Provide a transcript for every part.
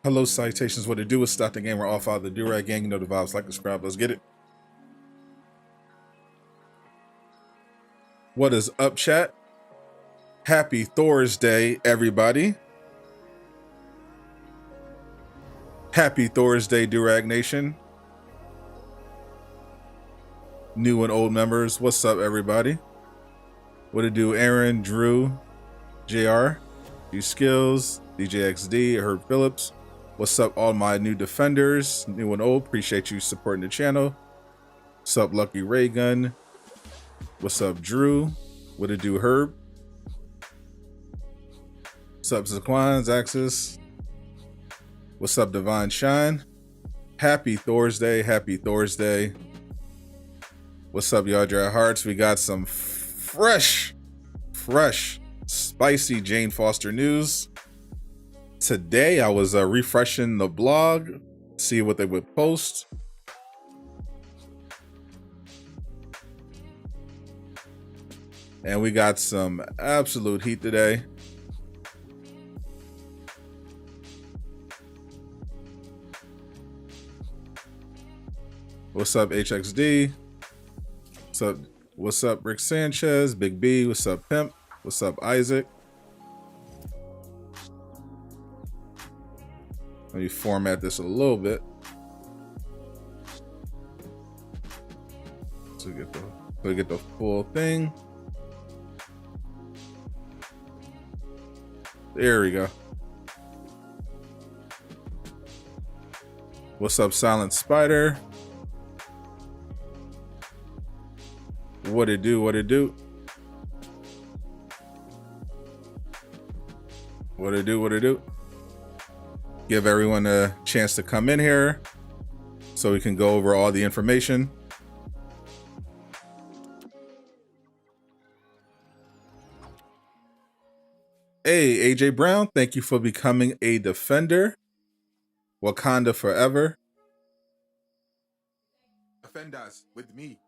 Hello, salutations. What it do is start the game. We're all out of the do-rag gang. You know the vibes. Like, subscribe. Let's get it. What is up, chat? Happy Thor's Day, everybody. Happy Thor's Day, do-rag nation. New and old members. What's up, everybody? What it do? Aaron, Drew, JR, G Skills, DJ XD, Herb Phillips. What's up, all my new defenders, new and old? Appreciate you supporting the channel. What's up, Lucky Raygun? What's up, Drew? What it do, Herb? What's up, Zaquan, Axis? What's up, Divine Shine? Happy Thor's Day, happy Thor's Day. What's up, y'all, dry hearts? We got some fresh, spicy Jane Foster news. Today, I was refreshing the blog, see what they would post. And we got some absolute heat today. What's up, HXD? What's up, Rick Sanchez? Big B, what's up, Pimp? What's up, Isaac? Let me format this a little bit so we get the full thing. There we go. What's up, Silent Spider? What it do? What it do? What it do? What it do? Give everyone a chance to come in here so we can go over all the information. Hey, AJ Brown, thank you for becoming a defender. Wakanda forever. Defend us with me.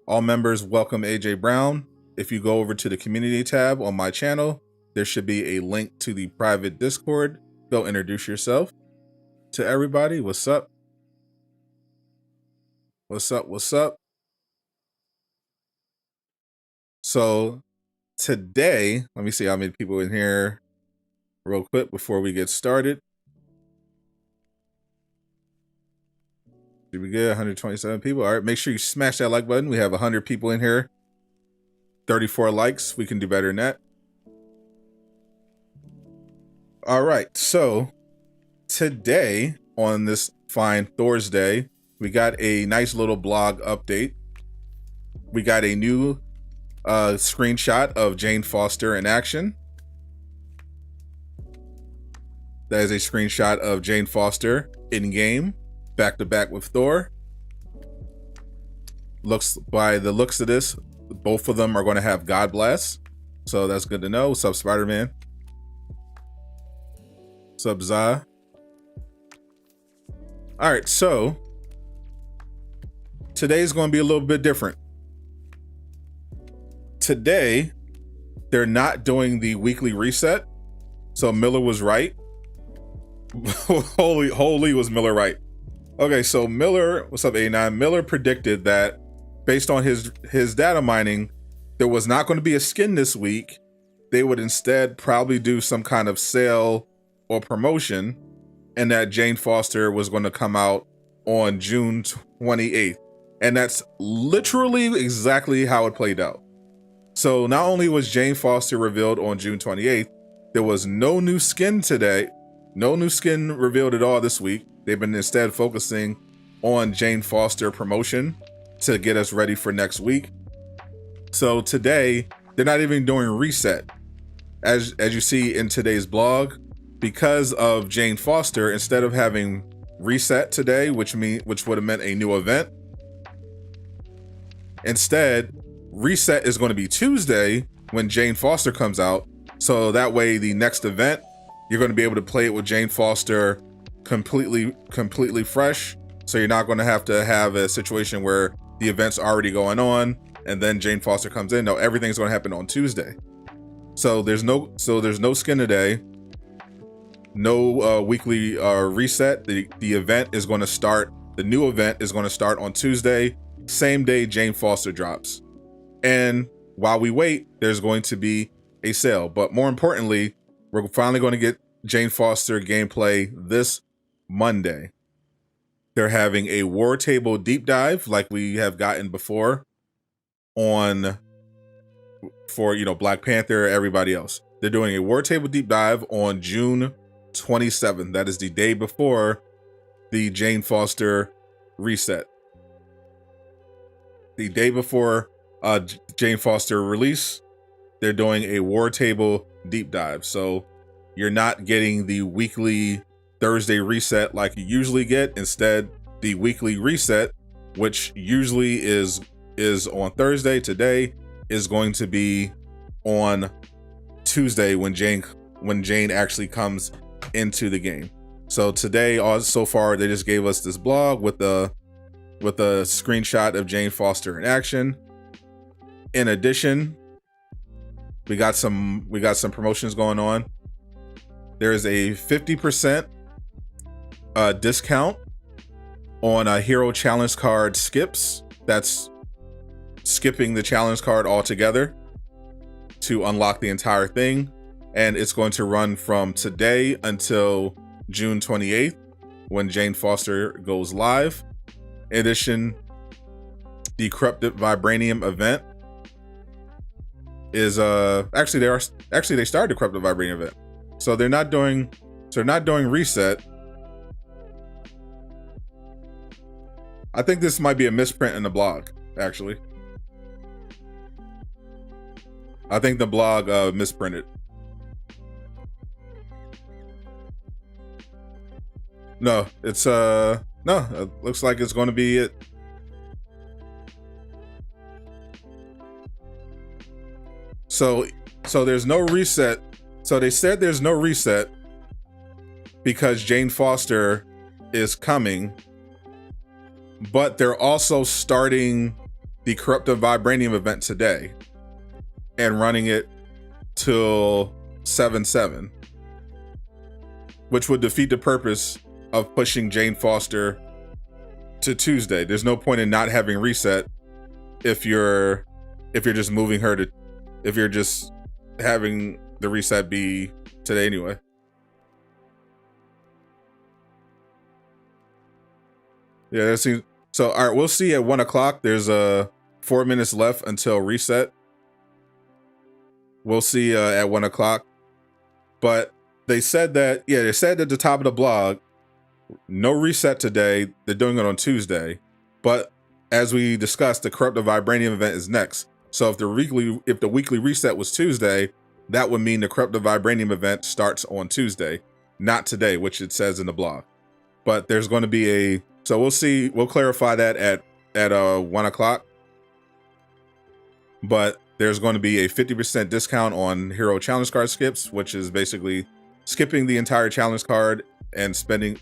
All members, welcome AJ Brown. If you go over to the community tab on my channel, there should be a link to the private Discord. Go introduce yourself to everybody. What's up? What's up? What's up? So today, let me see how many people in here real quick before we get started. Should we get 127 people? All right, make sure you smash that like button. We have 100 people in here. 34 likes. We can do better than that. All right, so today on this fine Thor's Day, we got a nice little blog update. We got a new screenshot of Jane Foster in action. That is a screenshot of Jane Foster in game, back to back with Thor. By the looks of this, both of them are going to have God Bless, so that's good to know. What's up, Spider-Man? What's up, Zah? All right, so today's going to be a little bit different. Today, they're not doing the weekly reset, so Miller was right. Holy was Miller right. Okay, so Miller, what's up, A9? Miller predicted that based on his data mining, there was not going to be a skin this week. They would instead probably do some kind of sale or promotion, and that Jane Foster was going to come out on June 28th. And that's literally exactly how it played out. So not only was Jane Foster revealed on June 28th, there was no new skin today, no new skin revealed at all this week. They've been instead focusing on Jane Foster promotion to get us ready for next week. So today, they're not even doing reset. As you see in today's blog, because of Jane Foster, instead of having reset today, which would have meant a new event, instead reset is going to be Tuesday when Jane Foster comes out. So that way the next event, you're going to be able to play it with Jane Foster completely fresh. So you're not going to have a situation where the event's already going on and then Jane Foster comes in. No, everything's going to happen on Tuesday. So there's no skin today. No weekly reset. The event is going to start. The new event is going to start on Tuesday, same day Jane Foster drops. And while we wait, there's going to be a sale. But more importantly, we're finally going to get Jane Foster gameplay this Monday. They're having a War Table deep dive like we have gotten before for Black Panther, everybody else. They're doing a War Table deep dive on June 27th. That is the day before the Jane Foster reset. The day before Jane Foster release, they're doing a War Table deep dive. So you're not getting the weekly Thursday reset like you usually get. Instead, the weekly reset, which usually is on Thursday, today is going to be on Tuesday when Jane actually comes into the game. So today, so far, they just gave us this blog with a screenshot of Jane Foster in action. In addition, we got some promotions going on. There is a 50% discount on a hero challenge card skips. That's skipping the challenge card altogether to unlock the entire thing. And it's going to run from today until June 28th when Jane Foster goes live. In addition, the Corrupted Vibranium event is they started the Corrupted Vibranium event. So they're not doing reset. I think this might be a misprint in the blog, actually. I think the blog misprinted. No, it's no, it looks like it's going to be it. So there's no reset. So they said there's no reset because Jane Foster is coming, but they're also starting the Corrupted Vibranium event today and running it till 7/7, which would defeat the purpose of pushing Jane Foster to Tuesday. There's no point in not having reset if you're just moving her to, if you're just having the reset be today anyway. Yeah, that seems so. All right, we'll see at 1 o'clock. There's 4 minutes left until reset. We'll see at 1 o'clock. But they said that, yeah, they said at the top of the blog, no reset today. They're doing it on Tuesday. But as we discussed, the Corrupted Vibranium event is next. So if the weekly reset was Tuesday, that would mean the Corrupted Vibranium event starts on Tuesday, not today, which it says in the blog. But there's going to be so we'll see. We'll clarify that at 1 o'clock. But there's going to be a 50% discount on hero challenge card skips, which is basically skipping the entire challenge card and spending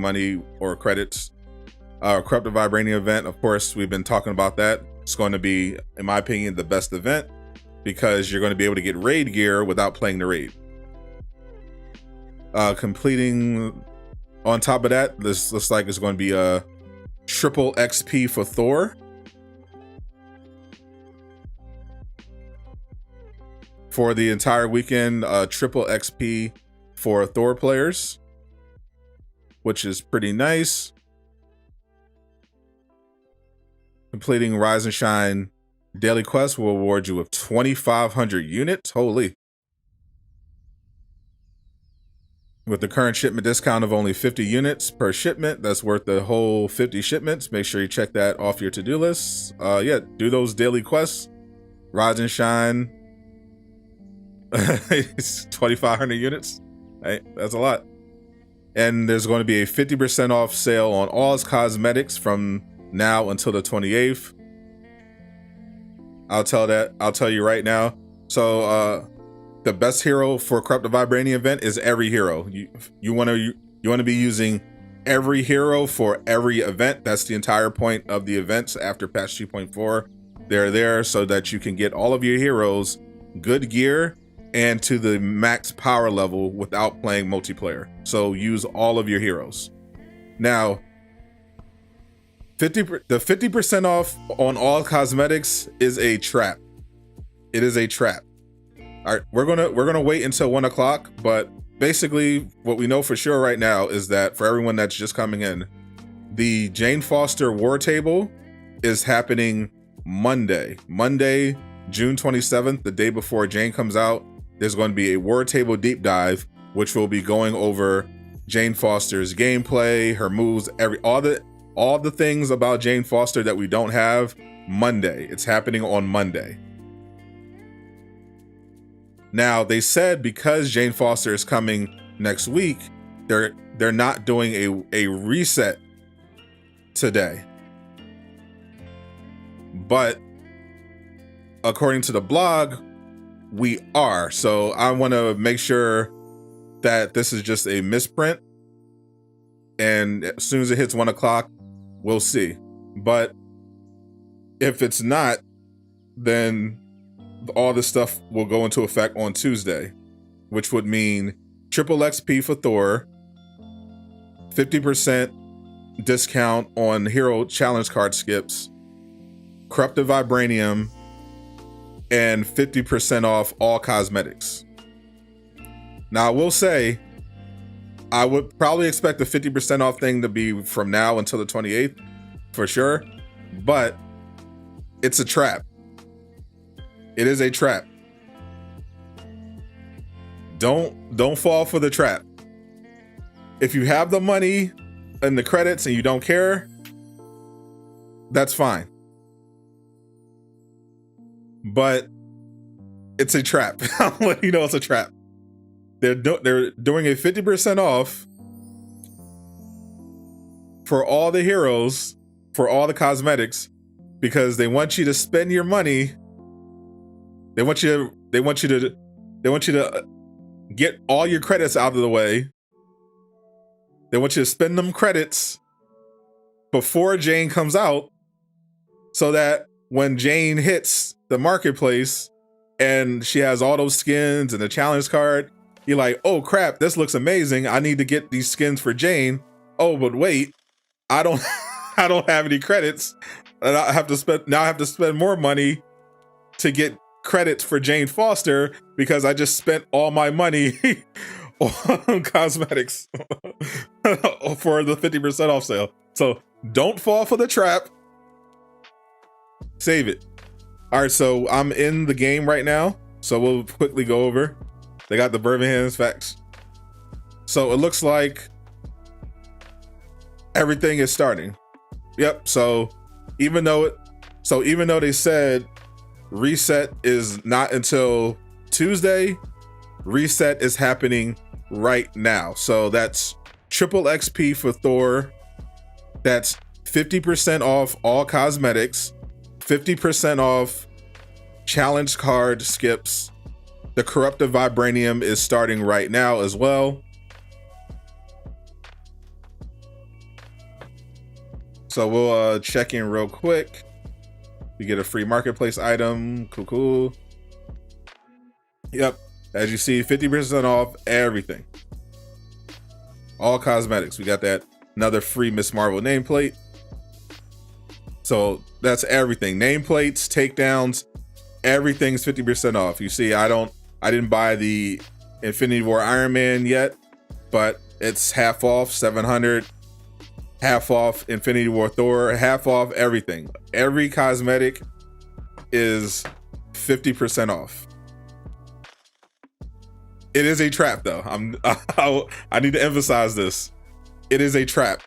money or credits. Corrupted Vibranium event, of course, we've been talking about that. It's going to be, in my opinion, the best event because you're going to be able to get raid gear without playing the raid. Completing on top of that, this looks like it's going to be a triple XP for Thor. For the entire weekend, triple XP for Thor players, which is pretty nice. Completing Rise and Shine daily quest will reward you with 2,500 units. Holy. With the current shipment discount of only 50 units per shipment, that's worth the whole 50 shipments. Make sure you check that off your to-do list. Yeah, do those daily quests. Rise and Shine. It's 2,500 units. Right, that's a lot. And there's going to be a 50% off sale on all cosmetics from now until the 28th. I'll tell you right now. So the best hero for Corrupted Vibranium event is every hero. You want to be using every hero for every event. That's the entire point of the events after patch 2.4. They're there so that you can get all of your heroes good gear and to the max power level without playing multiplayer. So use all of your heroes. Now, the 50% off on all cosmetics is a trap. It is a trap. All right, we're gonna wait until 1 o'clock, but basically what we know for sure right now is that for everyone that's just coming in, the Jane Foster War Table is happening Monday, June 27th, the day before Jane comes out. There's going to be a War Table deep dive, which will be going over Jane Foster's gameplay, her moves, all the things about Jane Foster that we don't have. Monday. It's happening on Monday. Now, they said because Jane Foster is coming next week, they're not doing a reset today. But according to the blog, we are. So I want to make sure that this is just a misprint. And as soon as it hits 1 o'clock, we'll see. But if it's not, then all this stuff will go into effect on Tuesday, which would mean triple XP for Thor, 50% discount on hero challenge card skips, corrupted vibranium, and 50% off all cosmetics. Now, I will say, I would probably expect the 50% off thing to be from now until the 28th, for sure, but it's a trap. It is a trap. Don't fall for the trap. If you have the money and the credits and you don't care, that's fine. But it's a trap. I'm letting you know it's a trap. They're doing a 50% off for all the heroes, for all the cosmetics, because they want you to spend your money. They want you to get all your credits out of the way. They want you to spend them credits before Jane comes out, so that when Jane hits the marketplace and she has all those skins and the challenge card, you're like, oh crap, this looks amazing. I need to get these skins for Jane. Oh, but wait, I don't have any credits. And I have to spend more money to get credits for Jane Foster because I just spent all my money on cosmetics for the 50% off sale. So don't fall for the trap. Save it. All right, so I'm in the game right now, so we'll quickly go over. They got the Birmingham facts. So it looks like everything is starting. Yep. So even though they said reset is not until Tuesday, reset is happening right now. So that's triple XP for Thor. That's 50% off all cosmetics, 50% off challenge card skips. The corrupted vibranium is starting right now as well. So we'll check in real quick. You get a free marketplace item. Cool. Yep. As you see, 50% off everything. All cosmetics. We got that. Another free Miss Marvel nameplate. So that's everything. Nameplates, takedowns, everything's 50% off. You see, I didn't buy the Infinity War Iron Man yet, but it's half off, 700. Half off Infinity War Thor, half off everything. Every cosmetic is 50% off. It is a trap though. I need to emphasize this. It is a trap.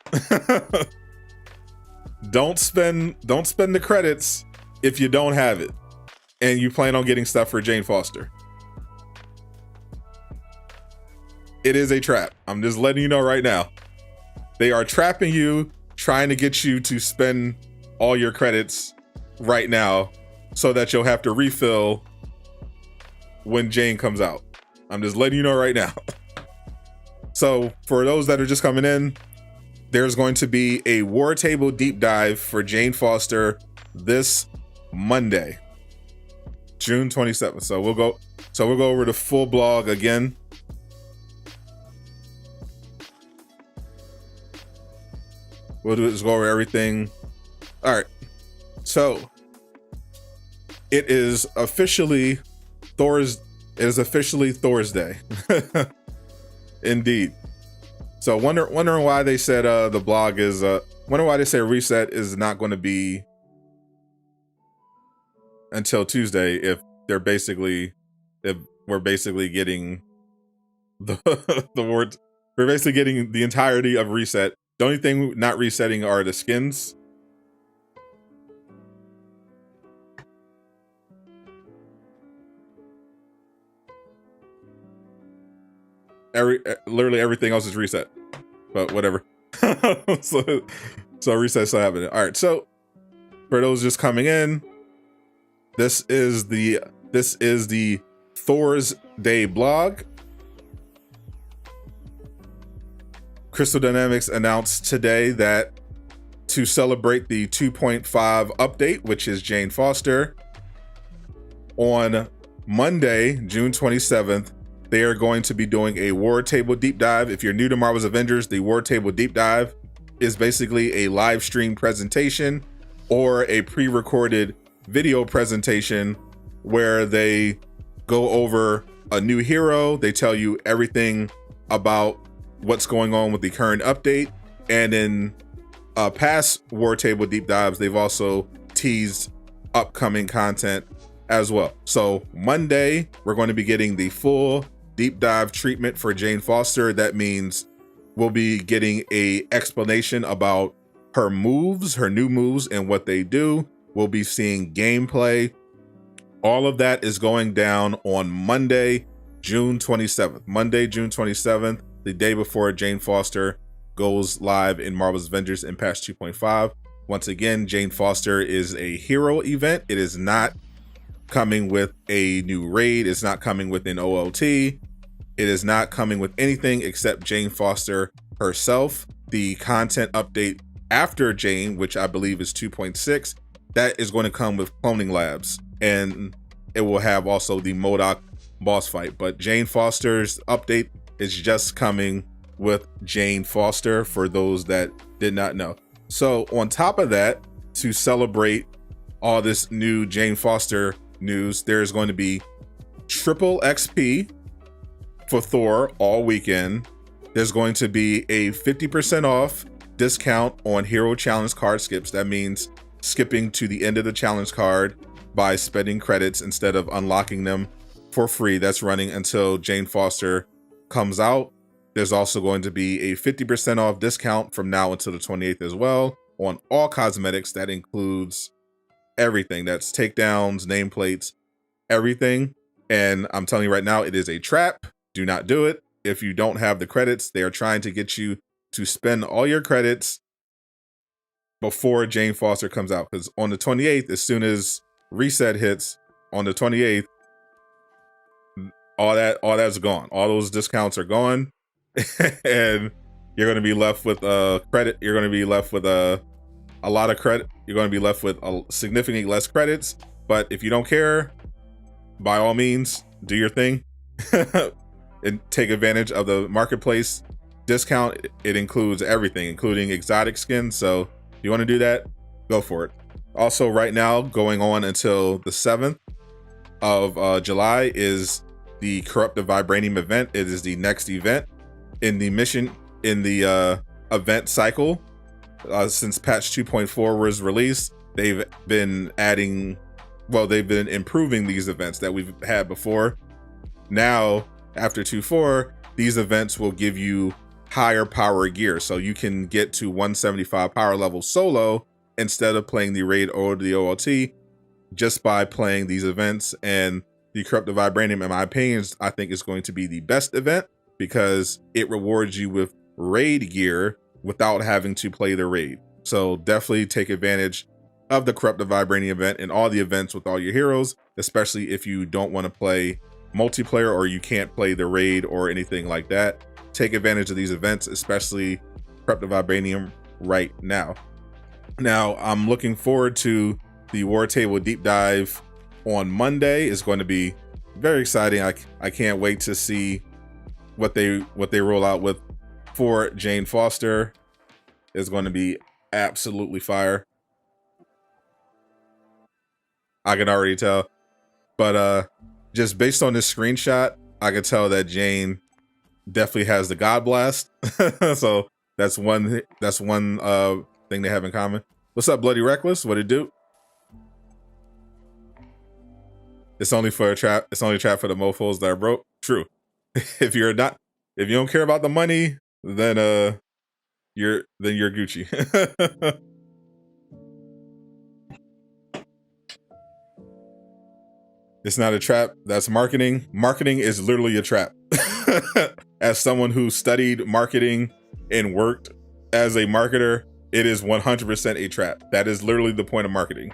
Don't spend the credits if you don't have it and you plan on getting stuff for Jane Foster. It is a trap. I'm just letting you know right now. They are trapping you, trying to get you to spend all your credits right now so that you'll have to refill when Jane comes out. I'm just letting you know right now. So for those that are just coming in, there's going to be a War Table deep dive for Jane Foster this Monday. June 27th. So we'll go over the full blog again. We'll just go over everything. All right. So it is officially Thor's Day. Indeed. So wondering why they said the blog is wondering why they say reset is not going to be until Tuesday if we're basically getting the words, we're basically getting the entirety of reset. The only thing not resetting are the skins. Literally everything else is reset, but whatever. so reset's not happening. All right, so for those just coming in, this is the Thor's Day blog. Crystal Dynamics announced today that to celebrate the 2.5 update, which is Jane Foster, on Monday, June 27th, they are going to be doing a War Table Deep Dive. If you're new to Marvel's Avengers, the War Table Deep Dive is basically a live stream presentation or a pre-recorded video presentation where they go over a new hero. They tell you everything about what's going on with the current update. And in past War Table Deep Dives, they've also teased upcoming content as well. So Monday, we're going to be getting the full deep dive treatment for Jane Foster. That means we'll be getting a explanation about her moves, her new moves, and what they do. We'll be seeing gameplay. All of that is going down on Monday, June 27th. Monday, June 27th, the day before Jane Foster goes live in Marvel's Avengers in patch 2.5. Once again, Jane Foster is a hero event. It is not coming with a new raid. It's not coming with an OLT. It is not coming with anything except Jane Foster herself. The content update after Jane, which I believe is 2.6, that is going to come with cloning labs, and it will have also the MODOK boss fight. But Jane Foster's update is just coming with Jane Foster, for those that did not know. So on top of that, to celebrate all this new Jane Foster news, there's going to be triple XP for Thor all weekend. There's going to be a 50% off discount on hero challenge card skips. That means skipping to the end of the challenge card by spending credits instead of unlocking them for free. That's running until Jane Foster comes out. There's also going to be a 50% off discount from now until the 28th as well on all cosmetics. That includes everything. That's takedowns, nameplates, everything. And I'm telling you right now, it is a trap. Do not do it. If you don't have the credits, they are trying to get you to spend all your credits before Jane Foster comes out. Because on the 28th, as soon as reset hits on the 28th, all that's gone. All those discounts are gone. And you're going to be left with credit. You're going to be left with a lot of credit. You're going to be left with significantly less credits. But if you don't care, by all means, do your thing and take advantage of the marketplace discount. It includes everything, including exotic skins. So if you want to do that, go for it. Also, right now, going on until the 7th of July is the Corrupted Vibranium event. It is the next event in the mission, in the event cycle. Since patch 2.4 was released, they've been improving these events that we've had before. Now, after 2.4, these events will give you higher power gear. So you can get to 175 power level solo instead of playing the raid or the OLT, just by playing these events. And the Corrupted Vibranium, in my opinion, I think is going to be the best event because it rewards you with raid gear without having to play the raid. So definitely take advantage of the Corrupted Vibranium event and all the events with all your heroes, especially if you don't want to play multiplayer or you can't play the raid or anything like that. Take advantage of these events, especially Corrupted Vibranium right now. Now, I'm looking forward to the War Table Deep Dive on Monday is going to be very exciting. I can't wait to see what they roll out with for Jane Foster. Is going to be absolutely fire. I can already tell. But just based on this screenshot, I could tell that Jane definitely has the God Blast. So that's one thing they have in common. What's up, Bloody Reckless? What it do? It's only for a trap. It's only a trap for the mofos that are broke. True. If you don't care about the money, then you're Gucci. It's not a trap. That's marketing. Marketing is literally a trap. As someone who studied marketing and worked as a marketer, it is 100% a trap. That is literally the point of marketing.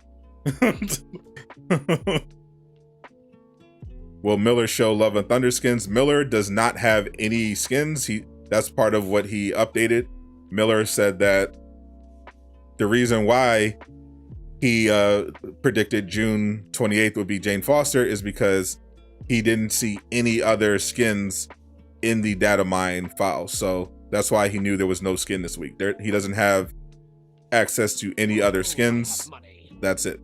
Will Miller show Love and Thunder skins? Miller does not have any skins. That's part of what he updated. Miller said that the reason why he predicted June 28th would be Jane Foster is because he didn't see any other skins in the data mine file. So that's why he knew there was no skin this week. He doesn't have access to any other skins. That's it.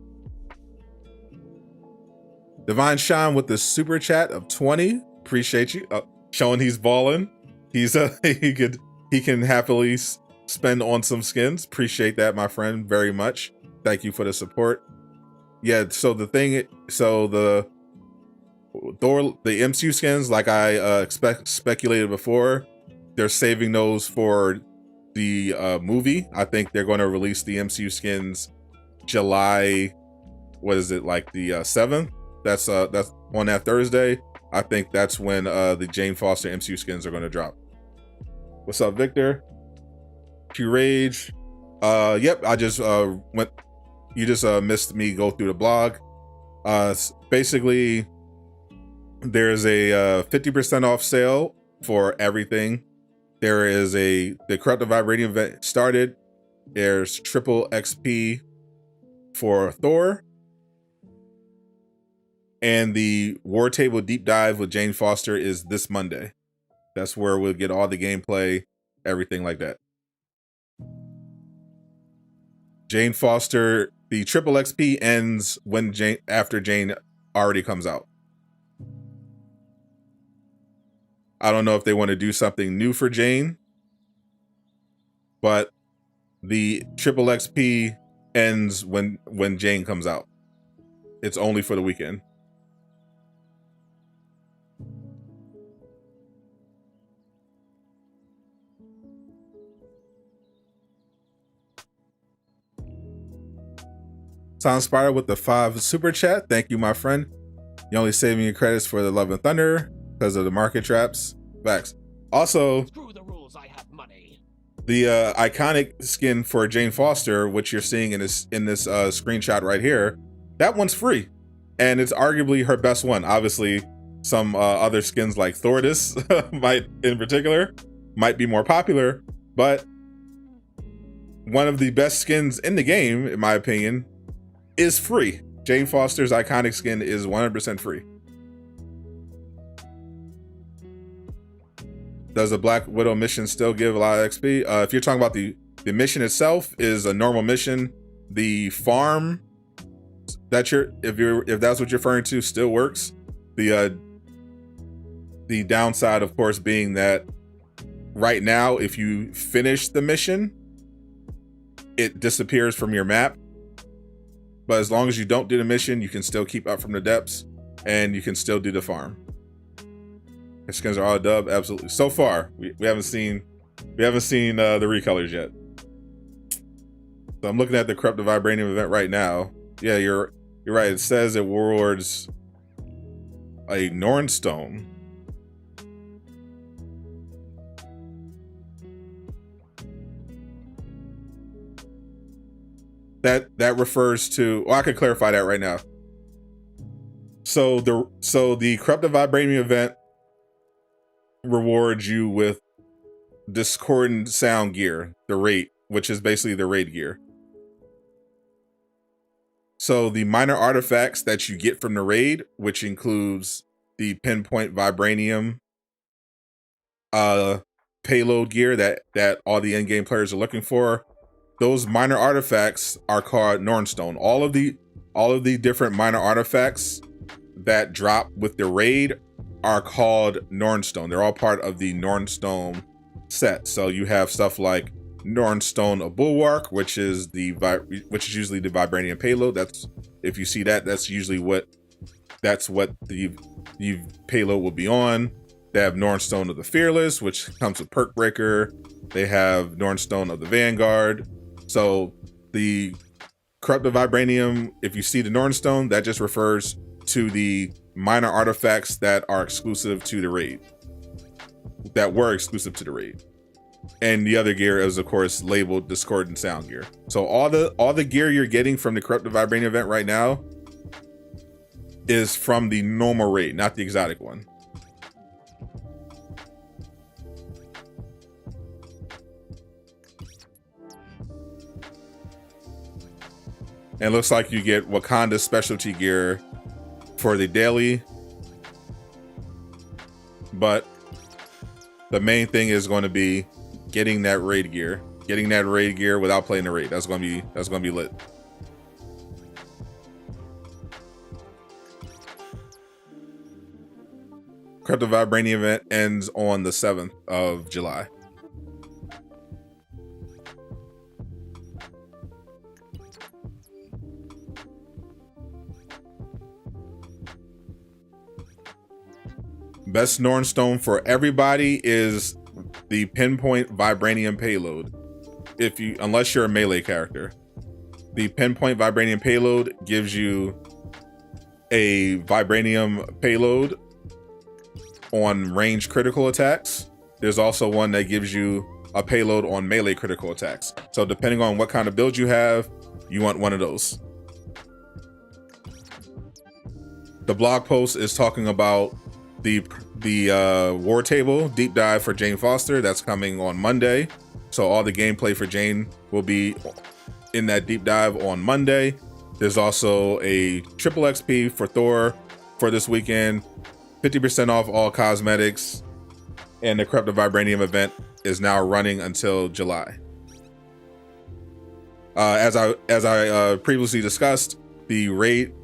Divine Shine with the super chat of 20. Appreciate you. Showing he's balling. He's he can happily spend on some skins. Appreciate that, my friend, very much. Thank you for the support. Yeah, so the Thor, the MCU skins, like I speculated before, they're saving those for the movie. I think they're going to release the MCU skins July, what is it, like the 7th? That's on that Thursday. I think that's when the Jane Foster MCU skins are going to drop. What's up, Victor? Q Rage. Yep, I just went. You just missed me go through the blog. Basically, there's a 50% off sale for everything. There is the Corrupted Vibranium event started. There's triple XP for Thor. And the War Table Deep Dive with Jane Foster is this Monday. That's where we'll get all the gameplay, everything like that. Jane Foster, the triple XP ends when after Jane already comes out. I don't know if they want to do something new for Jane, but the triple XP ends when Jane comes out. It's only for the weekend. Soundspire with the 5 super chat. Thank you, my friend. You only saving your credits for the Love and Thunder because of the market traps. Facts. Also, screw the rules, I have money. The iconic skin for Jane Foster, which you're seeing in this screenshot right here, that one's free, and it's arguably her best one. Obviously, some other skins like Thordis might be more popular, but one of the best skins in the game, in my opinion, is free. Jane Foster's iconic skin is 100% free. Does the Black Widow mission still give a lot of XP? If you're talking about the mission itself, is a normal mission. The farm that if that's what you're referring to, still works. The downside, of course, being that right now, if you finish the mission, it disappears from your map. But as long as you don't do the mission, you can still keep up from the depths, and you can still do the farm. The skins are all dub, absolutely. So far, we haven't seen the recolors yet. So I'm looking at the Corrupted Vibranium event right now. Yeah, you're right. It says it rewards a Nornstone. That refers to, well, I could clarify that right now. So the Corrupted Vibranium event rewards you with Discordant Sound gear, the raid, which is basically the raid gear. So the minor artifacts that you get from the raid, which includes the pinpoint vibranium payload gear that all the in-game players are looking for, those minor artifacts are called Nornstone. All of the different minor artifacts that drop with the raid are called Nornstone. They're all part of the Nornstone set. So you have stuff like Nornstone, a bulwark, which is usually the vibranium payload. That's, if you see that, that's usually what the payload will be on. They have Nornstone of the Fearless, which comes with Perk Breaker. They have Nornstone of the Vanguard. So the corrupted vibranium, if you see the Nornstone, that just refers to the minor artifacts that are exclusive to the raid, that were exclusive to the raid. And the other gear is, of course, labeled Discordant Sound gear. So all the gear you're getting from the corrupted vibranium event right now is from the normal raid, not the exotic one. And it looks like you get Wakanda specialty gear for the daily. But the main thing is going to be getting that raid gear. Getting that raid gear without playing the raid. That's gonna be lit. Crypto Vibranium event ends on the 7th of July. Best Nornstone for everybody is the pinpoint vibranium payload. Unless you're a melee character, the pinpoint vibranium payload gives you a vibranium payload on range critical attacks. There's also one that gives you a payload on melee critical attacks. So depending on what kind of build you have, you want one of those. The blog post is talking about the war table deep dive for Jane Foster. That's coming on Monday. So all the gameplay for Jane will be in that deep dive on Monday. There's also a triple XP for Thor for this weekend, 50% off all cosmetics, and the Corrupted Vibranium event is now running until July. As I previously discussed, the raid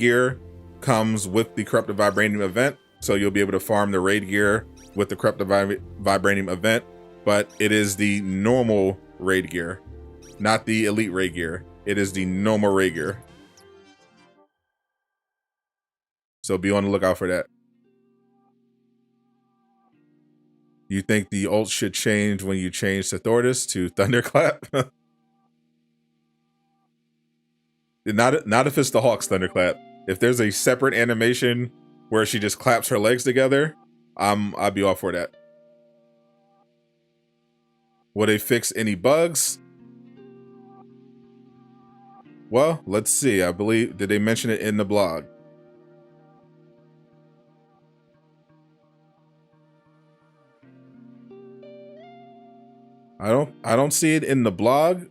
gear comes with the Corrupted Vibranium event. So you'll be able to farm the raid gear with the Corrupted Vibranium event, but it is the normal raid gear, not the elite raid gear. It is the normal raid gear. So be on the lookout for that. You think the ult should change when you change to Thordis to Thunderclap? Not if it's the Hawk's Thunderclap. If there's a separate animation where she just claps her legs together, I'd be all for that. Will they fix any bugs? Well, let's see. I believe, did they mention it in the blog? I don't see it in the blog,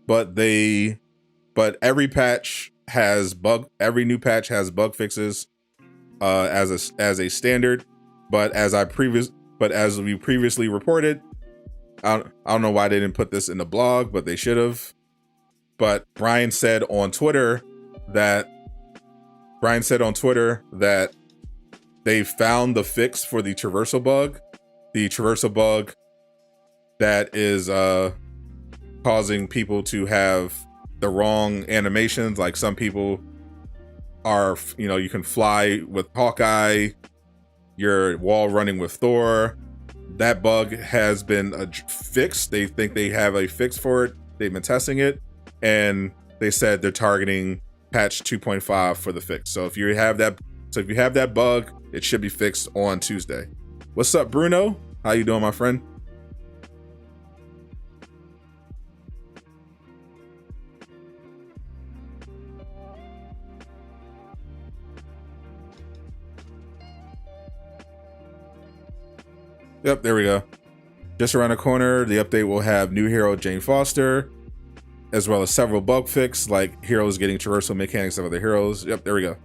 but every new patch has bug fixes as a standard. But as we previously reported, I don't know why they didn't put this in the blog, but they should have. But Brian said on Twitter that they found the fix for the traversal bug. The traversal bug that is causing people to have the wrong animations. Like some people are, you can fly with Hawkeye, you're wall running with Thor. That bug has been fixed. They think they have a fix for it. They've been testing it, and they said they're targeting patch 2.5 for the fix. So if you have that bug, it should be fixed on Tuesday. What's up, Bruno? How you doing, my friend? Yep, there we go. Just around the corner, the update will have new hero Jane Foster. as well as several bug fixes, like heroes getting traversal mechanics of other heroes. Yep, there we go.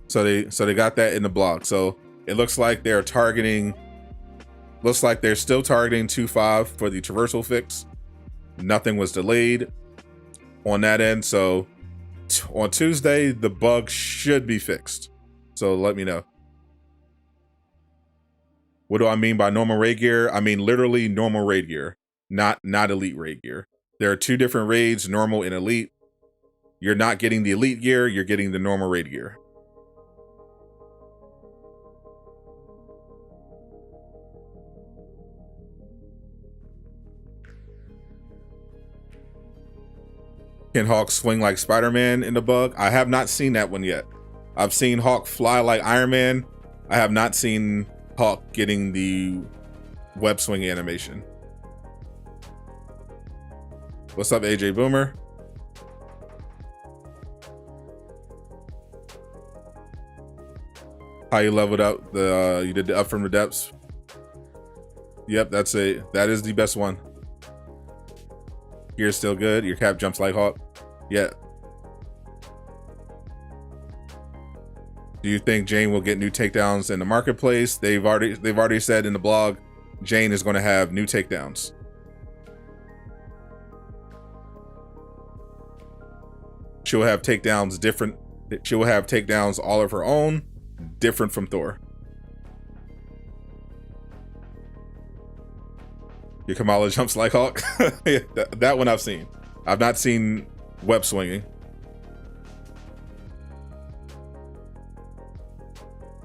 So they got that in the blog. So it looks like they're targeting. Looks like they're still targeting 2.5 for the traversal fix. Nothing was delayed on that end. So on Tuesday, the bug should be fixed. So let me know. What do I mean by normal raid gear? I mean literally normal raid gear, not elite raid gear. There are two different raids, normal and elite. You're not getting the elite gear, you're getting the normal raid gear. Can Hawk swing like Spider-Man in the bug? I have not seen that one yet. I've seen Hawk fly like Iron Man. I have not seen Hawk getting the web swing animation. What's up, AJ Boomer? How you leveled up the you did the up from the depths? Yep, that is the best one. Gear's still good. Your cap jumps like Hawk. Yeah. Do you think Jane will get new takedowns in the marketplace? They've already said in the blog, Jane is going to have new takedowns. She will have takedowns different. She will have takedowns all of her own, different from Thor. Your Kamala jumps like Hawk. Yeah, that one I've seen. I've not seen web swinging.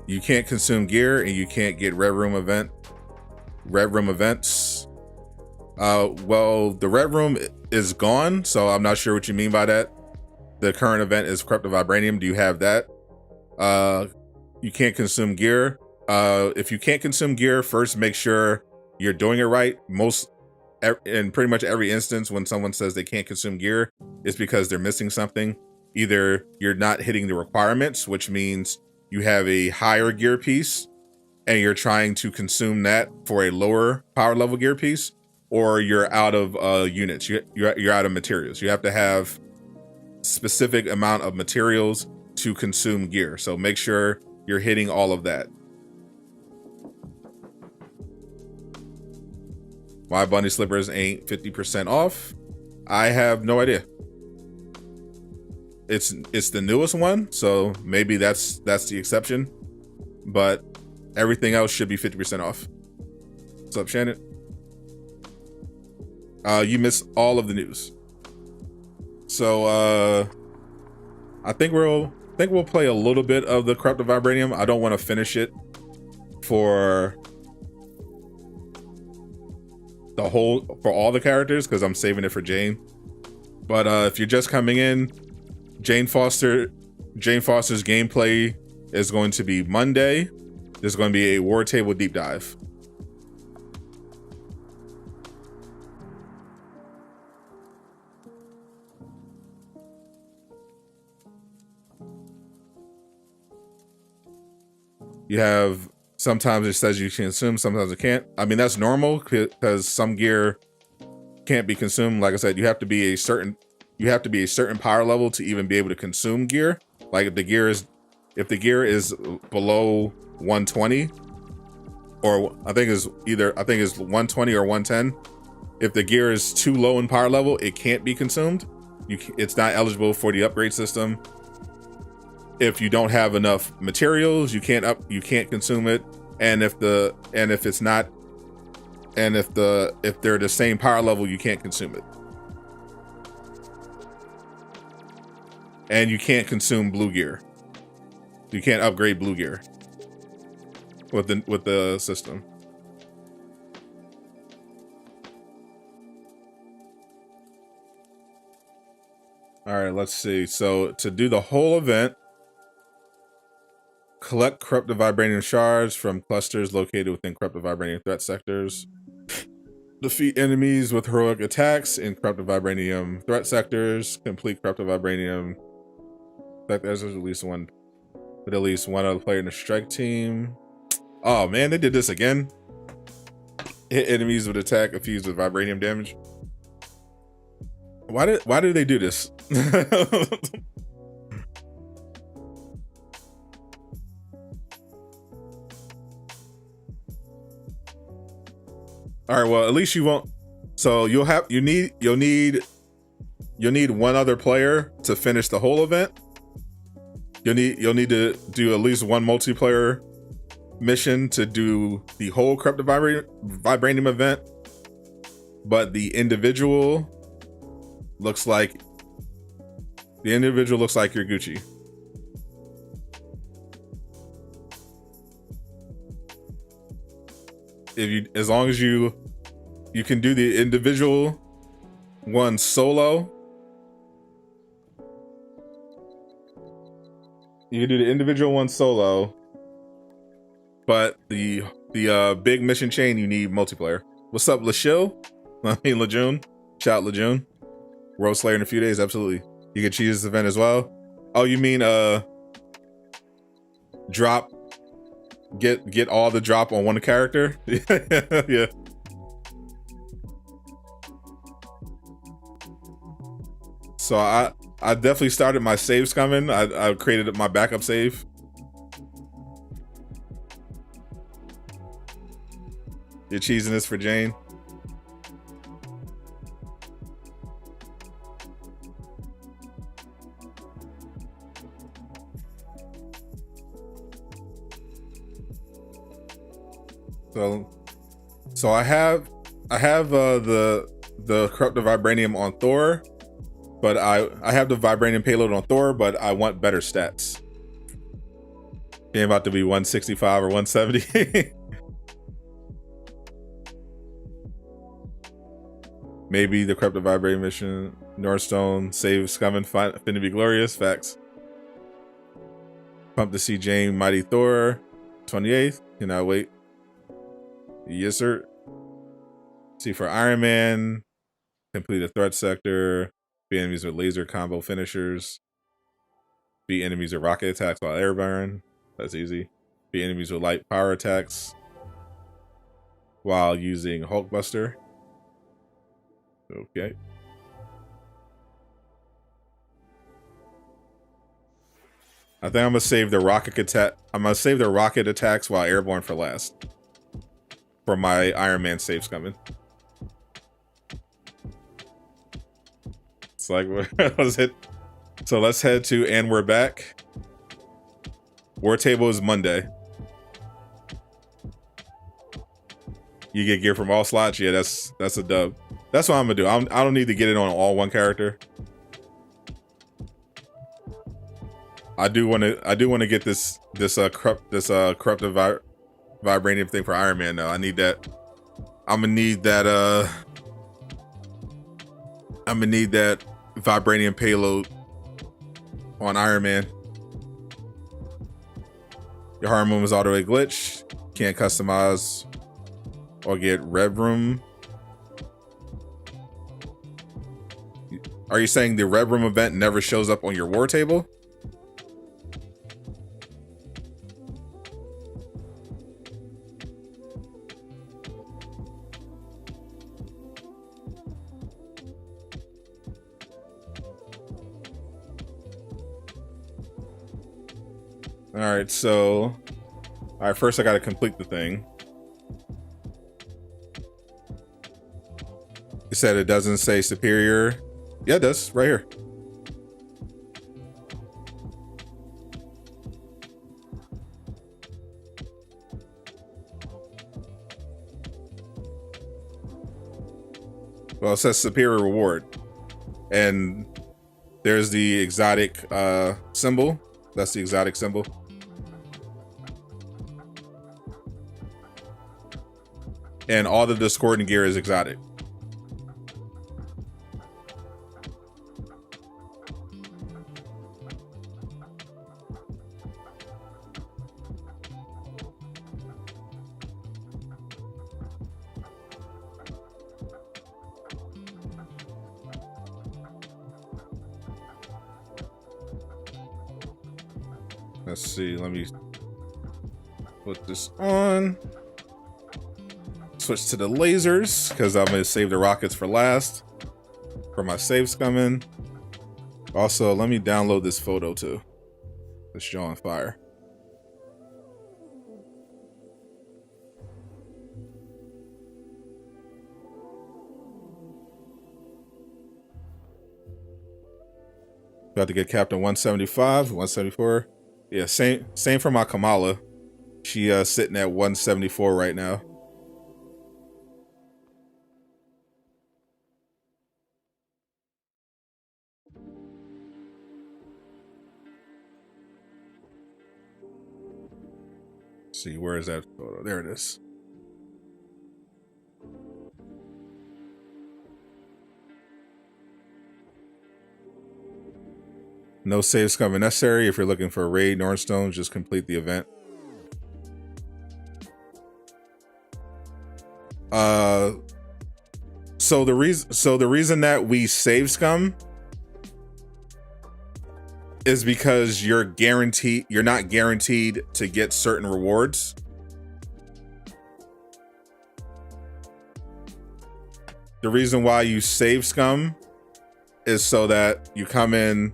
You can't consume gear and you can't get red room events. Well, the red room is gone, so I'm not sure what you mean by that. The current event is corrupted vibranium. Do you have that? You can't consume gear. If you can't consume gear, first make sure you're doing it right. In pretty much every instance when someone says they can't consume gear, it's because they're missing something. Either you're not hitting the requirements, which means you have a higher gear piece and you're trying to consume that for a lower power level gear piece, or you're out of units. You're out of materials. You have to have specific amount of materials to consume gear. So make sure you're hitting all of that. Why bunny slippers ain't 50% off? I have no idea. It's the newest one, so maybe that's the exception. But everything else should be 50% off. What's up, Shannon? You missed all of the news. So I think we'll play a little bit of the corrupted vibranium. I don't want to finish it for all the characters because I'm saving it for Jane. But if you're just coming in, Jane Foster's gameplay is going to be Monday. There's going to be a war table deep dive. You have, sometimes it says you can consume, sometimes it can't. I mean, that's normal because some gear can't be consumed. Like I said, you have to be a certain power level to even be able to consume gear. Like if the gear is below 120, or I think it's 120 or 110. If the gear is too low in power level, it can't be consumed. It's not eligible for the upgrade system. If you don't have enough materials, you can't consume it. And if they're the same power level, you can't consume it. And you can't consume blue gear. You can't upgrade blue gear with the system. All right, let's see. So to do the whole event, collect corrupted vibranium shards from clusters located within corrupted vibranium threat sectors. Defeat enemies with heroic attacks in corrupted vibranium threat sectors. Complete corrupted vibranium. There's at least one other player in the strike team. Oh man, they did this again. Hit enemies with attack infused with vibranium damage. Why did they do this? All right, well, at least you won't. So you'll need one other player to finish the whole event. You'll need to do at least one multiplayer mission to do the whole corrupted vibranium event. But the individual looks like you're Gucci. As long as you can do the individual one solo. You can do the individual one solo, but the big mission chain, you need multiplayer. What's up, Laajune? Shout out Laajune. World Slayer in a few days, absolutely. You can choose this event as well. Oh, you mean drop? Get all the drop on one character? Yeah. So I definitely started my save scumming. I created my backup save. You're cheesing this for Jane. So I have the corrupted vibranium on Thor, but I have the vibranium payload on Thor, but I want better stats. Game about to be 165 or 170. Maybe the corrupted vibranium mission, Northstone, save scumming, finna be glorious. Facts. Pumped to see Jane, Mighty Thor, 28th. Cannot wait. Yes, sir. See for Iron Man, complete a threat sector, beat enemies with laser combo finishers, beat enemies with rocket attacks while airborne. That's easy. Beat enemies with light power attacks while using Hulkbuster. Okay. I think I'm gonna save the rocket attack. I'm gonna save the rocket attacks while airborne for last. For my Iron Man saves coming. It's like, what was it? So let's head to And We're Back. War Table is Monday. You get gear from all slots. Yeah, that's a dub. That's what I'm gonna do. I don't need to get it on all one character. I do want to get this corrupted vibranium thing for Iron Man though. I need that. I'm gonna need that vibranium payload on Iron Man. Your hard move is all the way glitched. Can't customize or get Rev Room. Are you saying the Rev Room event never shows up on your war table? Alright, so... Alright, first I gotta complete the thing. You said it doesn't say superior. Yeah, it does, right here. Well, it says superior reward. And there's the exotic symbol. That's the exotic symbol. And all the discordant gear is exotic. Let's see, let me put this on. Switch to the lasers, because I'm going to save the rockets for last. for my save scumming. Also, let me download this photo too. This show on fire. Got to get Captain 175, 174. Yeah, same for my Kamala. She sitting at 174 right now. Let's see, where is that photo? There it is. No save scumming necessary. If you're looking for a raid, Nornstone, just complete the event. So the reason that we save scum is because you're not guaranteed to get certain rewards. The reason why you save scum is so that you come in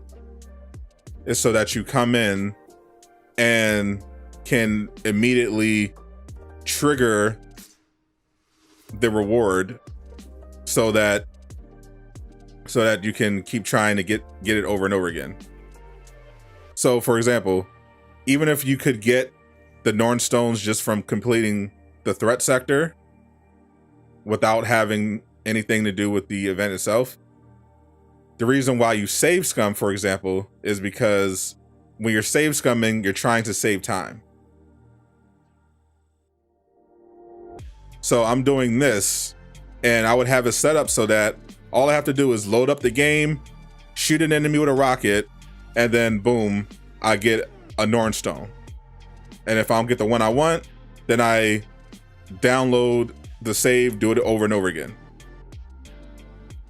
and can immediately trigger the reward so that you can keep trying to get it over and over again. So for example, even if you could get the Nornstones just from completing the threat sector without having anything to do with the event itself, the reason why you save scum, for example, is because when you're save scumming, you're trying to save time. So I'm doing this, and I would have it set up so that all I have to do is load up the game, shoot an enemy with a rocket, and then boom, I get a Nornstone. And if I don't get the one I want, then I download the save, do it over and over again.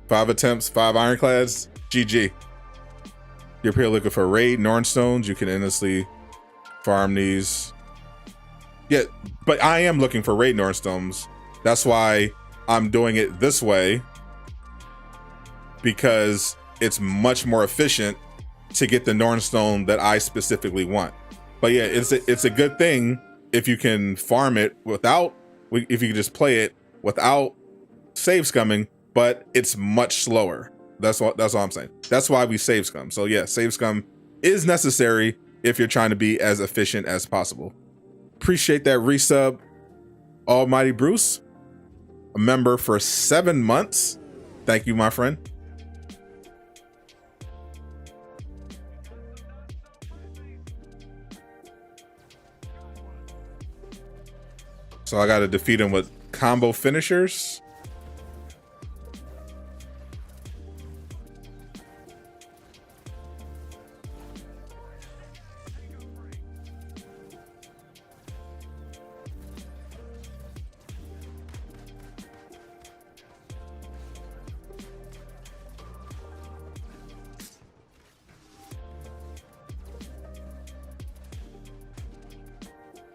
5 attempts, 5 ironclads, GG. You're here looking for raid Nornstones, you can endlessly farm these. Yeah, but I am looking for raid Nornstones. That's why I'm doing it this way, because it's much more efficient to get the Nornstone that I specifically want. But yeah, it's a good thing if you can farm it if you can just play it without save scumming, but it's much slower. That's all I'm saying. That's why we save scum. So yeah, save scum is necessary if you're trying to be as efficient as possible. Appreciate that resub, Almighty Bruce, a member for 7 months. Thank you, my friend. So I got to defeat him with combo finishers.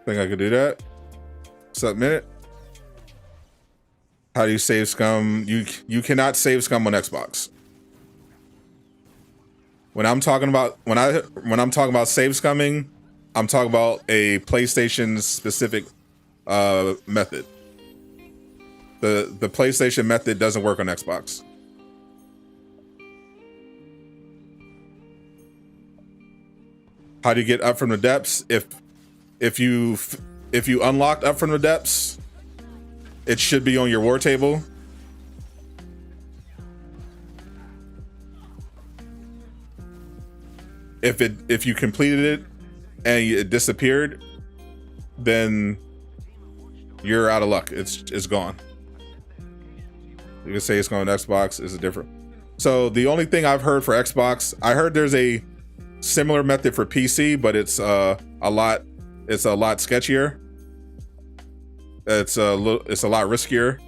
Think I could do that. Submit it. How do you save scum? You cannot save scum on Xbox. When I'm talking about save scumming, I'm talking about a PlayStation specific method. The PlayStation method doesn't work on Xbox. How do you get up from the depths? If you unlocked up from the depths, it should be on your war table. If you completed it and it disappeared, then you're out of luck. It's gone. You can say it's going to Xbox. Is it different? So the only thing I've heard for Xbox, I heard there's a similar method for PC, but it's a lot sketchier. It's a lot riskier.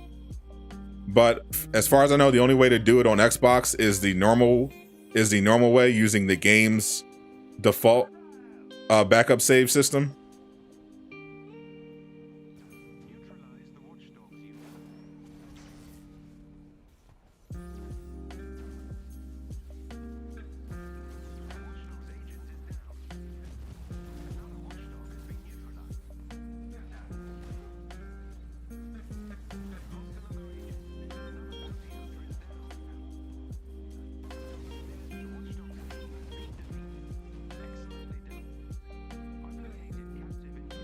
But as far as I know, the only way to do it on Xbox is the normal way, using the game's default backup save system.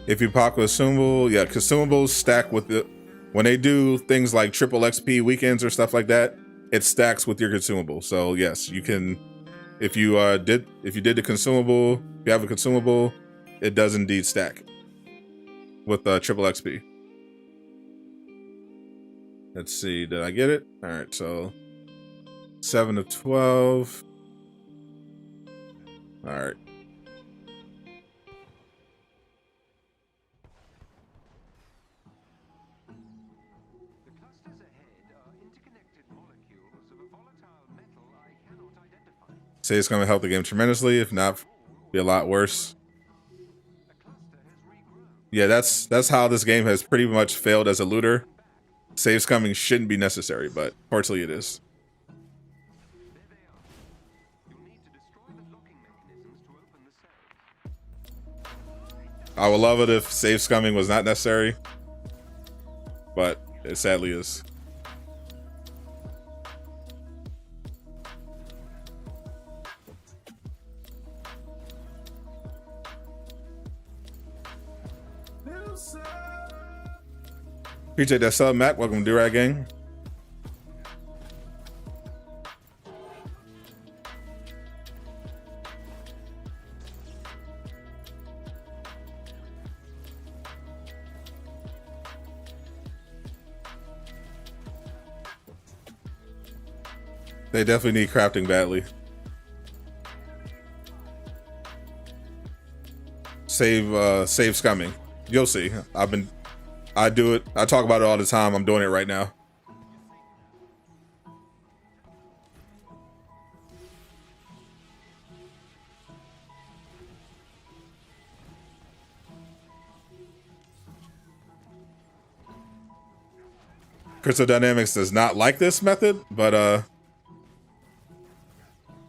If you pop consumable, yeah, consumables stack with the when they do things like triple XP weekends or stuff like that, it stacks with your consumable. So yes, you can if you did the consumable, if you have a consumable, it does indeed stack with triple XP. Let's see, did I get it? All right, so 7 of 12. All right. Say it's going to help the game tremendously. If not, be a lot worse. Yeah, that's how this game has pretty much failed as a looter. Save scumming shouldn't be necessary, but fortunately it is. I would love it if save scumming was not necessary, but it sadly is. Appreciate that sub, Matt. Welcome to Do-Rag Gang. They definitely need crafting badly. Save scumming. You'll see. I do it. I talk about it all the time. I'm doing it right now. Crystal Dynamics does not like this method, but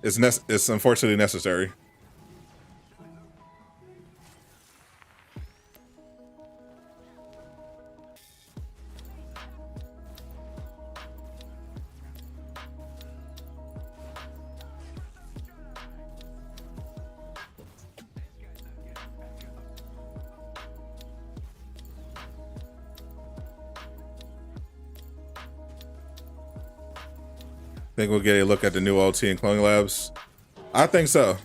it's unfortunately necessary. Think we'll get a look at the new OT and cloning labs? I think so.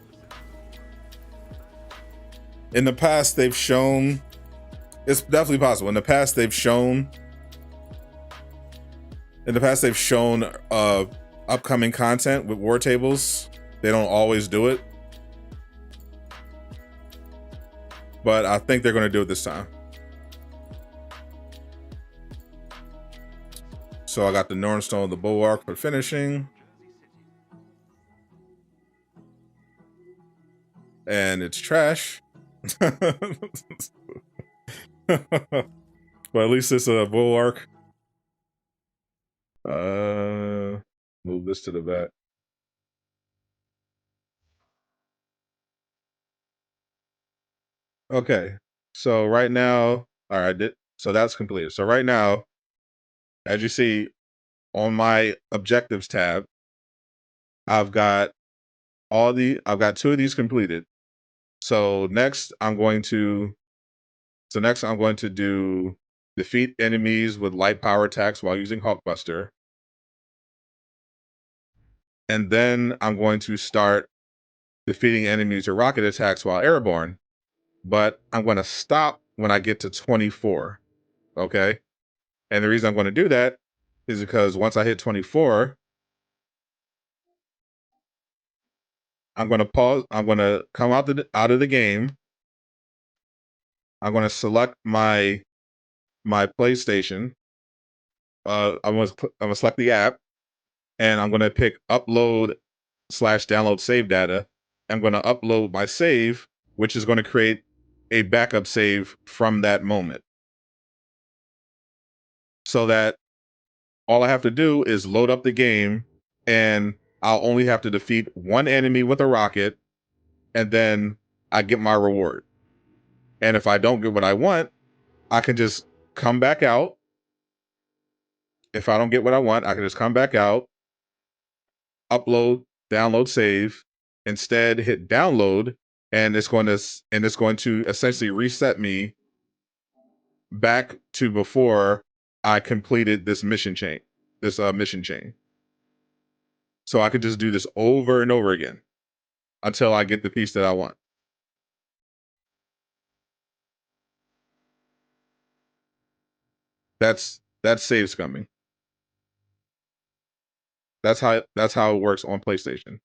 In the past, they've shown it's definitely possible. In the past, they've shown upcoming content with war tables. They don't always do it, but I think they're going to do it this time. So I got the Nornstone, the Bulwark for finishing. And it's trash. But at least it's a Bulwark. Move this to the back. Okay. So right now, all right, so that's completed. So right now, as you see on my objectives tab, I've got two of these completed. So next I'm going to do defeat enemies with light power attacks while using Hulkbuster. And then I'm going to start defeating enemies with rocket attacks while airborne. But I'm going to stop when I get to 24. Okay? And the reason I'm going to do that is because once I hit 24, I'm going to pause. I'm going to come out of the game. I'm going to select my PlayStation. I'm going to select the app, and I'm going to pick upload/download save data. I'm going to upload my save, which is going to create a backup save from that moment, so that all I have to do is load up the game, and I'll only have to defeat one enemy with a rocket, and then I get my reward. And if I don't get what I want, I can just come back out. If I don't get what I want, I can just come back out, upload, download, save. Instead, hit download, and it's going to essentially reset me back to before I completed this mission chain. So I could just do this over and over again until I get the piece that I want. That's save scumming. That's how it works on PlayStation.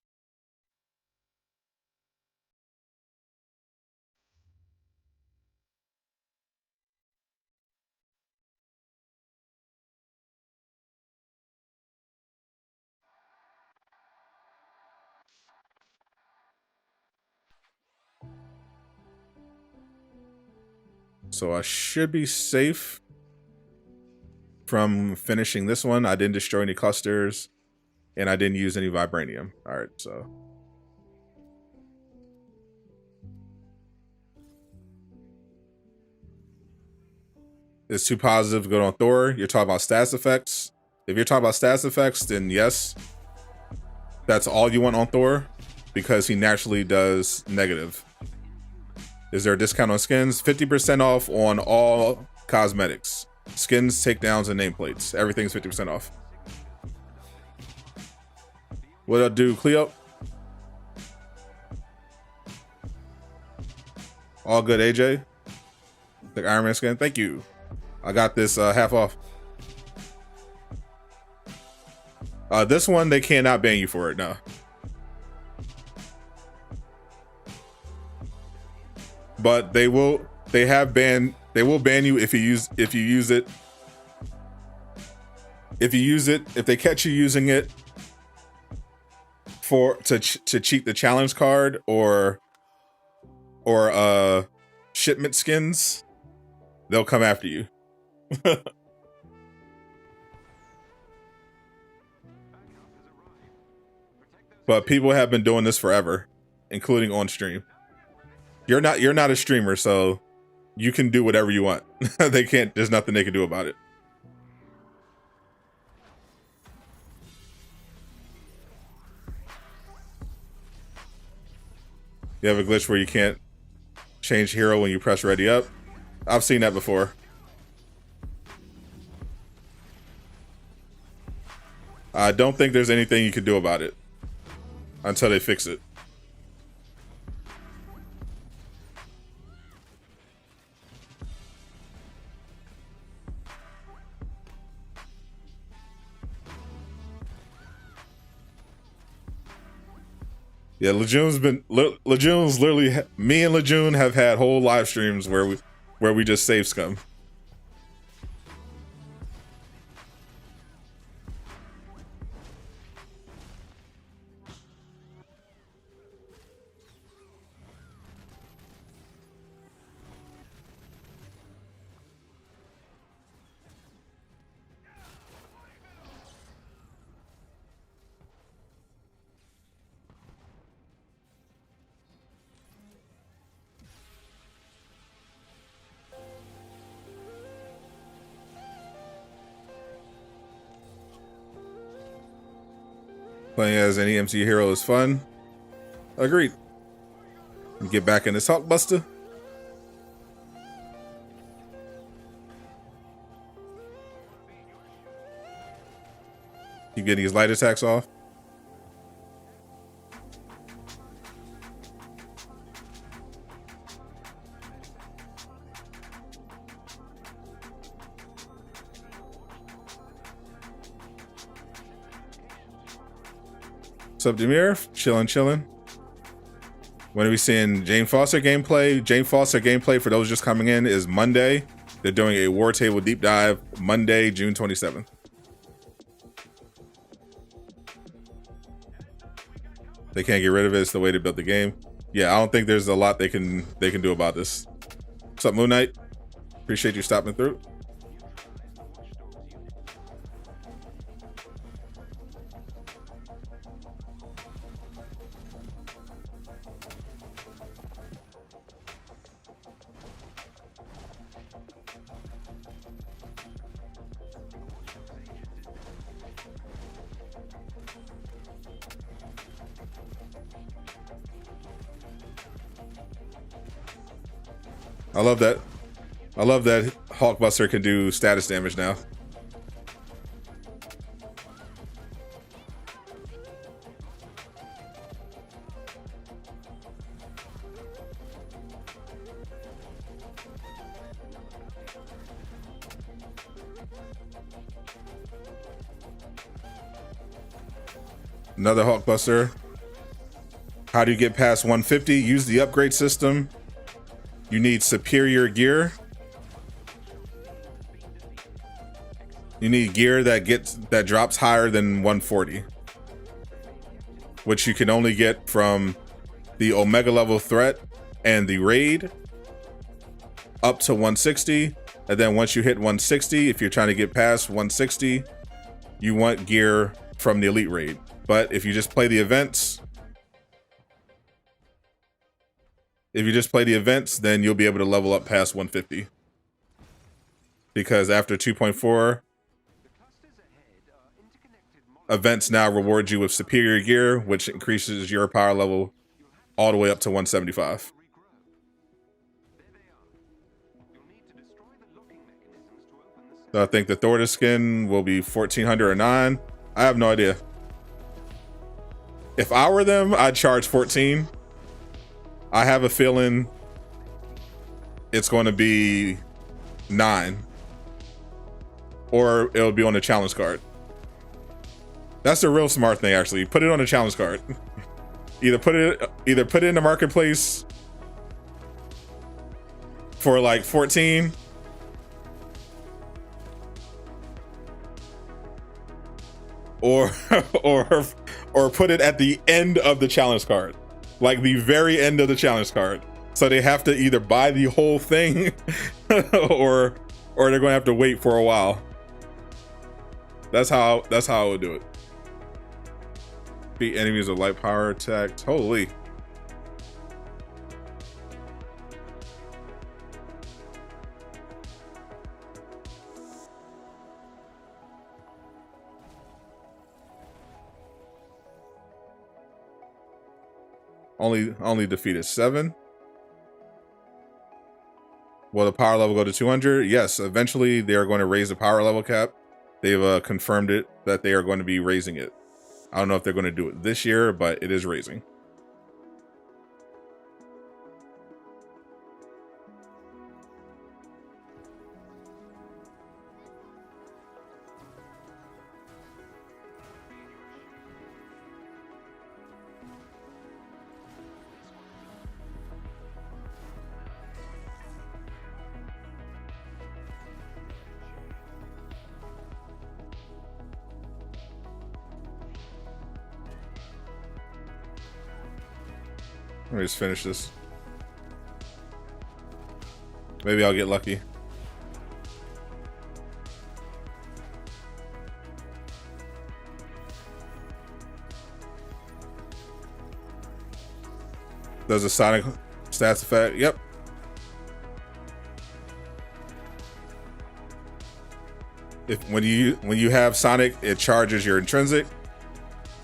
So I should be safe from finishing this one. I didn't destroy any clusters, and I didn't use any vibranium. All right, so. It's too positive to go on Thor. You're talking about stats effects. If you're talking about stats effects, then yes, that's all you want on Thor, because he naturally does negative. Is there a discount on skins? 50% off on all cosmetics. Skins, takedowns, and nameplates. Everything's 50% off. What'd I do, Cleo? All good, AJ? The Iron Man skin? Thank you. I got this half off. This one, they cannot ban you for it, no. But they will ban you if you use it. If they catch you using it to cheat the challenge card or shipment skins, they'll come after you. But people have been doing this forever, including on stream. You're not a streamer, so you can do whatever you want. There's nothing they can do about it. You have a glitch where you can't change hero when you press ready up. I've seen that before. I don't think there's anything you can do about it until they fix it. Yeah, Laajune's literally, me and Laajune have had whole live streams where we just save scum. Playing as any MC hero is fun. Agreed. Get back in this Hulkbuster. Keep getting his light attacks off. What's up, Demir? Chillin'. When are we seeing Jane Foster gameplay? Jane Foster gameplay, for those just coming in, is Monday. They're doing a War Table deep dive Monday, June 27th. They can't get rid of it. It's the way to build the game. Yeah, I don't think there's a lot they can do about this. What's up, Moon Knight? Appreciate you stopping through. I love that Hulkbuster can do status damage now. Another Hulkbuster. How do you get past 150? Use the upgrade system. You need superior gear. You need gear that drops higher than 140, which you can only get from the Omega level threat and the raid up to 160. And then once you hit 160, if you're trying to get past 160, you want gear from the elite raid. But if you just play the events, then you'll be able to level up past 150. Because after 2.4, events now reward you with superior gear, which increases your power level all the way up to 175. So I think the Thor skin will be 1400 or 9. I have no idea. If I were them, I'd charge 14. I have a feeling it's going to be 9. Or it'll be on the challenge card. That's the real smart thing, actually. Put it on the challenge card. Either put it in the marketplace for like 14. Or put it at the end of the challenge card. Like the very end of the challenge card. So they have to either buy the whole thing or they're going to have to wait for a while. That's how I would do it. Beat enemies with light power attacks. Holy. Only defeated 7. Will the power level go to 200? Yes, eventually they are going to raise the power level cap. They've confirmed it that they are going to be raising it. I don't know if they're going to do it this year, but it is raising. Let me just finish this. Maybe I'll get lucky. Does a Sonic stats effect? Yep. When you have Sonic, it charges your intrinsic.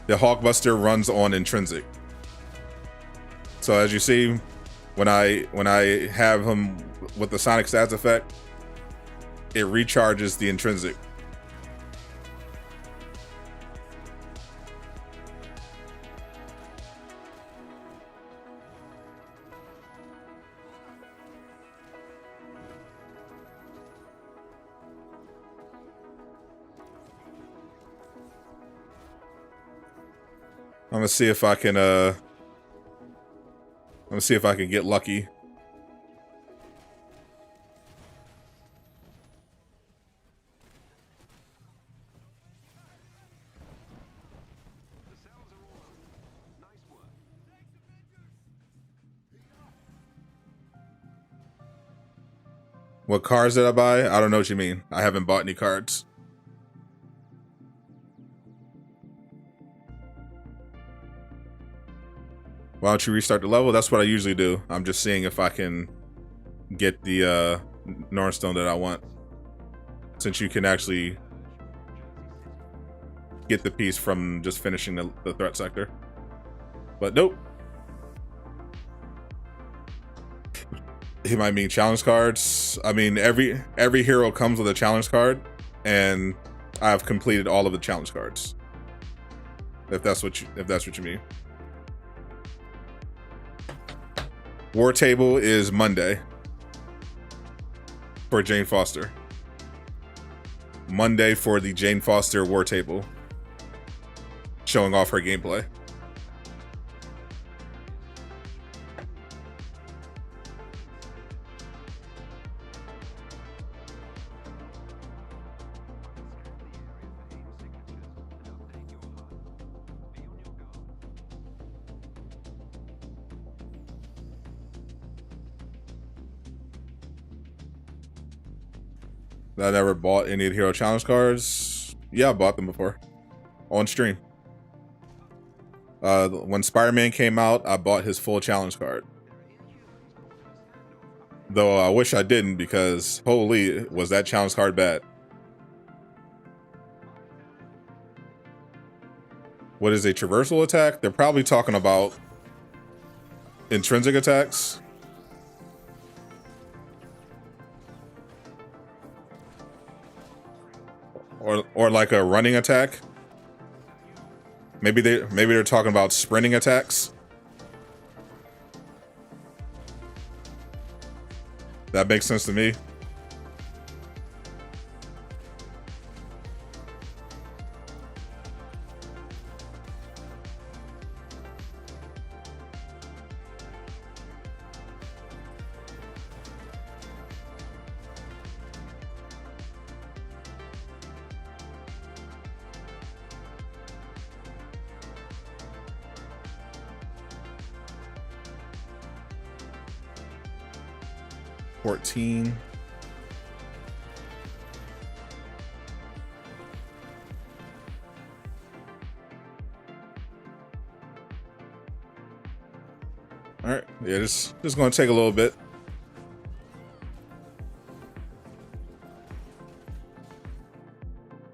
The Hulkbuster runs on intrinsic. So as you see, when I have him with the Sonic stats effect, it recharges the intrinsic. I'm gonna see if I can get lucky. What cards did I buy? I don't know what you mean. I haven't bought any cards. Why don't you restart the level? That's what I usually do. I'm just seeing if I can get the Nornstone that I want. Since you can actually get the piece from just finishing the threat sector. But nope. He might mean challenge cards. I mean, every hero comes with a challenge card, and I've completed all of the challenge cards. If that's what you mean. War table is Monday for Jane Foster. Monday for the Jane Foster war table, showing off her gameplay. I never bought any of the Hero Challenge cards. Yeah, I bought them before. On stream. When Spider-Man came out, I bought his full challenge card. Though I wish I didn't, because holy, was that challenge card bad. What is a traversal attack? They're probably talking about intrinsic attacks. Or like a running attack. Maybe they're talking about sprinting attacks. That makes sense to me. $14. All right, yeah, this is going to take a little bit.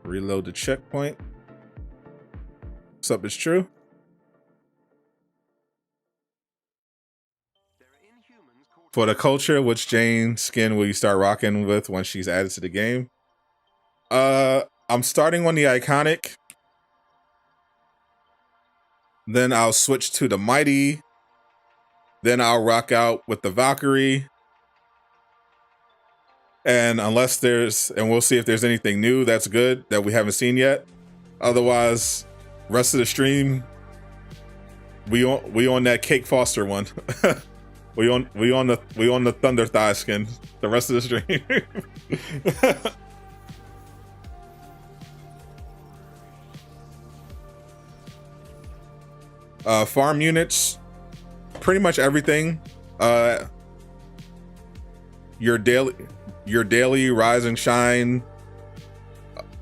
Reload the checkpoint. What's up? It's true. For the culture, which Jane skin will you start rocking with when she's added to the game? I'm starting on the iconic. Then I'll switch to the mighty. Then I'll rock out with the Valkyrie. And unless we'll see if there's anything new that's good that we haven't seen yet. Otherwise, rest of the stream, we on that Cake Foster one. We on the Thunder Thigh skin the rest of the stream. Farm units, pretty much everything. Your daily rise and shine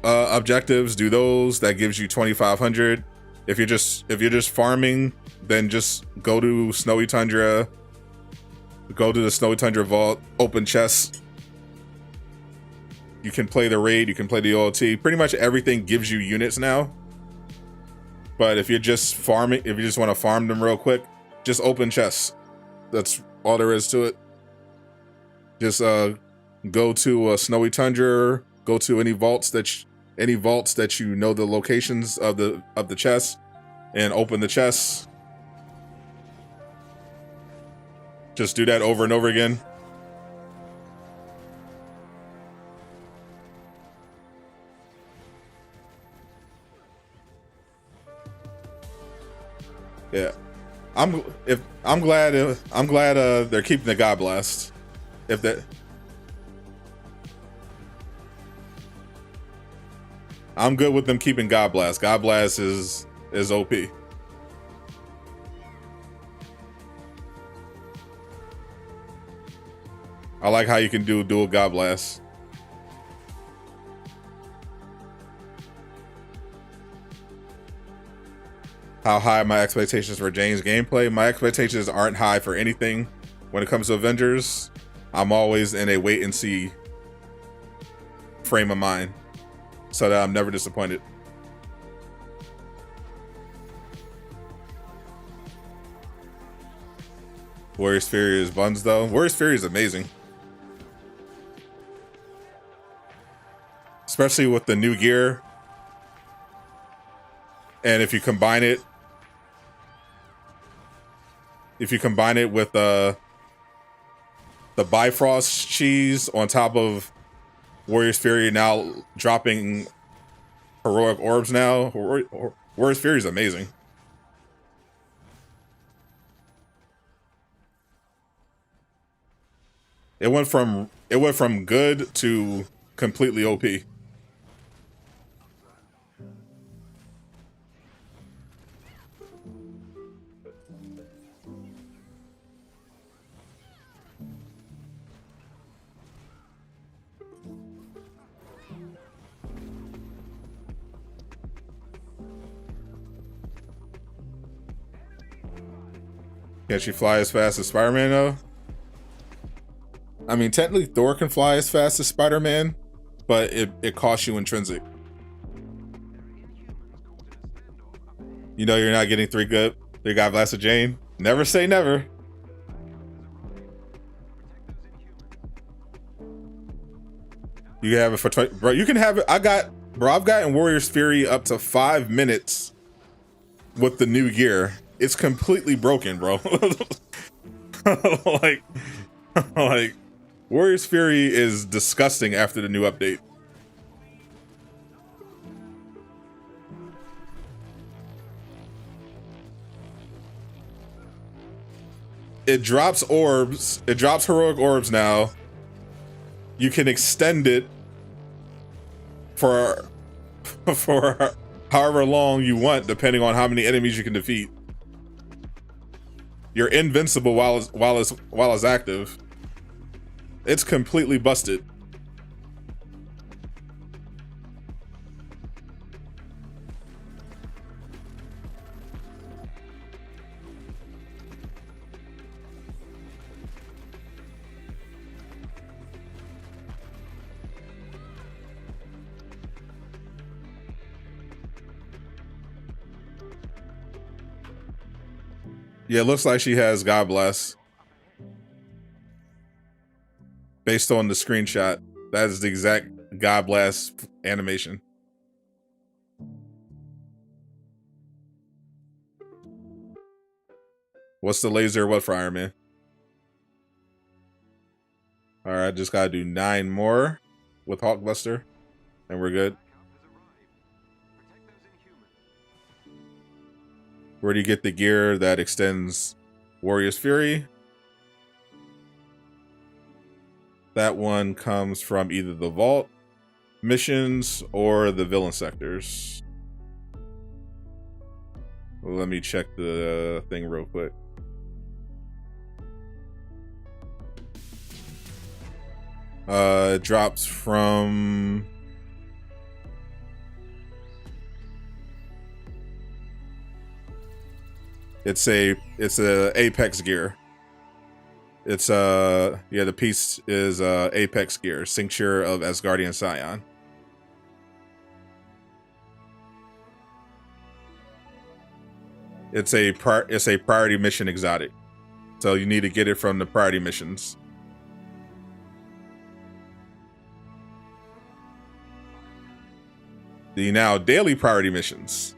objectives, do those. That gives you 2,500. If you're just farming, then just go to Snowy Tundra. Go to the Snowy Tundra Vault, open chests. You can play the raid, you can play the OLT. Pretty much everything gives you units now. But if you're just farming, if you just want to farm them real quick, just open chests. That's all there is to it. Just go to Snowy Tundra, go to any vaults that you know the locations of the chests, and open the chests. Just do that over and over again. Yeah, I'm glad they're keeping the God Blast. If that, I'm good with them keeping God Blast. God Blast is OP. I like how you can do dual God Blast. How high are my expectations for Jane's gameplay? My expectations aren't high for anything when it comes to Avengers. I'm always in a wait and see frame of mind, so that I'm never disappointed. Warrior's Fury is buns though. Warrior's Fury is amazing. Especially with the new gear. And if you combine it with the Bifrost cheese on top of Warrior's Fury now dropping heroic orbs now. Warrior's Fury is amazing. It went from good to completely OP. Can't she fly as fast as Spider-Man though? I mean, technically Thor can fly as fast as Spider-Man, but it costs you intrinsic. You know you're not getting 3 guy blasts of Jane. Never say never. You can have it for 20, bro. You can have it. I've gotten Warrior's Fury up to 5 minutes with the new gear. It's completely broken, bro. like Warrior's Fury is disgusting after the new update. It drops orbs. It drops heroic orbs now. You can extend it for however long you want, depending on how many enemies you can defeat. You're invincible while it's active. It's completely busted. Yeah, it looks like she has God Bless. Based on the screenshot, that is the exact God Bless animation. What's the laser? What for Iron Man? All right, just gotta do 9 more with Hulkbuster, and we're good. Where do you get the gear that extends Warrior's Fury? That one comes from either the Vault missions or the villain sectors. Well, let me check the thing real quick. It drops from... It's a Apex gear. It's yeah, the piece is Apex gear, Cincture of Asgardian Scion. It's a priority mission exotic. So you need to get it from the priority missions. The now daily priority missions.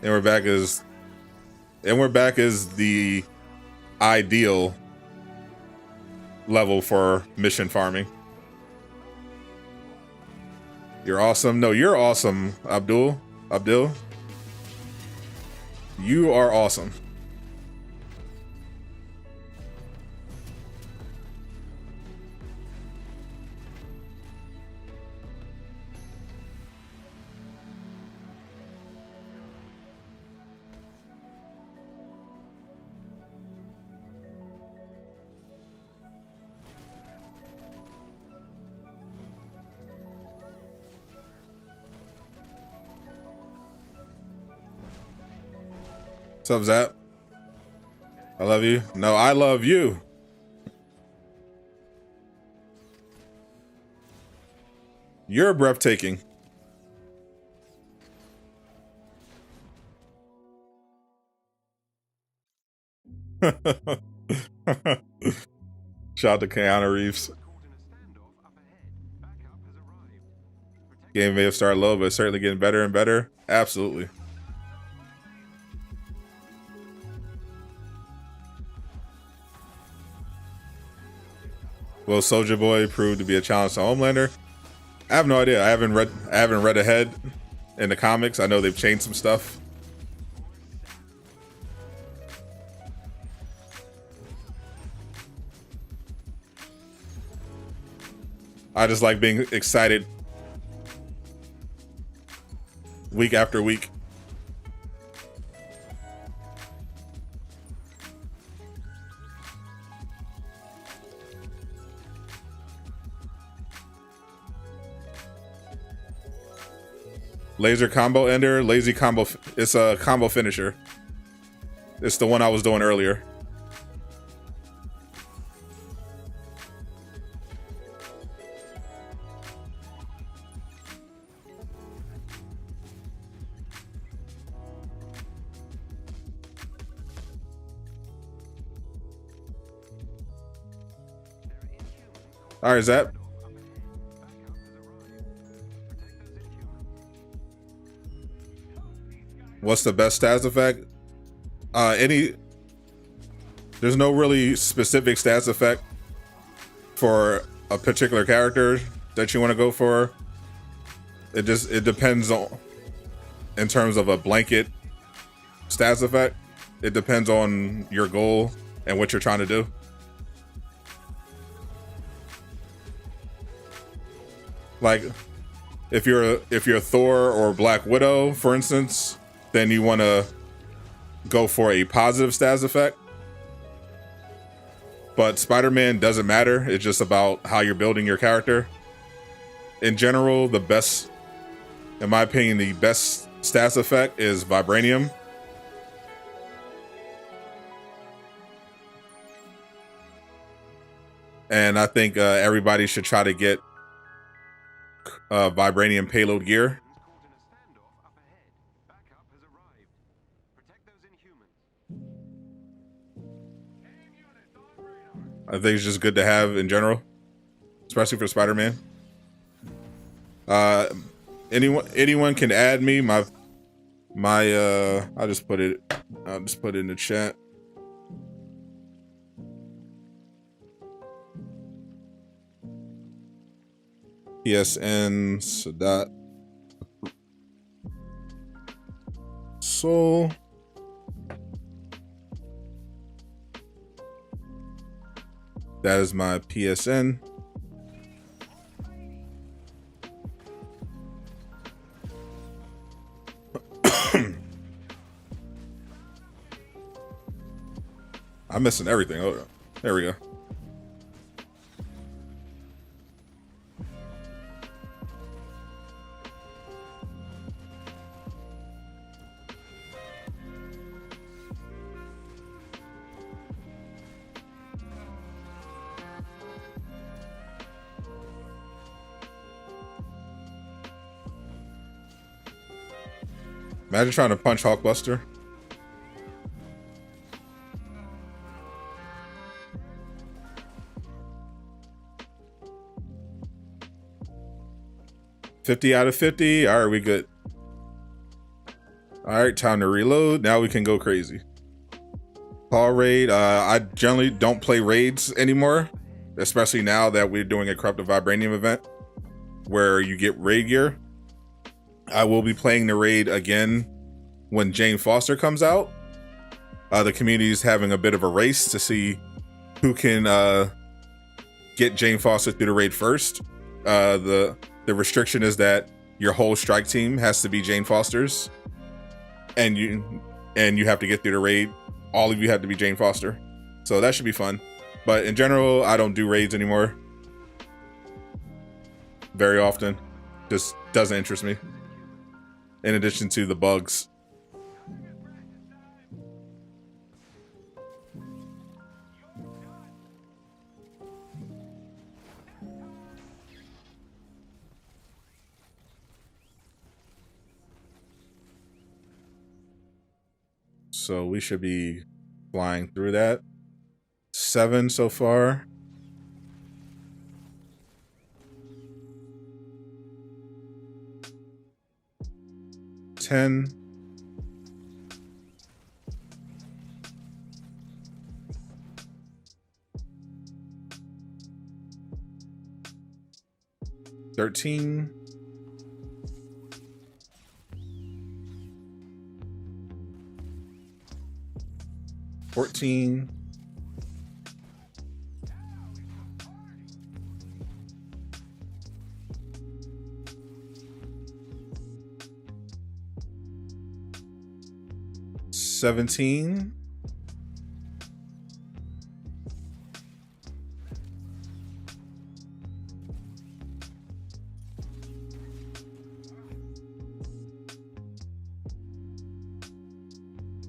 And we're back as the ideal level for mission farming. You're awesome. No, you're awesome, Abdul. You are awesome. What's up, Zap? I love you. No, I love you. You're breathtaking. Shout out to Keanu Reeves. Game may have started low, but it's certainly getting better and better. Absolutely. Will Soldier Boy prove to be a challenge to Homelander? I have no idea. I haven't read ahead in the comics. I know they've changed some stuff. I just like being excited week after week. Laser combo ender, lazy combo. It's a combo finisher. It's the one I was doing earlier. All right, is that? What's the best stats effect? There's no really specific stats effect for a particular character that you want to go for. It depends on, in terms of a blanket stats effect. It depends on your goal and what you're trying to do. Like, if you're Thor or Black Widow, for instance, then you want to go for a positive stats effect. But Spider-Man doesn't matter. It's just about how you're building your character. In general, in my opinion, the best stats effect is Vibranium. And I think everybody should try to get Vibranium payload gear. I think it's just good to have in general, especially for Spider-Man. Anyone can add me. I'll just put it in the chat. PSN Sadot Soul. That is my PSN. I'm missing everything. Oh, there we go. Imagine trying to punch Hulkbuster. $50 out of 50. All right, we good. All right, time to reload. Now we can go crazy. Call raid. I generally don't play raids anymore, especially now that we're doing a Corrupted Vibranium event where you get raid gear. I will be playing the raid again when Jane Foster comes out. The community is having a bit of a race to see who can get Jane Foster through the raid first. The restriction is that your whole strike team has to be Jane Foster's, and you have to get through the raid. All of you have to be Jane Foster, so that should be fun. But in general, I don't do raids anymore very often. Just doesn't interest me. In addition to the bugs. So we should be flying through that. 7 so far. $10. $13. $14. $17.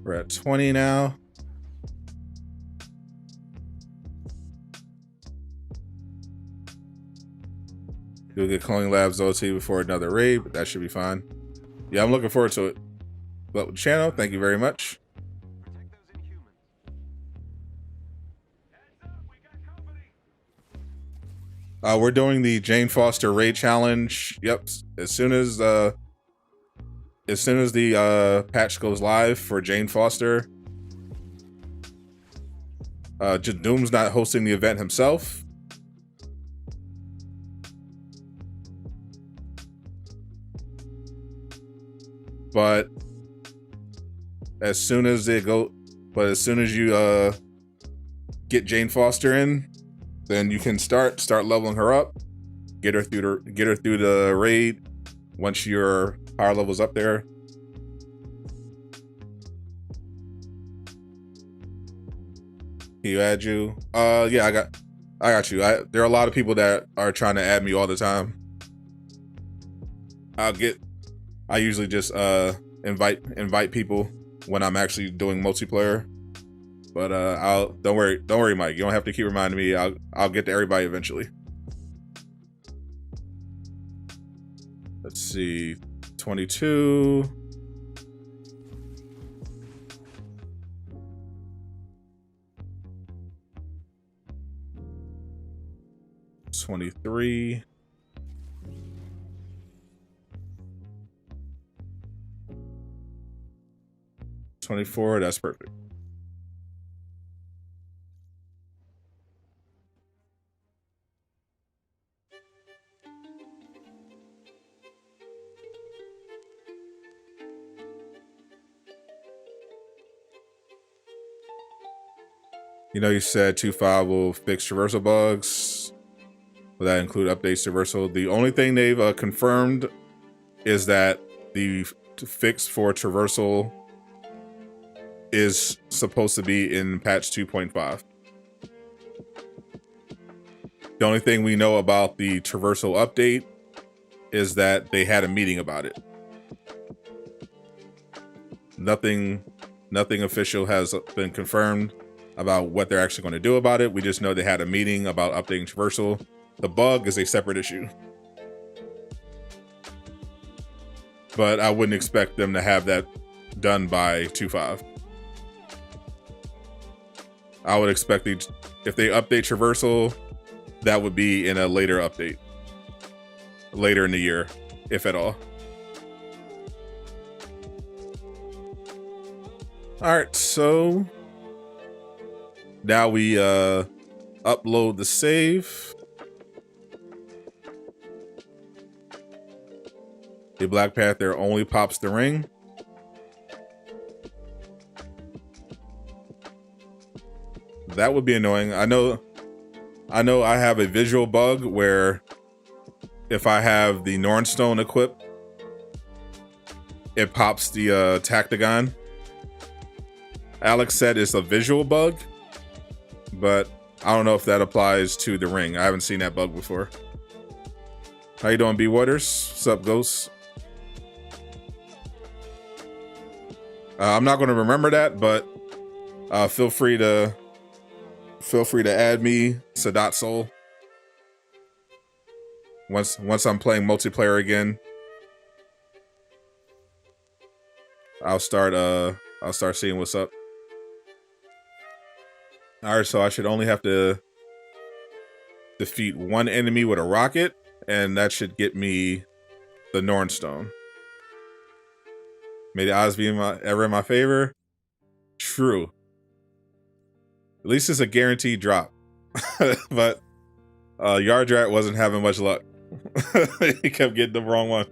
We're at 20 now. We'll get Cloning Labs OT before another raid, but that should be fine. Yeah, I'm looking forward to it. But with the channel, thank you very much. We're doing the Jane Foster raid challenge. Yep, as soon as the patch goes live for Jane Foster. Doom's not hosting the event himself. But as soon as you get Jane Foster in, then you can start leveling her up, get her through the raid. Once your power level's up there, can you add you? Yeah, I got you. There are a lot of people that are trying to add me all the time. I usually just invite people when I'm actually doing multiplayer. But don't worry, Mike. You don't have to keep reminding me. I'll get to everybody eventually. Let's see, 22. $23. $24. That's perfect. You know, you said 2.5 will fix traversal bugs. Will that include updates to traversal? The only thing they've confirmed is that the fix for traversal is supposed to be in patch 2.5. The only thing we know about the traversal update is that they had a meeting about it. Nothing official has been confirmed about what they're actually going to do about it. We just know they had a meeting about updating traversal. The bug is a separate issue. But I wouldn't expect them to have that done by 2.5. I would expect if they update traversal, that would be in a later update. Later in the year, if at all. Alright, so now we upload the save. The Black Panther only pops the ring. That would be annoying. I know I have a visual bug where if I have the Nornstone equipped, it pops the Tactagon. Alex said it's a visual bug, but I don't know if that applies to the ring. I haven't seen that bug before. How you doing, B Waters? What's up, Ghost? I'm not going to remember that, but feel free to add me, Sadot Soul. Once I'm playing multiplayer again, I'll start seeing what's up. All right, so I should only have to defeat one enemy with a rocket, and that should get me the Nornstone. May the odds be ever in my favor. True. At least it's a guaranteed drop. But Yardrat wasn't having much luck. He kept getting the wrong one.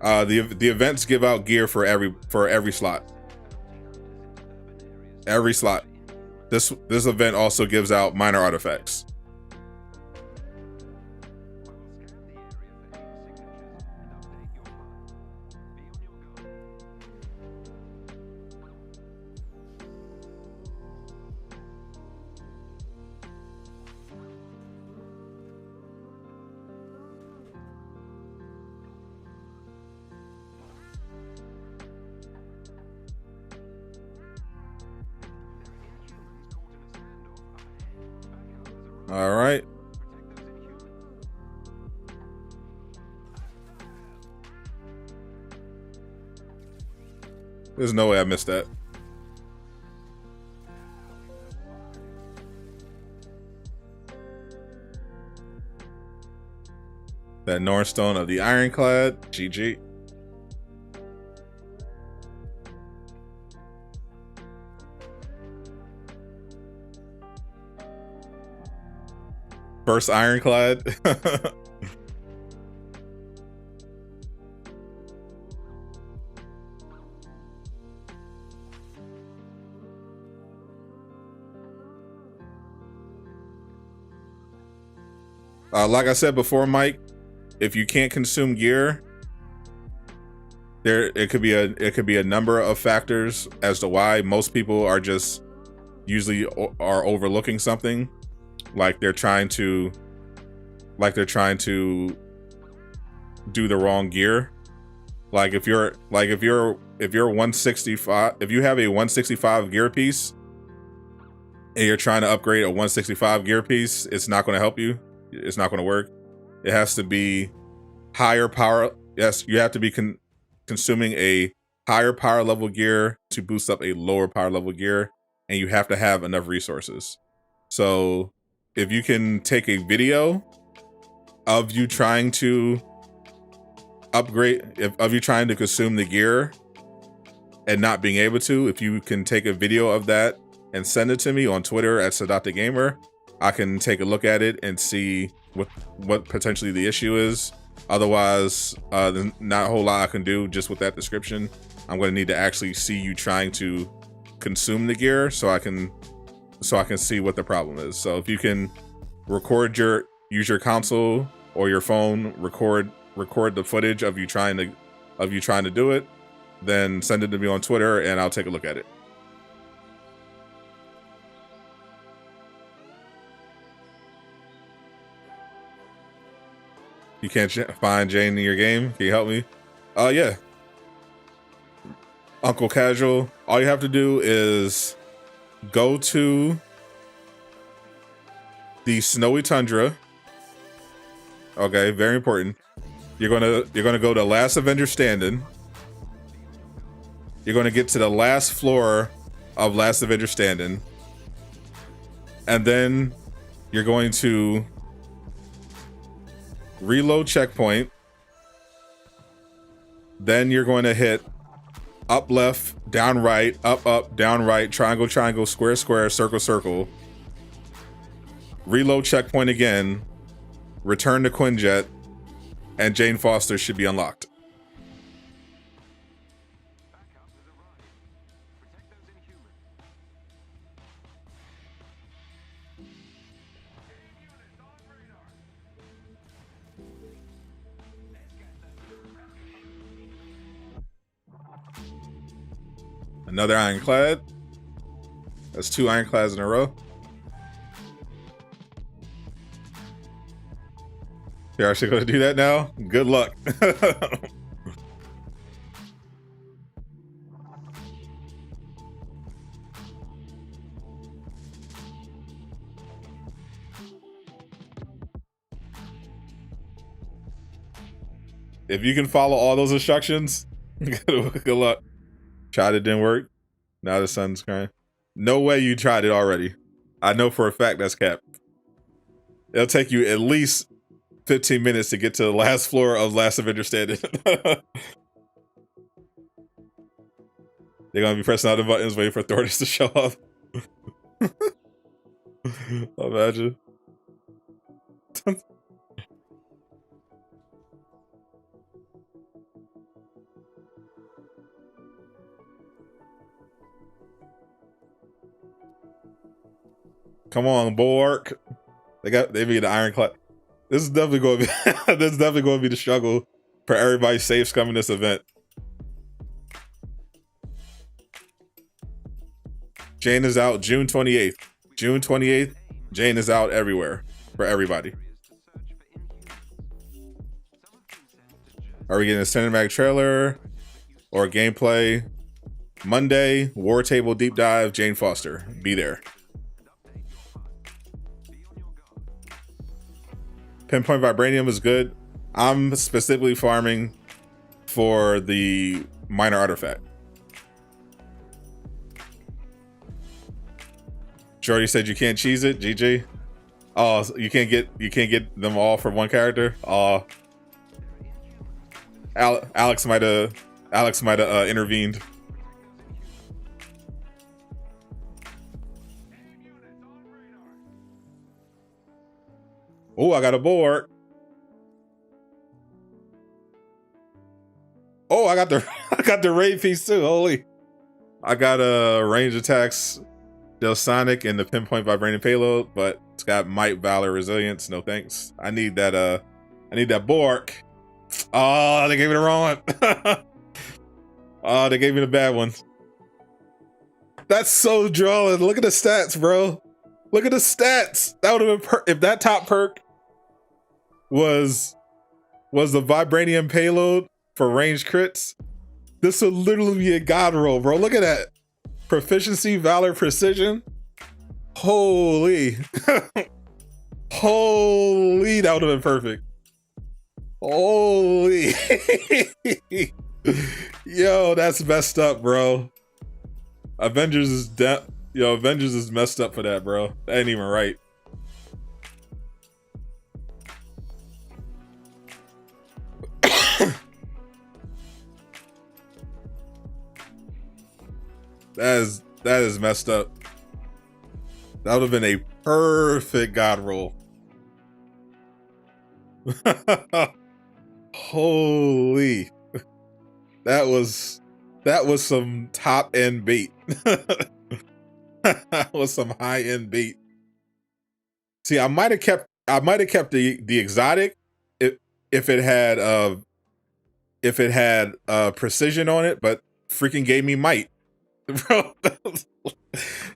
The events give out gear for every slot. Every slot. This event also gives out minor artifacts. All right. There's no way I missed that. That Nornstone of the Ironclad. GG. First Ironclad. Like I said before, Mike, if you can't consume gear, it could be a number of factors as to why. Most people are just usually are overlooking something, like they're trying to do the wrong gear. Like if you're 165, if you have a 165 gear piece and you're trying to upgrade a 165 gear piece, it's not going to help you. It's not going to work. It has to be higher power. Yes, you have to be consuming a higher power level gear to boost up a lower power level gear, and you have to have enough resources. So if you can take a video of you trying to upgrade, of you trying to consume the gear and not being able to, if you can take a video of that and send it to me on Twitter at Sadot the Gamer, I can take a look at it and see what potentially the issue is. Otherwise, there's not a whole lot I can do just with that description. I'm going to need to actually see you trying to consume the gear so I can see what the problem is. So if you can use your console or your phone, record the footage of you trying to do it, then send it to me on Twitter and I'll take a look at it. You can't find Jane in your game? Can you help me? Yeah. Uncle Casual. All you have to do is go to the snowy tundra. Okay, very important. You're gonna go to Last Avenger Standing. You're gonna get to the last floor of Last Avenger Standing, and then you're going to reload checkpoint. Then you're going to hit up left, down right, up down right, triangle triangle, square square, circle circle. Reload checkpoint again. Return to Quinjet, and Jane Foster should be unlocked. Another ironclad. That's 2 ironclads in a row. You're actually going to do that now? Good luck. If you can follow all those instructions, Good luck. Tried it, didn't work. Now the sun's crying. No way you tried it already. I know for a fact that's cap. It'll take you at least 15 minutes to get to the last floor of Last Avenger Standing. They're gonna be pressing all the buttons waiting for Thor to show up. Imagine. Come on, Bork. They made the ironclad. This is definitely going to be this is definitely going to be the struggle for everybody safe scumming this event. Jane is out June 28th. June 28th, Jane is out everywhere for everybody. Are we getting a cinematic trailer or gameplay? Monday, War Table Deep Dive, Jane Foster. Be there. Pinpoint Vibranium is good. I'm specifically farming for the minor artifact. Jordy said you can't cheese it. GG. Oh, you can't get them all for one character. Oh, Alex might have intervened. Oh, I got a board. Oh, I got the raid piece too. Holy! I got a range attacks, Del Sonic, and the pinpoint vibranium payload, but it's got might, valor, resilience. No thanks. I need that. I need that Bork. Oh, they gave me the wrong one. Oh, they gave me the bad one. That's so drawing. Look at the stats, bro. Look at the stats. That would have been if that top perk was the vibranium payload for ranged crits. This would literally be a god roll, bro. Look at that. Proficiency, valor, precision. Holy. Holy, that would have been perfect. Holy. Yo, that's messed up, bro. Avengers is Avengers is messed up for that, bro. That ain't even right. That is messed up. That would have been a perfect god roll. Holy. That was some top end bait. That was some high end bait. See, I might have kept the exotic if it had precision on it, but freaking gave me might. Bro,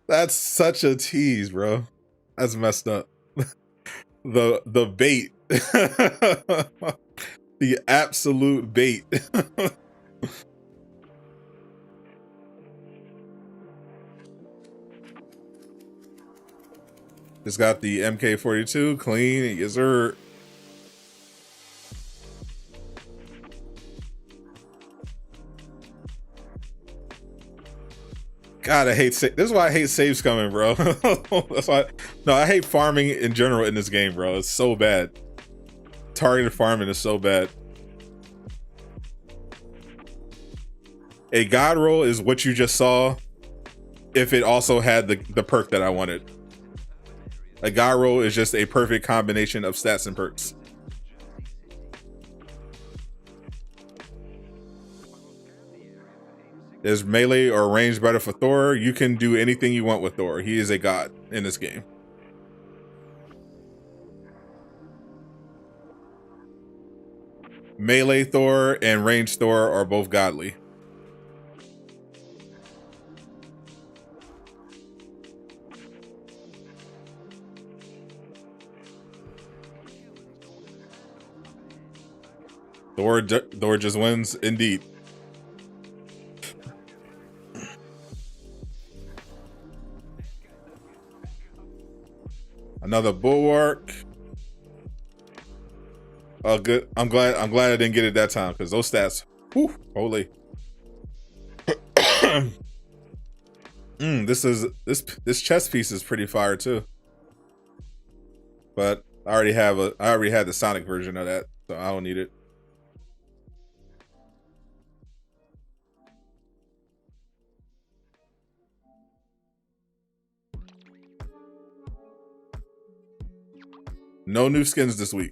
that's such a tease, bro. That's messed up. The bait. The absolute bait. It's got the MK42 clean. Yes, sir. God, I hate this is why I hate save scumming, bro. That's why. No, I hate farming in general in this game, bro. It's so bad. Targeted farming is so bad. A god roll is what you just saw if it also had the perk that I wanted. A god roll is just a perfect combination of stats and perks. Is melee or range better for Thor? You can do anything you want with Thor. He is a god in this game. Melee Thor and range Thor are both godly. Thor just wins indeed. Another bulwark. Oh, good. I'm glad I didn't get it that time because those stats. Whew, holy. This chess piece is pretty fire too. But I already had the Sonic version of that, so I don't need it. No new skins this week.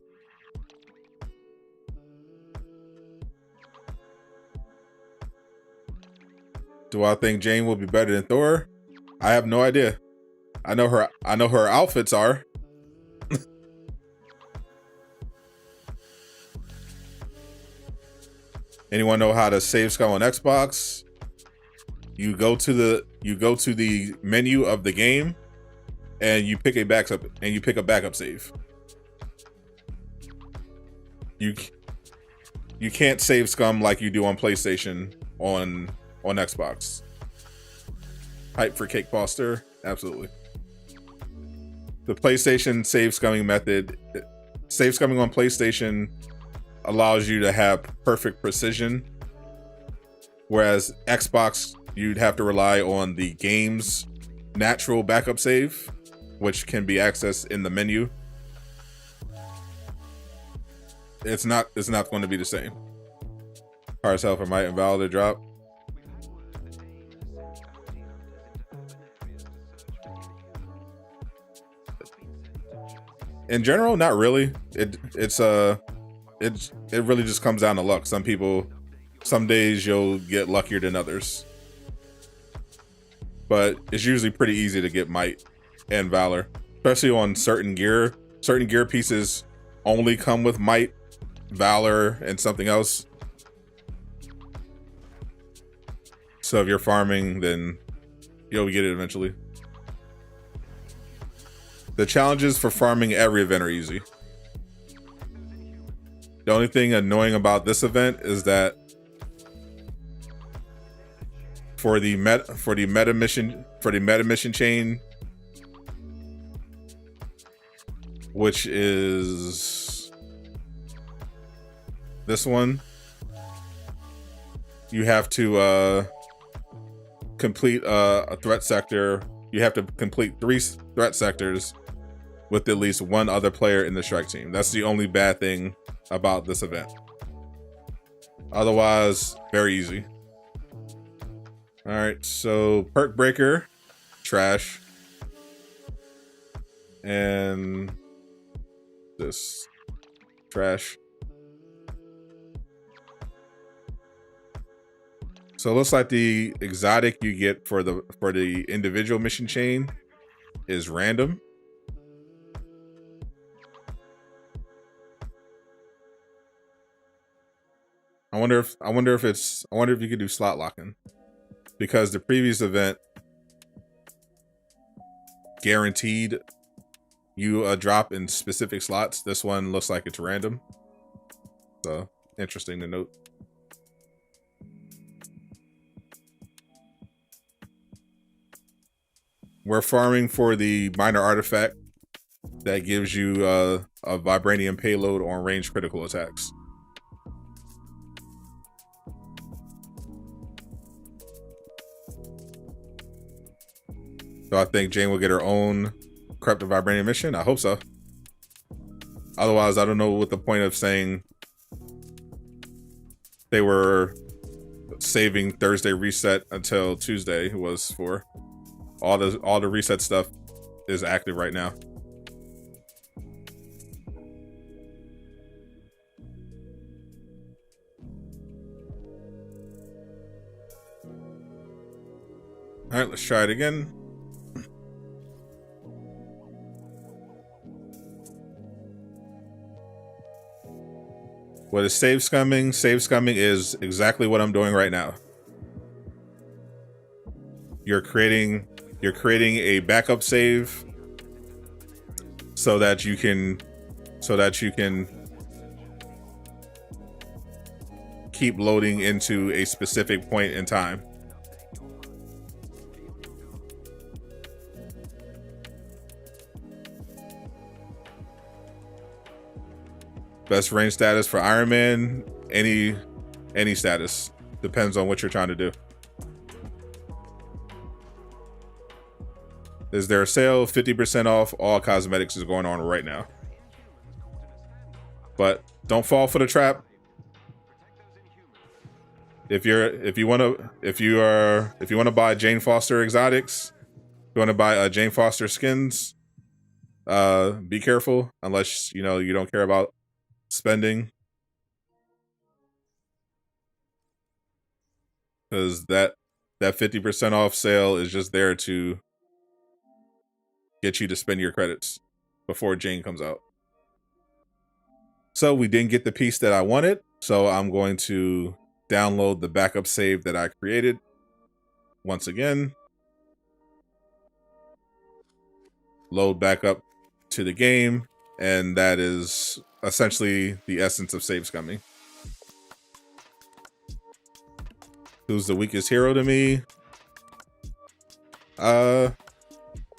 Do I think Jane will be better than Thor? I have no idea. I know her outfits are. Anyone know how to save scum on Xbox? You go to the menu of the game and you pick a backup save. You can't save scum like you do on PlayStation on Xbox. Hype for Cake Foster? Absolutely. The PlayStation save scumming method, save scumming on PlayStation allows you to have perfect precision, whereas Xbox, you'd have to rely on the game's natural backup save, which can be accessed in the menu. It's not going to be the same. Hard Self or Might and Valor to drop. In general, not really. It really just comes down to luck. Some days you'll get luckier than others. But it's usually pretty easy to get Might and Valor, especially on certain gear. Certain gear pieces only come with Might, Valor, and something else. So if you're farming, then you'll get it eventually. The challenges for farming every event are easy. The only thing annoying about this event is that for the meta mission chain, which is this one, you have to complete a threat sector. You have to complete 3 threat sectors with at least one other player in the strike team. That's the only bad thing about this event. Otherwise, very easy. All right, so perk breaker, trash, and this trash. So it looks like the exotic you get for the individual mission chain is random. I wonder if you could do slot locking, because the previous event guaranteed you a drop in specific slots. This one looks like it's random. So interesting to note. We're farming for the minor artifact that gives you a vibranium payload on range critical attacks. So I think Jane will get her own corrupted vibranium mission. I hope so. Otherwise, I don't know what the point of saying they were saving Thursday reset until Tuesday was for. All the reset stuff is active right now. All right, let's try it again. What is save scumming? Save scumming is exactly what I'm doing right now. You're creating a backup save so that you can keep loading into a specific point in time. Best range status for Iron Man, any status. Depends on what you're trying to do. Is there a sale? 50% off all cosmetics is going on right now. But don't fall for the trap. If you want to buy Jane Foster exotics, you want to buy Jane Foster skins, be careful unless you don't care about spending, because that 50% off sale is just there to get you to spend your credits before Jane comes out. So we didn't get the piece that I wanted, so I'm going to download the backup save that I created once again, load back up to the game, and that is essentially the essence of save scumming. Who's the weakest hero to me?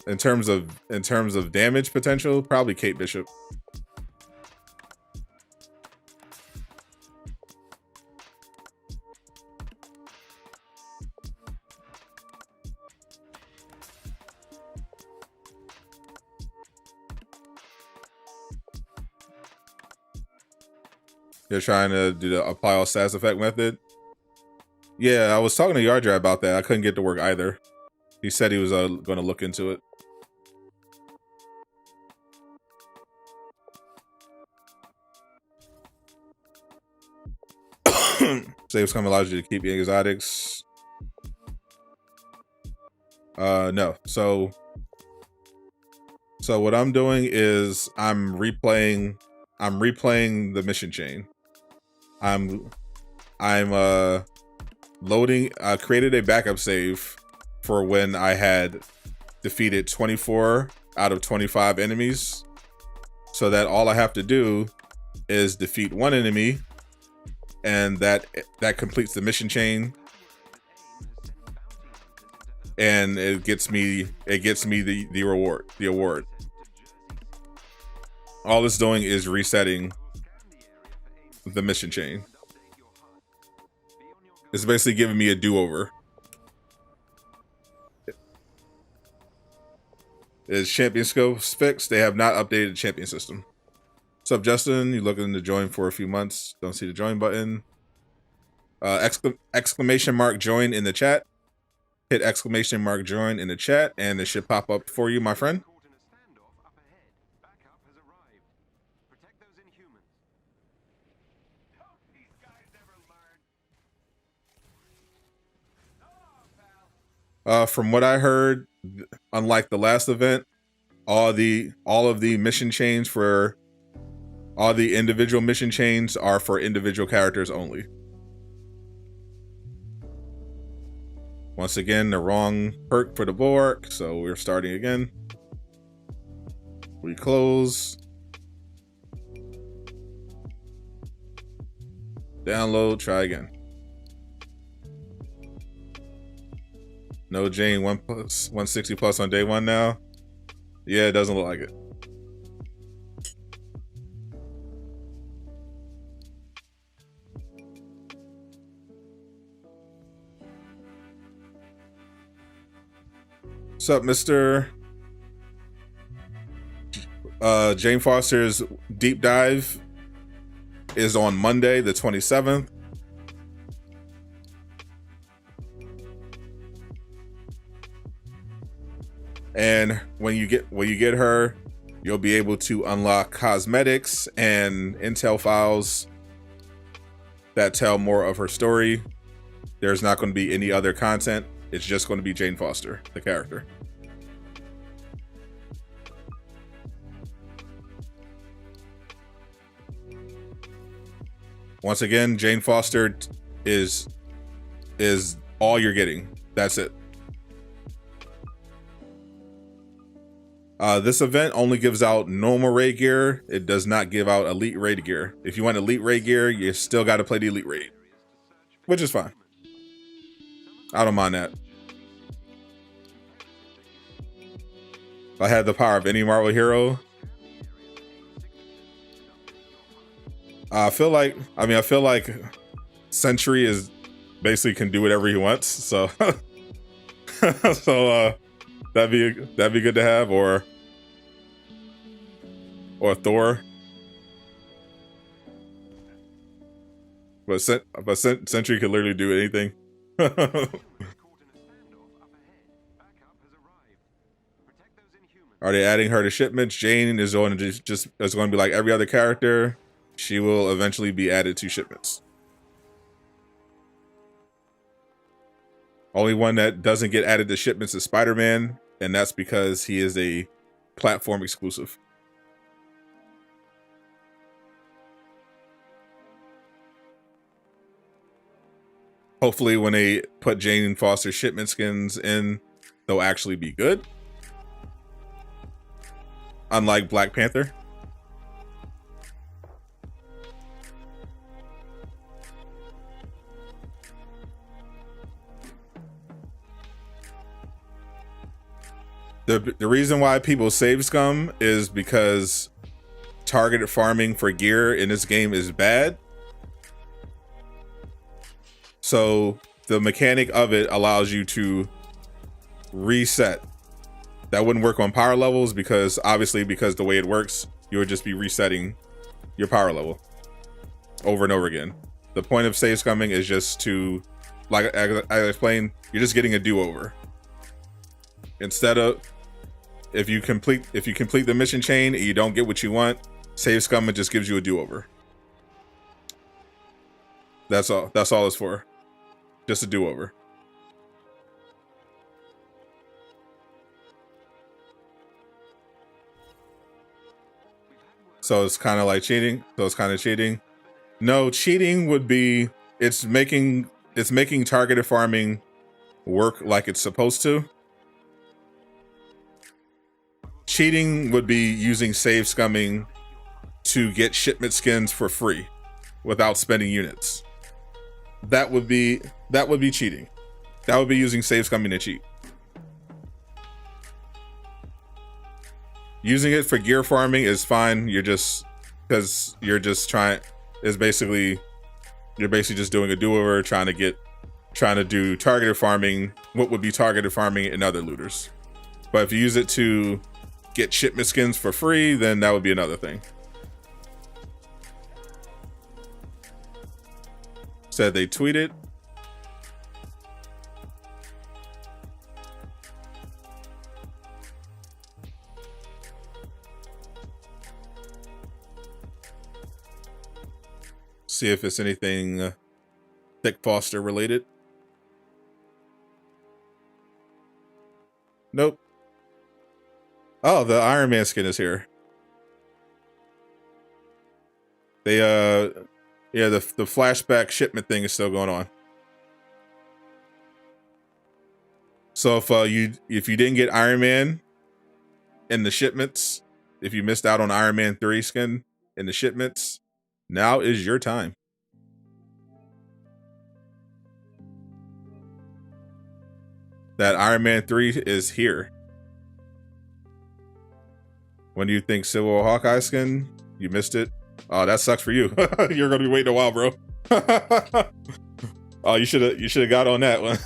In terms of damage potential, probably Kate Bishop. You're trying to do the apply all stats effect method? Yeah, I was talking to Yardra about that. I couldn't get to work either. He said he was going to look into it. Saves come allows you to keep your exotics. No. So what I'm doing is I'm replaying the mission chain. I'm loading. I created a backup save for when I had defeated 24 out of 25 enemies, so that all I have to do is defeat one enemy, and that completes the mission chain, and it gets me the award. All it's doing is resetting the mission chain. It's basically giving me a do-over. Is champion skills fixed? They have not updated the champion system. What's up, Justin? You looking to join for a few months? Don't see the join button. Exclamation mark join in the chat. Hit exclamation mark join in the chat, and it should pop up for you, my friend. From what I heard, unlike the last event, all of the mission chains for all the individual mission chains are for individual characters only. Once again, the wrong perk for the bulwark, so we're starting again. We close. Download, try again. No Jane 160 plus on day one now. Yeah, it doesn't look like it. What's up, Mr. Jane Foster's deep dive is on Monday, the 27th. And when you get her, you'll be able to unlock cosmetics and intel files that tell more of her story. There's not going to be any other content. It's just going to be Jane Foster, the character. Once again, Jane Foster is all you're getting. That's it. This event only gives out normal raid gear. It does not give out elite raid gear. If you want elite raid gear, you still got to play the elite raid, which is fine. I don't mind that. If I had the power of any Marvel hero, I feel like Sentry is basically can do whatever he wants. So, that'd be good to have, or Thor. But Sentry could literally do anything. Are they adding her to shipments? Jane is going to just is going to be like every other character. She will eventually be added to shipments. Only one that doesn't get added to shipments is Spider-Man, and that's because he is a platform exclusive. Hopefully when they put Jane Foster shipment skins in, they'll actually be good. Unlike Black Panther. The reason why people save scum is because targeted farming for gear in this game is bad. So the mechanic of it allows you to reset. That wouldn't work on power levels because obviously because the way it works, you would just be resetting your power level over and over again. The point of save scumming is just to, like I explained, you're just getting a do-over. Instead of if you complete the mission chain and you don't get what you want, save scumming just gives you a do-over. That's all it's for. Just a do-over. So it's kind of like cheating. No, cheating would be it's making targeted farming work like it's supposed to. Cheating would be using save scumming to get shipment skins for free without spending units. That would be cheating. That would be using save scumming to cheat. Using it for gear farming is fine. You're basically just doing a do-over, trying to do targeted farming, what would be targeted farming in other looters. But if you use it to get shipment skins for free, then that would be another thing. Said they tweeted. See if it's anything Thick Foster related. Nope. Oh, the Iron Man skin is here. They yeah, the flashback shipment thing is still going on. So if you didn't get Iron Man in the shipments, if you missed out on Iron Man 3 skin in the shipments, now is your time. That Iron Man 3 is here. When do you think Civil War Hawkeye skin? You missed it. Oh, that sucks for you. You're gonna be waiting a while, bro. Oh, you should have got on that one.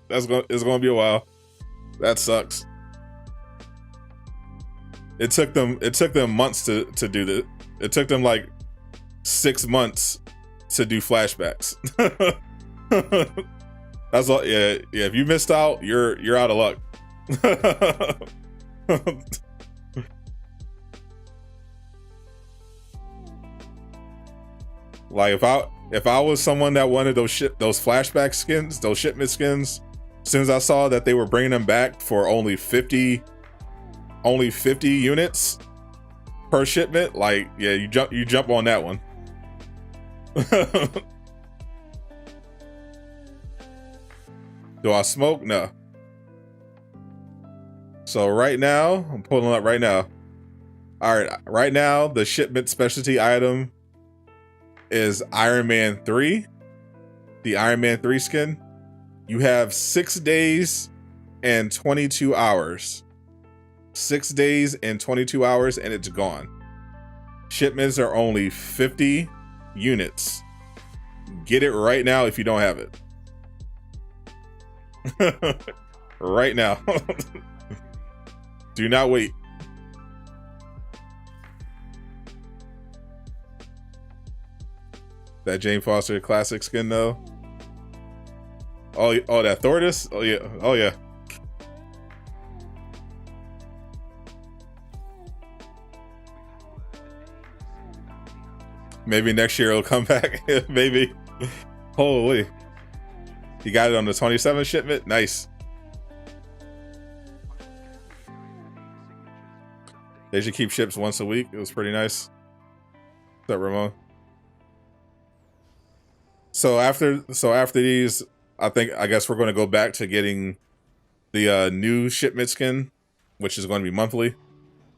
It's gonna be a while. That sucks. It took them months to do this. It took them like 6 months to do flashbacks. That's all. Yeah. If you missed out, you're out of luck. Like if I was someone that wanted those flashback skins, those shipment skins, as soon as I saw that they were bringing them back for only 50 units per shipment, like yeah, you jump on that one. Do I smoke? No. So right now, I'm pulling up right now. All right, right now the shipment specialty item is Iron Man 3, the Iron Man 3 skin. You have 6 days and 22 hours. 6 days and 22 hours and it's gone. Shipments are only 50 units. Get it right now if you don't have it. right now. Do not wait. That Jane Foster classic skin though. Oh, that Thordis? Oh yeah, oh yeah. Maybe next year it'll come back. Maybe. Holy. You got it on the 27th shipment? Nice. They should keep ships once a week. It was pretty nice. What's up, Ramon? So after these, I guess we're going to go back to getting the new shipment skin, which is going to be monthly.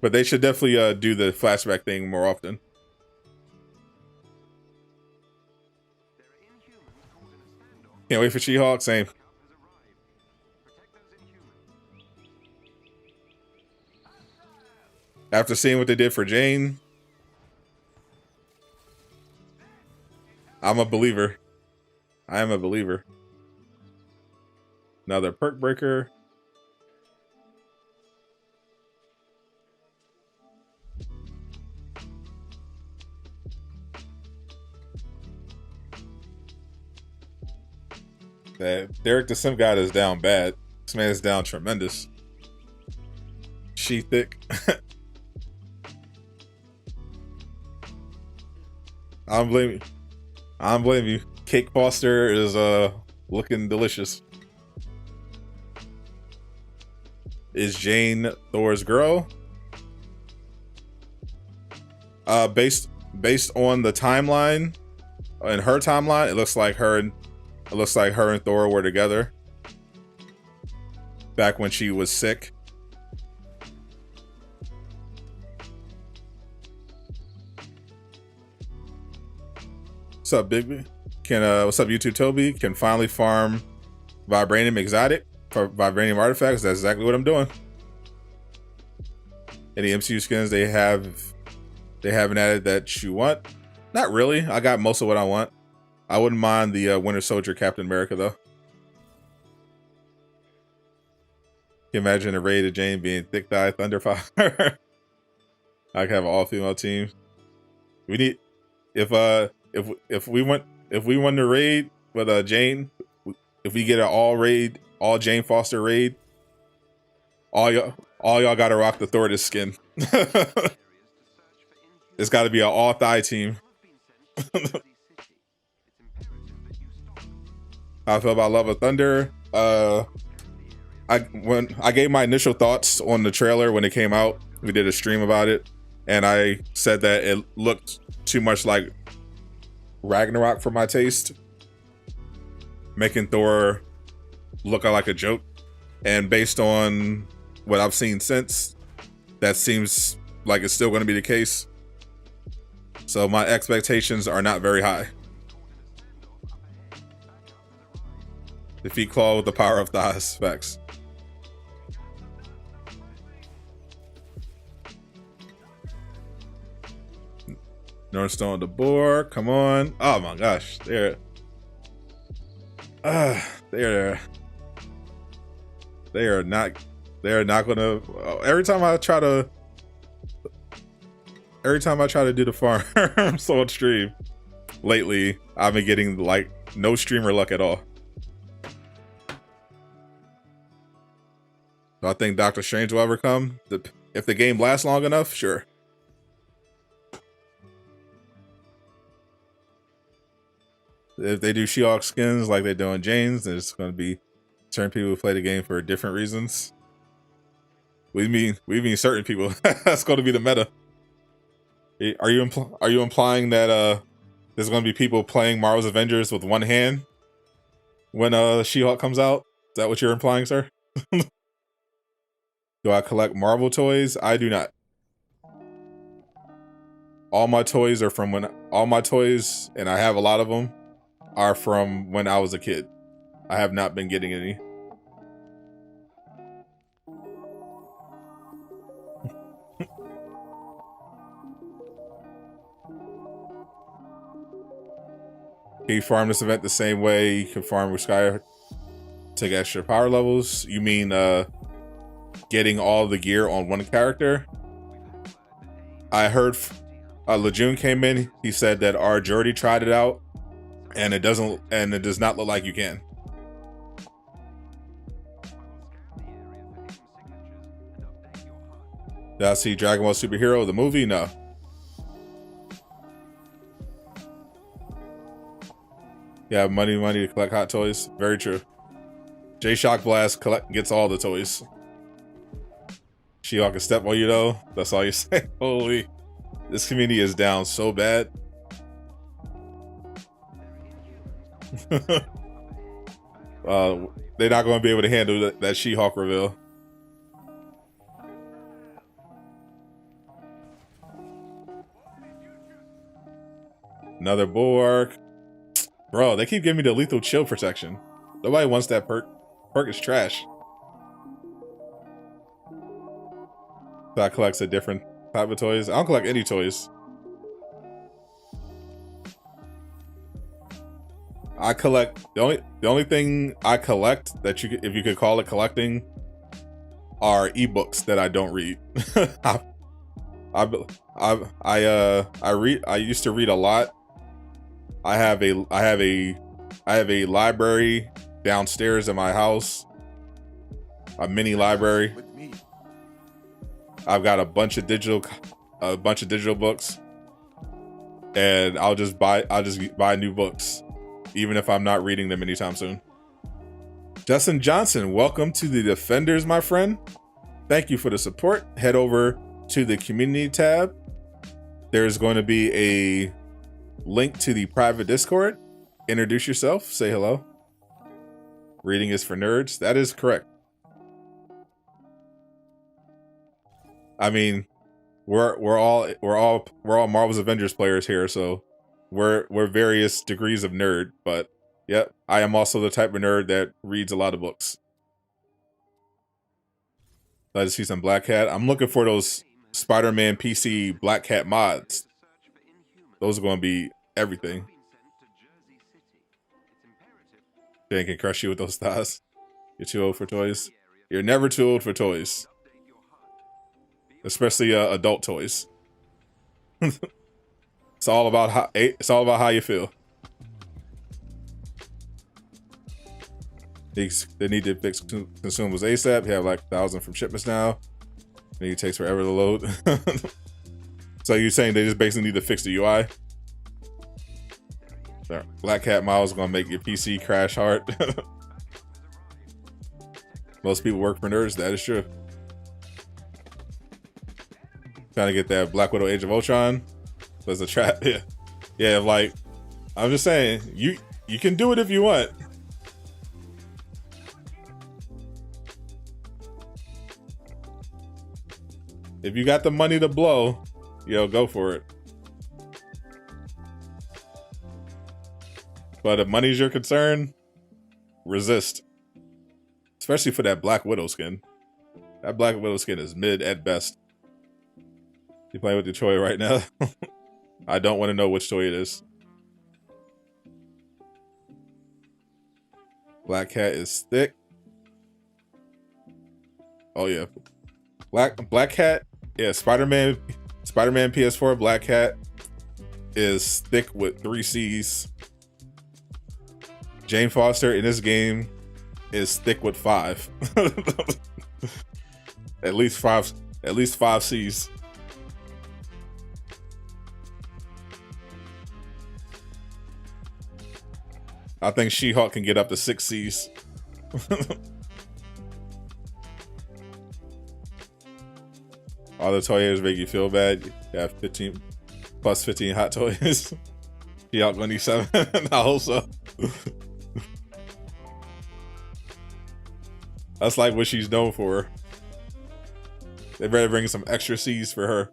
But they should definitely do the flashback thing more often. Can't wait for She-Hulk. Same. After seeing what they did for Jane, I'm a believer. I am a believer. Another perk breaker. That Derek the Sim God is down bad. This man is down tremendous. She thick. I don't blame you. I don't blame you. Cake Foster is looking delicious. Is Jane Thor's girl? Based on the timeline, in her timeline, it looks like her and Thor were together back when she was sick. What's up, Bigby? What's up, YouTube Toby? Can finally farm vibranium exotic for vibranium artifacts. That's exactly what I'm doing. Any MCU skins they haven't added that you want? Not really. I got most of what I want. I wouldn't mind the Winter Soldier Captain America though. Can you imagine a raid of Jane being thick thigh Thunderfire? I could have an all female team. We need if we won the raid with Jane, if we get an all Jane Foster raid, all y'all gotta rock the Thordis skin. It's got to be an all thigh team. How I feel about Love of Thunder. When I gave my initial thoughts on the trailer when it came out, we did a stream about it, and I said that it looked too much like Ragnarok for my taste, making Thor look like a joke. And based on what I've seen since, that seems like it's still going to be the case. So my expectations are not very high. Defeat Claw with the power of thighs. Facts. Northstone the boar. Come on. Oh my gosh. They are not gonna. Every time I try to do the farm sold stream lately, I've been getting like no streamer luck at all. Do I think Doctor Strange will ever come? If the game lasts long enough, sure. If they do She-Hulk skins like they do in Jane's, there's going to be certain people who play the game for different reasons. We mean certain people. That's going to be the meta. Are you implying that there's going to be people playing Marvel's Avengers with one hand when She-Hulk comes out? Is that what you're implying, sir? Do I collect Marvel toys? I do not. All my toys, and I have a lot of them, are from when I was a kid. I have not been getting any. Can you farm this event the same way you can farm with Sky take extra power levels. You mean getting all the gear on one character? I heard Laajune came in. He said that our Jordy tried it out, and it does not look like you can. Did I see Dragon Ball Superhero, the movie? No. Yeah, money to collect hot toys. Very true. J-Shock Blast gets all the toys. She-Hulk can step on you though. That's all you say. Holy, this community is down so bad. They're not going to be able to handle that She-Hulk reveal. Another Bulwark. Bro, they keep giving me the lethal chill protection. Nobody wants that perk. Perk is trash. That collects a different type of toys. I don't collect any toys. I collect the only thing I collect that if you could call it collecting are ebooks that I don't read. I used to read a lot. I have a library downstairs in my house, a mini library. I've got a bunch of digital books, and I'll just buy new books, even if I'm not reading them anytime soon. Justin Johnson, welcome to the Defenders, my friend. Thank you for the support. Head over to the community tab. There's going to be a link to the private Discord. Introduce yourself, say hello. Reading is for nerds. That is correct. I mean, we're all Marvel's Avengers players here, so we're various degrees of nerd, but yep, I am also the type of nerd that reads a lot of books. Glad to see some Black Cat. I'm looking for those Spider-Man PC Black Cat mods. Those are going to be everything. Jane can crush you with those thighs. You're too old for toys. You're never too old for toys. Especially adult toys. It's all about how you feel. They need to fix consumables ASAP. You have like 1,000 from shipments now. Maybe it takes forever to load. So you're saying they just basically need to fix the UI? Black Cat Miles is gonna make your PC crash hard. Most people work for nerds. That is true. Trying to get that Black Widow Age of Ultron. There's a trap. Yeah. Like I'm just saying, you can do it if you want. If you got the money to blow, go for it. But if money's your concern, resist. Especially for that Black Widow skin. That Black Widow skin is mid at best. You playing with the toy right now? I don't want to know which toy it is. Black Cat is thick. Oh yeah. Black Cat, yeah, Spider-Man PS4 Black Cat is thick with 3 C's. Jane Foster in this game is thick with 5. At least 5 C's. I think She-Hulk can get up to 6 C's. All the toys make you feel bad. You have 15 plus 15 hot toys. She-Hulk 27. I hope so. That's like what she's known for. They better bring some extra C's for her.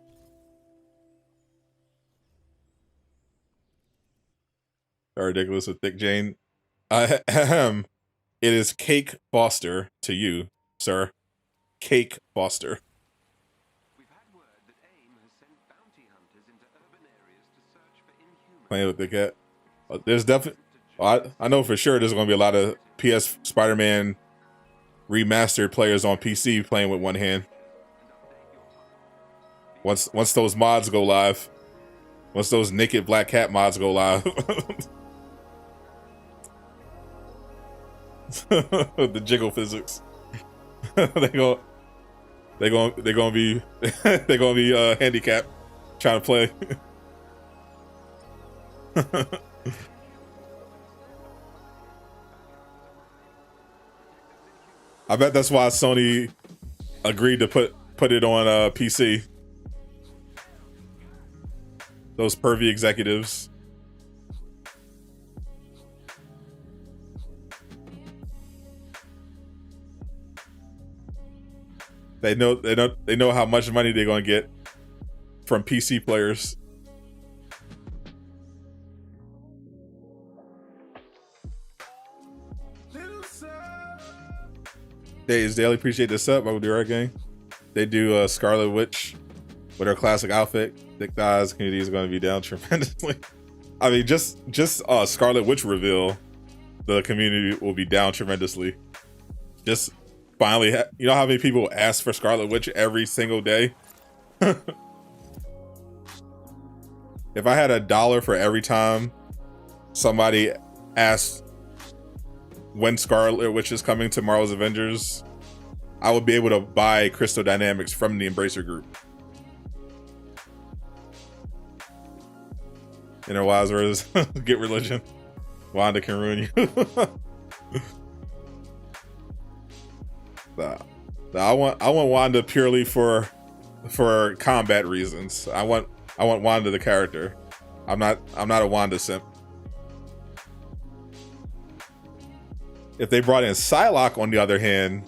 Ridiculous with Thick Jane. It is Cake Foster to you, sir. Cake Foster. Playing with the cat. There's definitely. I know for sure there's going to be a lot of PS Spider-Man remastered players on PC playing with one hand. Once those mods go live, once those naked black cat mods go live, the jiggle physics, they're gonna be handicapped trying to play. I bet that's why Sony agreed to put it on PC. Those pervy executives. They know how much money they're gonna get from PC players. Days Daily, appreciate this up. I will do our game. They do Scarlet Witch with her classic outfit. Thick thighs. Community is going to be down tremendously. I mean, just Scarlet Witch reveal, the community will be down tremendously. Just finally, you know how many people ask for Scarlet Witch every single day? If I had $1 for every time somebody asked when Scarlet Witch is coming to Marvel's Avengers, I would be able to buy Crystal Dynamics from the Embracer Group. In her wise words, get religion. Wanda can ruin you. I want Wanda purely for combat reasons. I want Wanda the character. I'm not a Wanda simp. If they brought in Psylocke, on the other hand,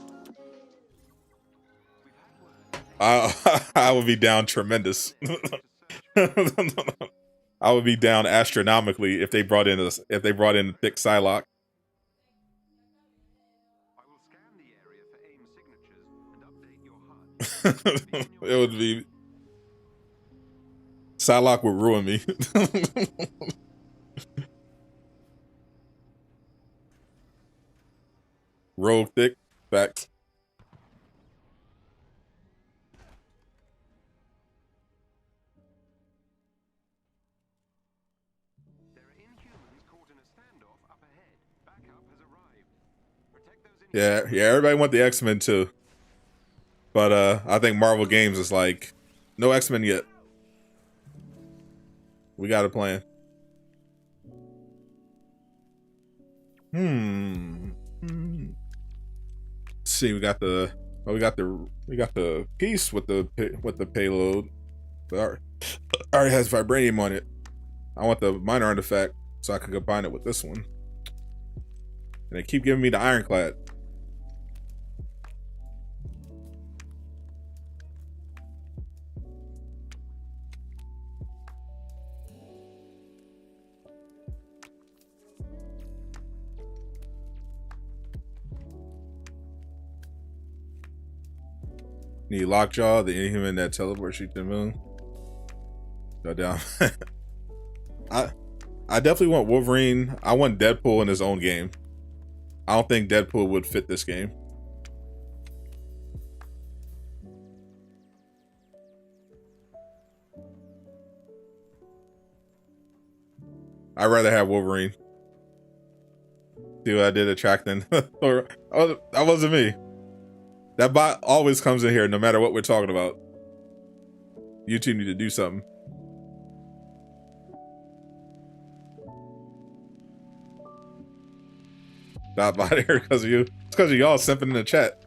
I would be down tremendous. I would be down astronomically if they brought in a thick Psylocke. It would be Psylocke would ruin me. Rogue thick, facts. Yeah, everybody want the X-Men too. But I think Marvel Games is like, no X-Men yet. We got a plan. Let's see, we got the piece with the payload. But already has vibranium on it. I want the minor artifact so I can combine it with this one. And they keep giving me the ironclad. Need Lockjaw, the Inhuman that teleports you to the moon. Go down. I definitely want Wolverine. I want Deadpool in his own game. I don't think Deadpool would fit this game. I'd rather have Wolverine. See what I did attracting? Or that wasn't me. That bot always comes in here no matter what we're talking about. YouTube need to do something. That bot here because of you. It's because of y'all simping in the chat.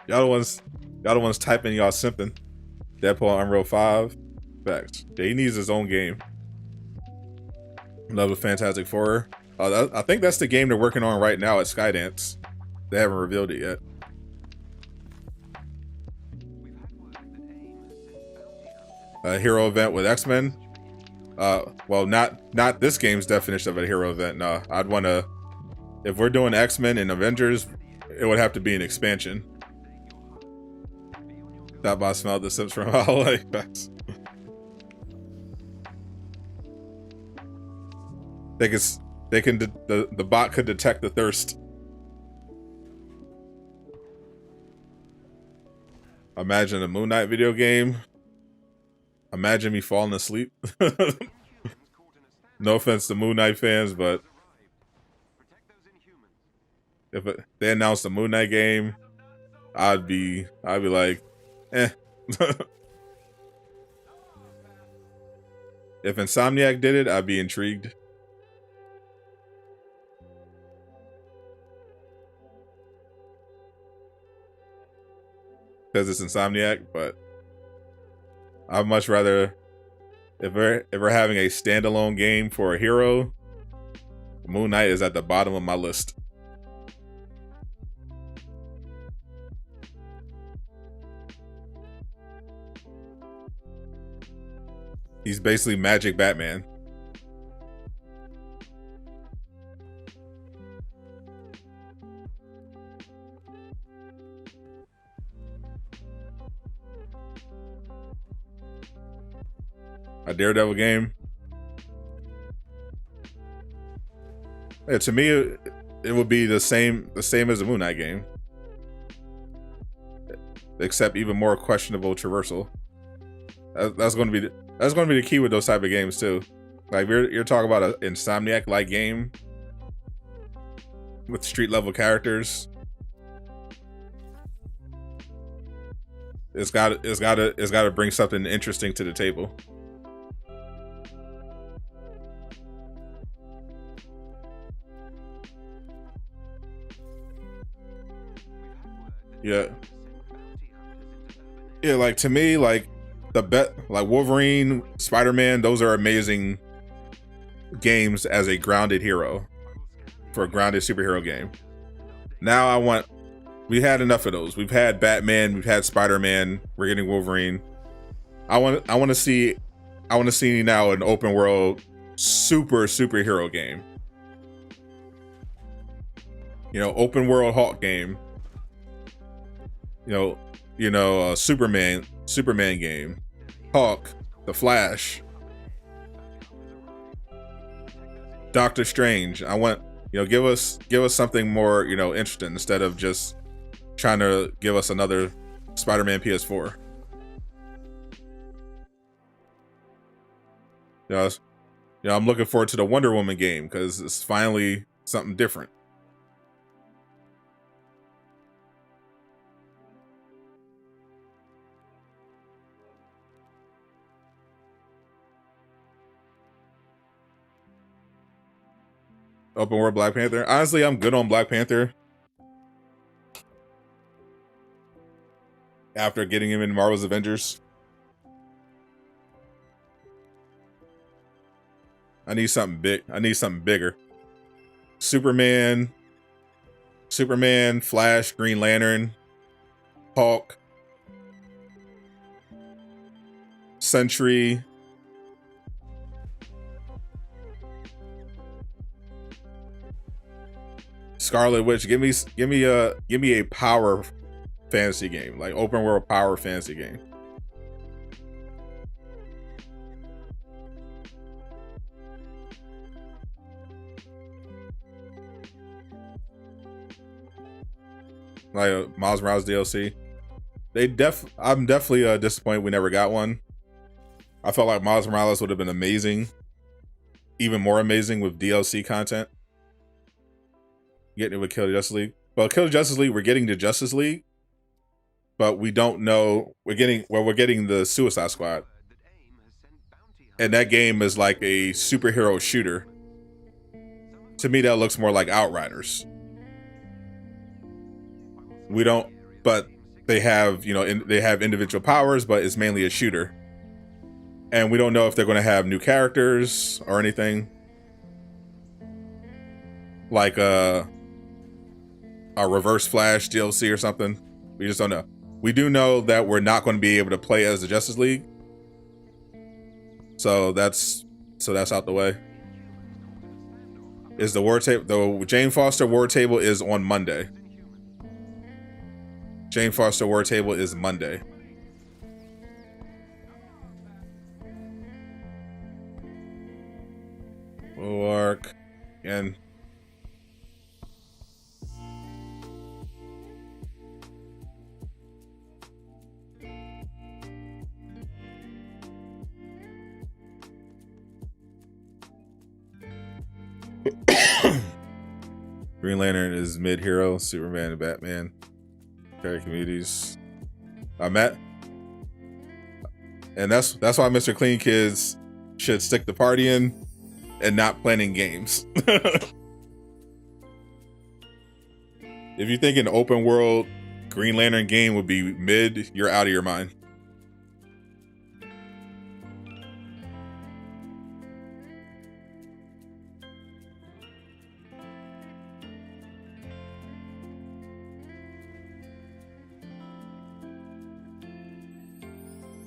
Y'all the ones typing, y'all simping. Deadpool on Unreal 5. Facts. Yeah, he needs his own game. Love a Fantastic Four. I think that's the game they're working on right now at Skydance. They haven't revealed it yet. A hero event with X-Men. Well, not this game's definition of a hero event. No, I'd want to. If we're doing X-Men and Avengers, it would have to be an expansion. That boss smelled the Sims from Hollow. They can the bot could detect the thirst. Imagine a Moon Knight video game. Imagine me falling asleep. No offense to Moon Knight fans, but if they announced a Moon Knight game, I'd be like, eh. If Insomniac did it, I'd be intrigued. Because it's Insomniac, but I'd much rather, if we're having a standalone game for a hero, Moon Knight is at the bottom of my list. He's basically Magic Batman. A Daredevil game. Yeah, to me, it would be the same as a Moon Knight game, except even more questionable traversal. That's going to be the key with those type of games too. Like you're talking about an Insomniac-like game with street level characters. It's got to bring something interesting to the table. Yeah. Yeah, like to me, like like Wolverine, Spider-Man, those are amazing games as a grounded hero, for a grounded superhero game. Now we had enough of those. We've had Batman, we've had Spider-Man, we're getting Wolverine. I want to see now an open world superhero game. You know, open world Hulk game. You know, Superman game, Hulk, The Flash, Doctor Strange. I want, give us something more, interesting instead of just trying to give us another Spider-Man PS4. I'm looking forward to the Wonder Woman game because it's finally something different. Open world Black Panther. Honestly, I'm good on Black Panther. After getting him in Marvel's Avengers. I need something big. I need something bigger. Superman, Flash, Green Lantern, Hulk, Sentry. Scarlet Witch. Give me a power fantasy game, like open world power fantasy game. Like Miles Morales DLC. I'm definitely disappointed we never got one. I felt like Miles Morales would have been amazing, even more amazing with DLC content. Getting it with Kill the Justice League. Well, Kill the Justice League, we're getting the Justice League, but we don't know. We're getting the Suicide Squad, and that game is like a superhero shooter. To me, that looks more like Outriders. We don't, but they have they have individual powers, but it's mainly a shooter, and we don't know if they're going to have new characters or anything. Like a Reverse Flash DLC or something. We just don't know. We do know that we're not going to be able to play as the Justice League. So that's out the way. Is the war table, the Jane Foster war table is on Monday. Jane Foster war table is Monday. Bulwark, again. Green Lantern is mid-hero, Superman and Batman. Character communities. Matt. And that's why Mr. Clean Kids should stick to partying and not planning games. If you think an open world Green Lantern game would be mid, you're out of your mind.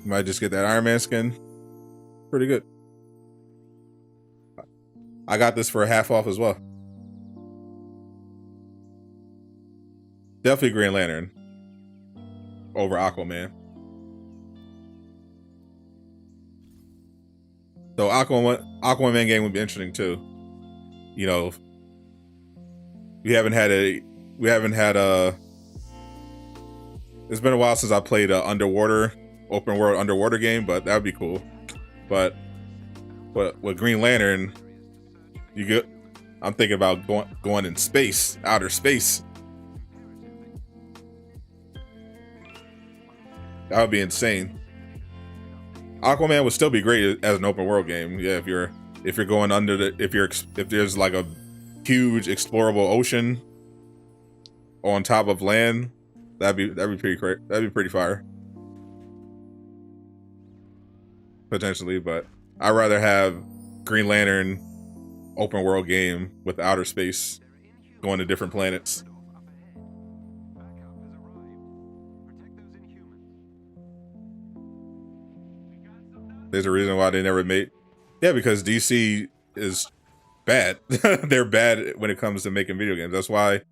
Might just get that Iron Man skin. Pretty good. I got this for half off as well. Definitely Green Lantern over Aquaman. So Aquaman game would be interesting too. You know, we haven't had it's been a while since I played a open world underwater game, but that'd be cool. But with Green Lantern, I'm thinking about going in space, outer space. That would be insane. Aquaman would still be great as an open world game. Yeah, if you're going under if there's like a huge explorable ocean on top of land, that'd be pretty great. That'd be pretty fire. Potentially, but I'd rather have Green Lantern open world game with outer space, going to different planets. There's a reason why they never made. Yeah, because DC is bad. They're bad when it comes to making video games. That's why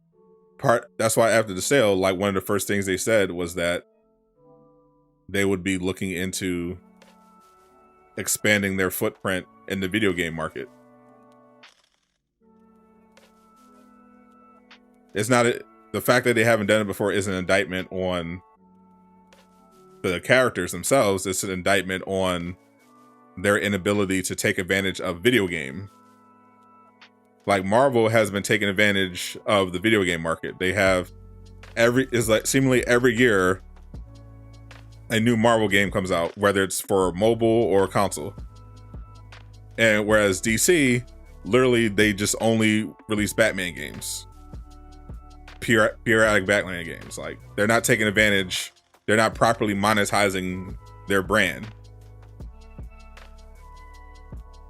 after the sale, like one of the first things they said was that they would be looking into expanding their footprint in the video game market. It's not the fact that they haven't done it before is an indictment on the characters themselves. It's an indictment on their inability to take advantage of video game. Like Marvel has been taking advantage of the video game market. They have seemingly every year a new Marvel game comes out, whether it's for mobile or console. And whereas DC, literally, they just only release Batman games. Periodic Batman games. Like, they're not taking advantage, they're not properly monetizing their brand.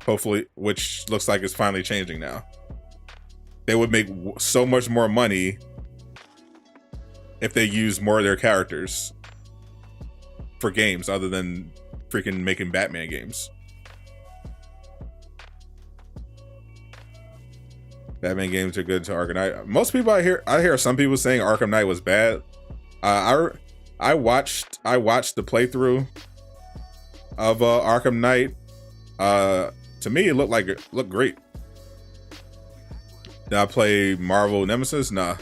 Hopefully, which looks like it's finally changing now. They would make so much more money if they use more of their characters for games other than freaking making Batman games. Batman games are good to Arkham Knight. Most people I hear some people saying Arkham Knight was bad. I watched the playthrough of Arkham Knight. To me, it looked great. Did I play Marvel Nemesis? Nah.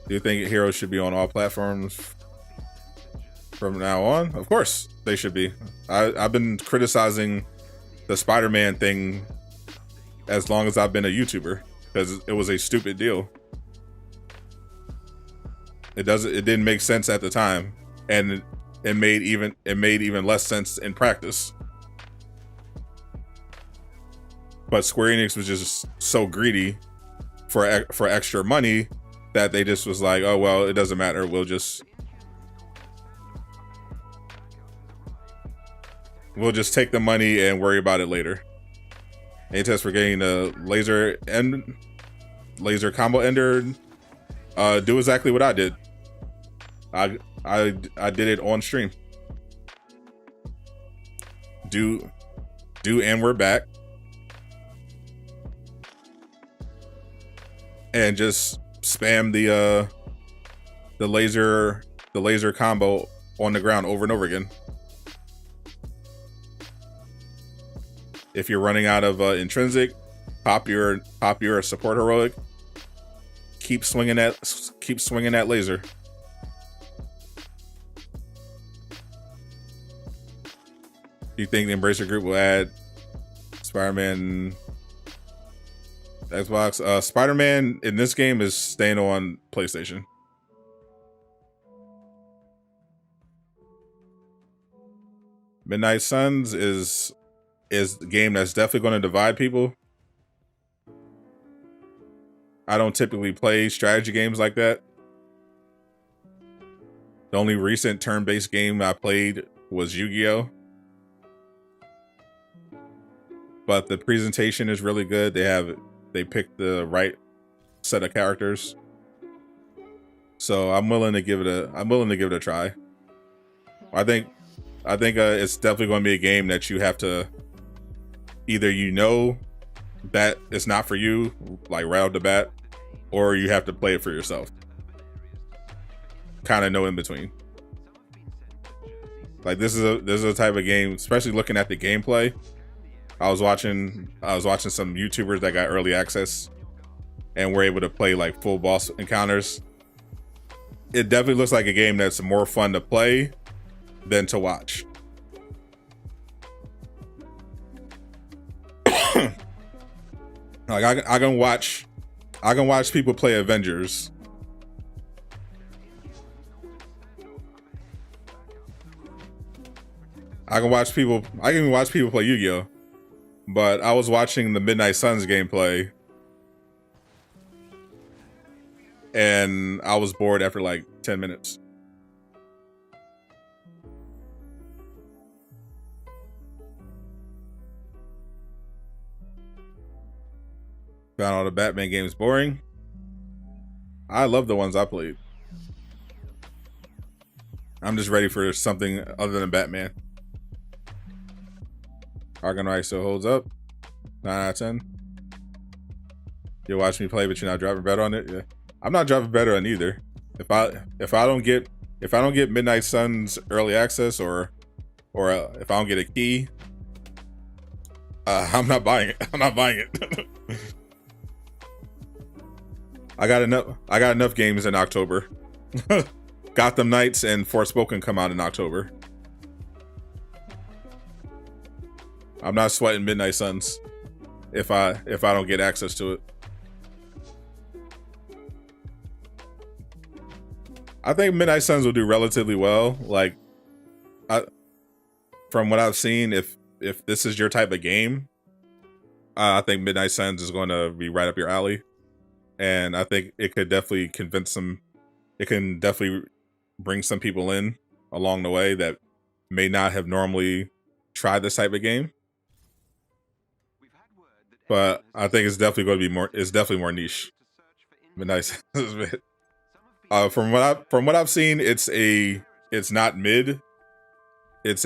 Do you think Heroes should be on all platforms from now on? Of course they should be. I've been criticizing the Spider-Man thing as long as I've been a YouTuber because it was a stupid deal. It didn't make sense at the time, and it made even less sense in practice. But Square Enix was just so greedy for extra money that they just was like, oh well, it doesn't matter. We'll just take the money and worry about it later. A test for getting the laser combo ender. Do exactly what I did. I did it on stream. Do and we're back. And just spam the laser combo on the ground over and over again. If you're running out of intrinsic, Pop your support heroic. Keep swinging that laser. Do you think the Embracer Group will add Spider-Man Xbox? Spider-Man in this game is staying on PlayStation. Midnight Suns is the game that's definitely going to divide people. I don't typically play strategy games like that. The only recent turn-based game I played was Yu-Gi-Oh! But the presentation is really good. They picked the right set of characters. So I'm willing to give it a try. I think it's definitely going to be a game that you have to either that it's not for you, like right off the bat, or you have to play it for yourself. Kind of no in between. Like this is a type of game, especially looking at the gameplay. I was watching some YouTubers that got early access and were able to play like full boss encounters. It definitely looks like a game that's more fun to play than to watch. Like I can watch people play Avengers. I can even watch people play Yu-Gi-Oh! But I was watching the Midnight Suns gameplay and I was bored after like 10 minutes. Found all the Batman games boring. I love the ones I played. I'm just ready for something other than Batman. Argonite still holds up. 9 out of 10. You watch me play, but you're not driving better on it. Yeah, I'm not driving better on either. If I don't get Midnight Suns early access or if I don't get a key, I'm not buying it. I'm not buying it. I got enough games in October. Gotham Knights and Forspoken come out in October. I'm not sweating Midnight Suns if I don't get access to it. I think Midnight Suns will do relatively well. Like, from what I've seen, if this is your type of game, I think Midnight Suns is going to be right up your alley. And I think it could definitely convince some. It can definitely bring some people in along the way that may not have normally tried this type of game. But I think it's definitely going to be more. It's definitely more niche. Midnight Suns. From what I've seen, it's not mid. It's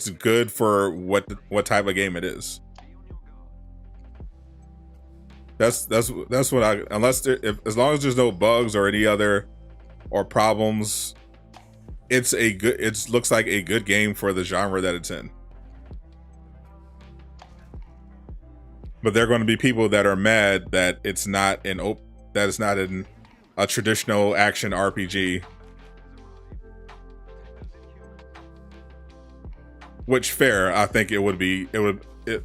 good for what type of game it is. That's what as long as there's no bugs or any other or problems, it looks like a good game for the genre that it's in. But there are going to be people that are mad that it's not in a traditional action RPG. Which fair, I think it would be.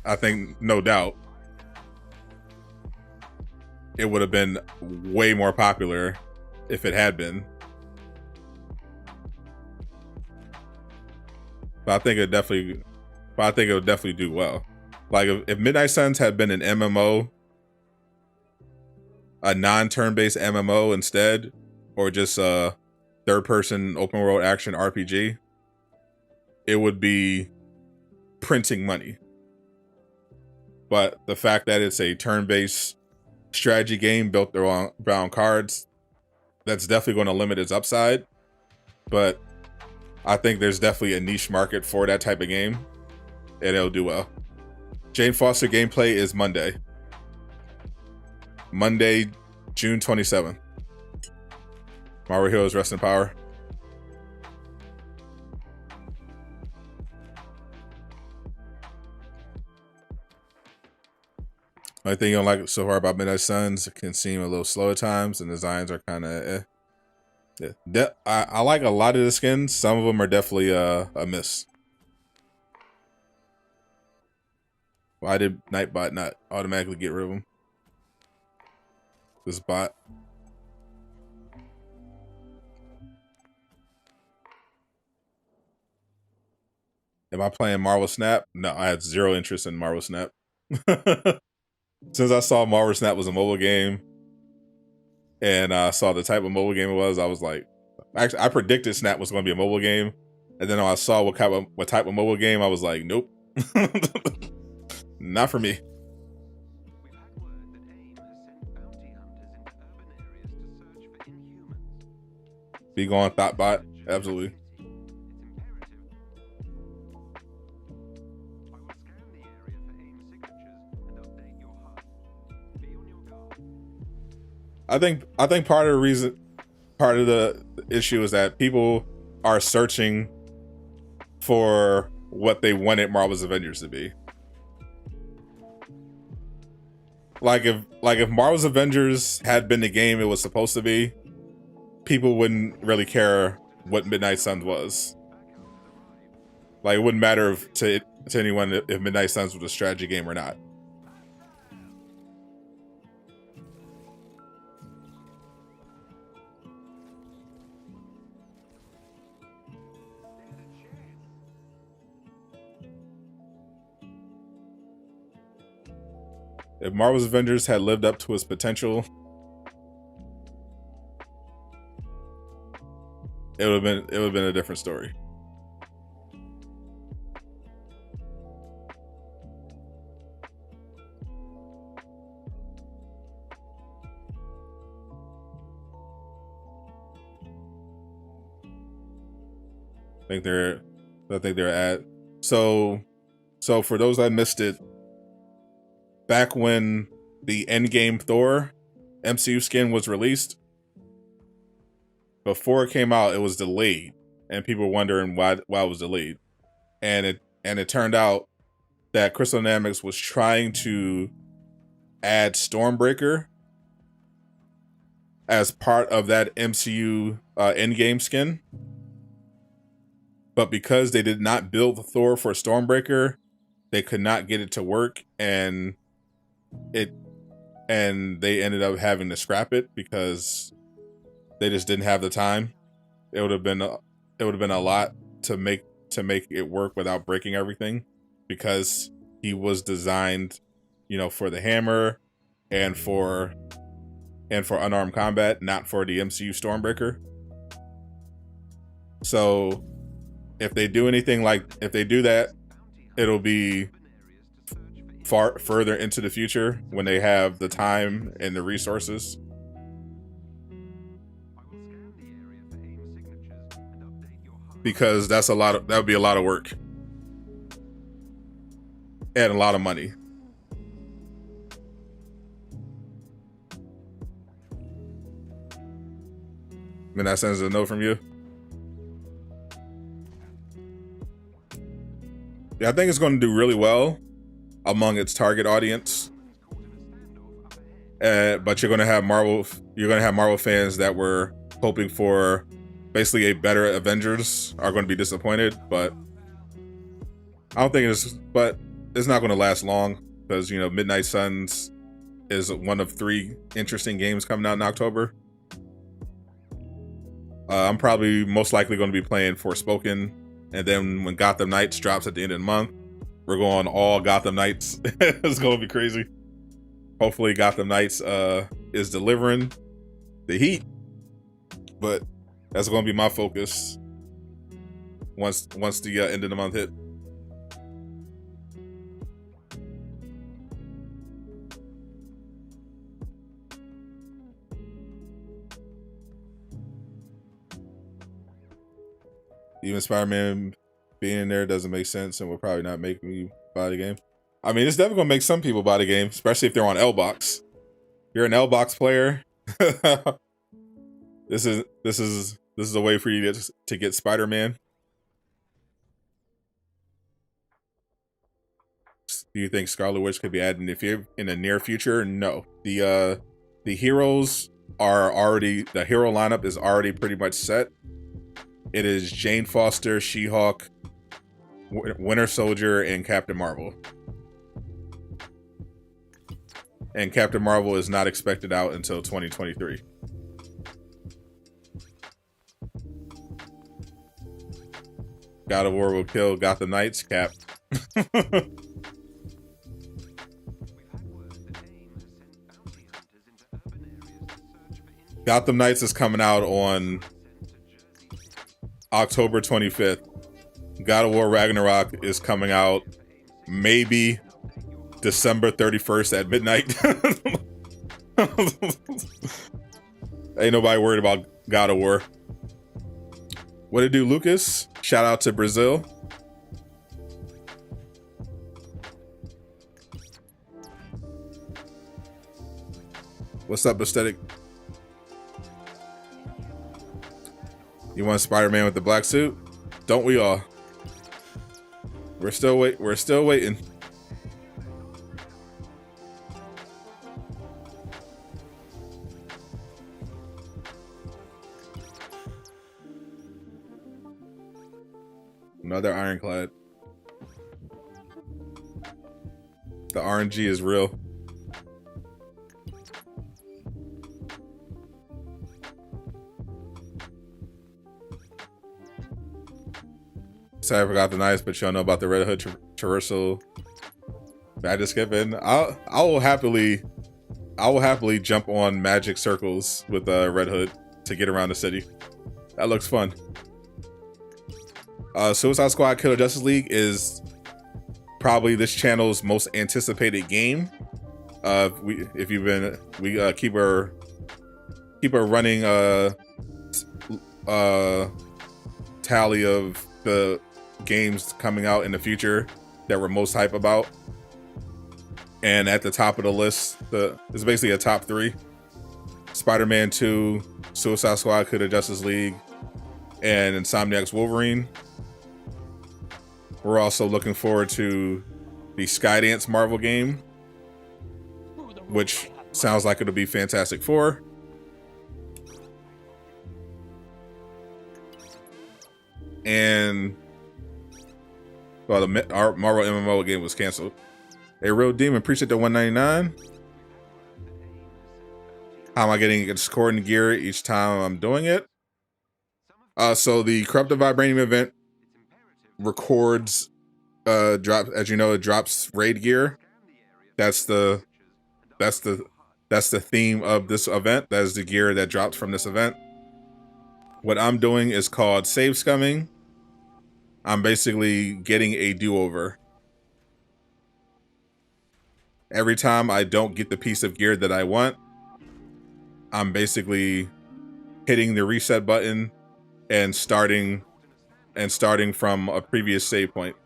I think no doubt it would have been way more popular if it had been. But I think it would definitely do well. Like if Midnight Suns had been an MMO, a non-turn-based MMO instead, or just a third-person open-world action RPG, it would be printing money. But the fact that it's a turn-based strategy game built around cards, that's definitely going to limit its upside. But I think there's definitely a niche market for that type of game, and it'll do well. Jane Foster gameplay is Monday, June 27th. Marvel Heroes rest in power. Only thing you don't like so far about Midnight Suns, it can seem a little slow at times, and designs are kind of yeah. I like a lot of the skins. Some of them are definitely a miss. Why did Nightbot not automatically get rid of him? This bot. Am I playing Marvel Snap? No, I had zero interest in Marvel Snap. Since I saw Marvel Snap was a mobile game, and I saw the type of mobile game it was, I was like, actually, I predicted Snap was going to be a mobile game, and then when I saw what type of mobile game, I was like, nope, not for me. Be going Thoughtbot, absolutely. I think part of the issue is that people are searching for what they wanted Marvel's Avengers to be. Like if Marvel's Avengers had been the game it was supposed to be, people wouldn't really care what Midnight Suns was. Like, it wouldn't matter to anyone if Midnight Suns was a strategy game or not. If Marvel's Avengers had lived up to its potential, it would have been a different story. I think they're at. So for those that missed it, back when the Endgame Thor MCU skin was released, before it came out, it was delayed, and people were wondering why it was delayed, and it turned out that Crystal Dynamics was trying to add Stormbreaker as part of that MCU Endgame skin, but because they did not build the Thor for Stormbreaker, they could not get it to work, and they ended up having to scrap it because they just didn't have the time. It would have been a lot to make it work without breaking everything, because he was designed, for the hammer and for unarmed combat, not for the MCU Stormbreaker. So if they do that, it'll be far further into the future when they have the time and the resources. Because that would be a lot of work and a lot of money. I mean, that sends a no from you. Yeah, I think it's going to do really well among its target audience. But you're going to have Marvel fans that were hoping for basically a better Avengers are going to be disappointed. But I don't think it's not going to last long, because Midnight Suns is one of 3 interesting games coming out in October. I'm probably most likely going to be playing Forspoken, and then when Gotham Knights drops at the end of the month, we're going all Gotham Knights. It's going to be crazy. Hopefully Gotham Knights is delivering the heat, but that's going to be my focus once the end of the month hit. Even Spider-Man being in there doesn't make sense and will probably not make me buy the game. I mean, it's definitely gonna make some people buy the game, especially if they're on L-Box. If you're an L-Box player, this is a way for you to get Spider-Man. Do you think Scarlet Witch could be added in the near future? No. The heroes are already, the hero lineup is already pretty much set. It is Jane Foster, She-Hulk, Winter Soldier, and Captain Marvel. And Captain Marvel is not expected out until 2023. God of War will kill Gotham Knights, Cap. Gotham Knights is coming out on October 25th. God of War Ragnarok is coming out maybe December 31st at midnight. Ain't nobody worried about God of War. What it do, Lucas? Shout out to Brazil. What's up, Aesthetic? You want Spider-Man with the black suit? Don't we all? We're still waiting. Another Ironclad. The RNG is real. Sorry I forgot the Knights, but y'all know about the Red Hood Traversal. Magic skipping. I will happily jump on magic circles with Red Hood to get around the city. That looks fun. Suicide Squad Killer Justice League is probably this channel's most anticipated game. We keep a running tally of the games coming out in the future that we're most hype about. And at the top of the list, it's basically a top 3. Spider-Man 2, Suicide Squad Killer Justice League, and Insomniac's Wolverine. We're also looking forward to the Skydance Marvel game, which sounds like it'll be Fantastic Four. And well, our Marvel MMO game was canceled. Hey, Real Demon, appreciate the $1.99. How am I getting a discordant gear each time I'm doing it? So the Corrupted Vibranium event records drop, as you know, it drops raid gear. That's the theme of this event. That is the gear that drops from this event. What I'm doing is called save scumming. I'm basically getting a do-over. Every time I don't get the piece of gear that I want, I'm basically hitting the reset button and starting from a previous save point.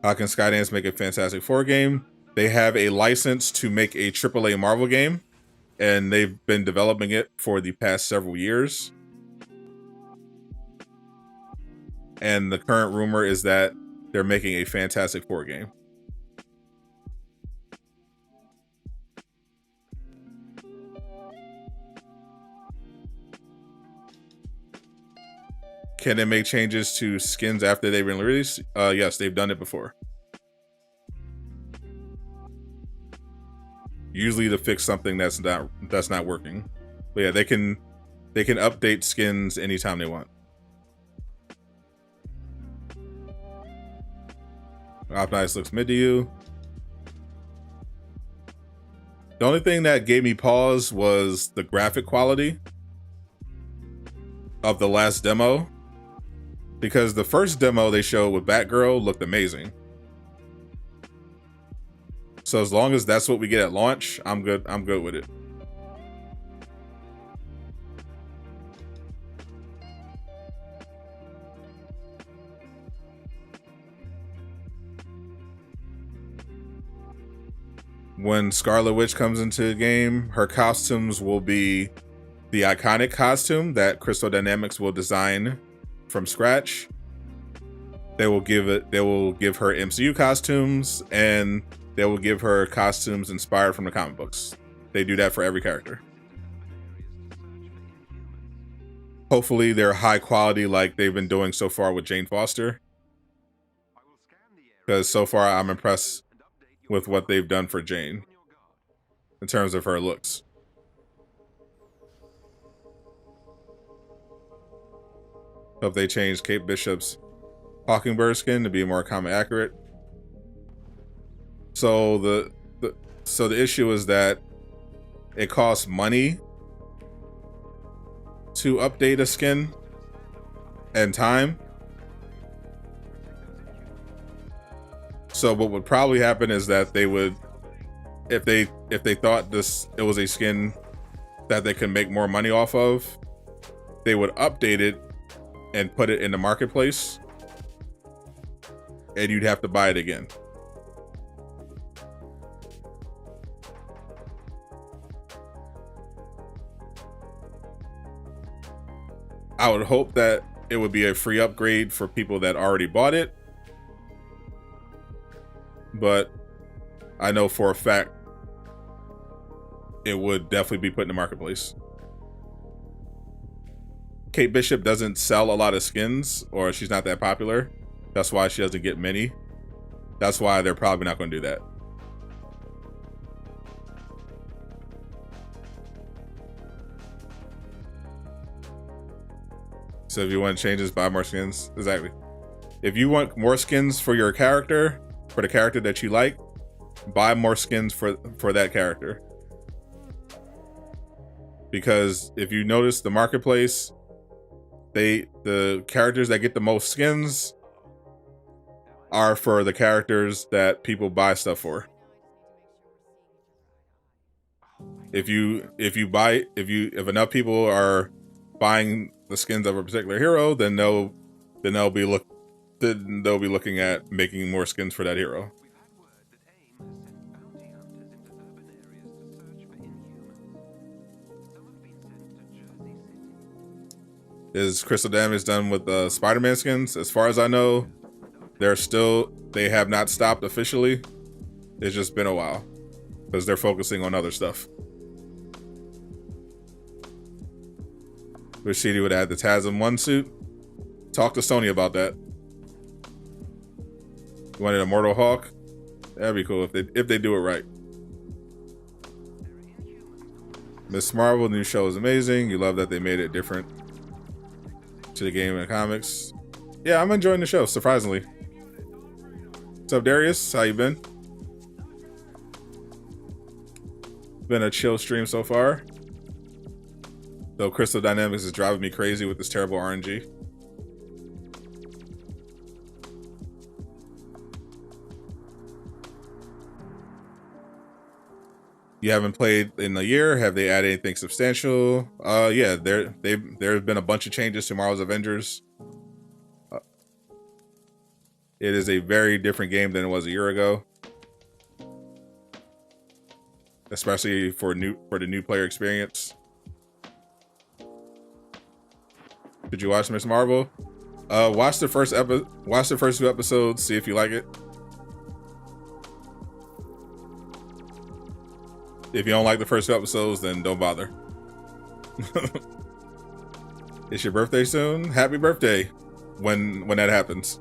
How can Skydance make a Fantastic Four game? They have a license to make a AAA Marvel game, and they've been developing it for the past several years. And the current rumor is that they're making a Fantastic Four game. Can they make changes to skins after they've been released? Yes, they've done it before. Usually to fix something that's not working. But yeah, they can update skins anytime they want. Optimize looks mid to you. The only thing that gave me pause was the graphic quality of the last demo, because the first demo they showed with Batgirl looked amazing. So as long as that's what we get at launch, I'm good with it. When Scarlet Witch comes into the game, her costumes will be the iconic costume that Crystal Dynamics will design from scratch. They will give her MCU costumes, and they will give her costumes inspired from the comic books. They do that for every character. Hopefully they're high quality like they've been doing so far with Jane Foster. Because so far I'm impressed with what they've done for Jane in terms of her looks. Hope they change Kate Bishop's Hawkingbird skin to be more comic accurate. So the issue is that it costs money to update a skin and time. So what would probably happen is that they would, if they thought it was a skin that they could make more money off of, they would update it and put it in the marketplace, and you'd have to buy it again. I would hope that it would be a free upgrade for people that already bought it, but I know for a fact it would definitely be put in the marketplace. Kate Bishop doesn't sell a lot of skins, or she's not that popular. That's why she doesn't get many. That's why they're probably not going to do that. So if you want changes, buy more skins. Exactly. If you want more skins for your character, for the character that you like, buy more skins for that character. Because if you notice the marketplace, the characters that get the most skins are for the characters that people buy stuff for. If enough people are buying the skins of a particular hero, then they'll be looking at making more skins for that hero. Is Crystal Damage done with the Spider-Man skins? As far as I know, they have not stopped officially. It's just been a while because they're focusing on other stuff. Wish CD would add the TASM 1 suit. Talk to Sony about that. You wanted a Mortal Hawk? That'd be cool if they do it right. Miss Marvel, new show is amazing. You love that they made it different to the game and comics. Yeah, I'm enjoying the show, surprisingly. What's up, Darius? How you been? Been a chill stream so far. Though Crystal Dynamics is driving me crazy with this terrible RNG. You haven't played in a year. Have they added anything substantial? Yeah, there have been a bunch of changes to tomorrow's Avengers. It is a very different game than it was a year ago, especially for the new player experience. Did you watch Miss Marvel? Watch the first two episodes. See if you like it. If you don't like the first two episodes, then don't bother. It's your birthday soon. Happy birthday when that happens.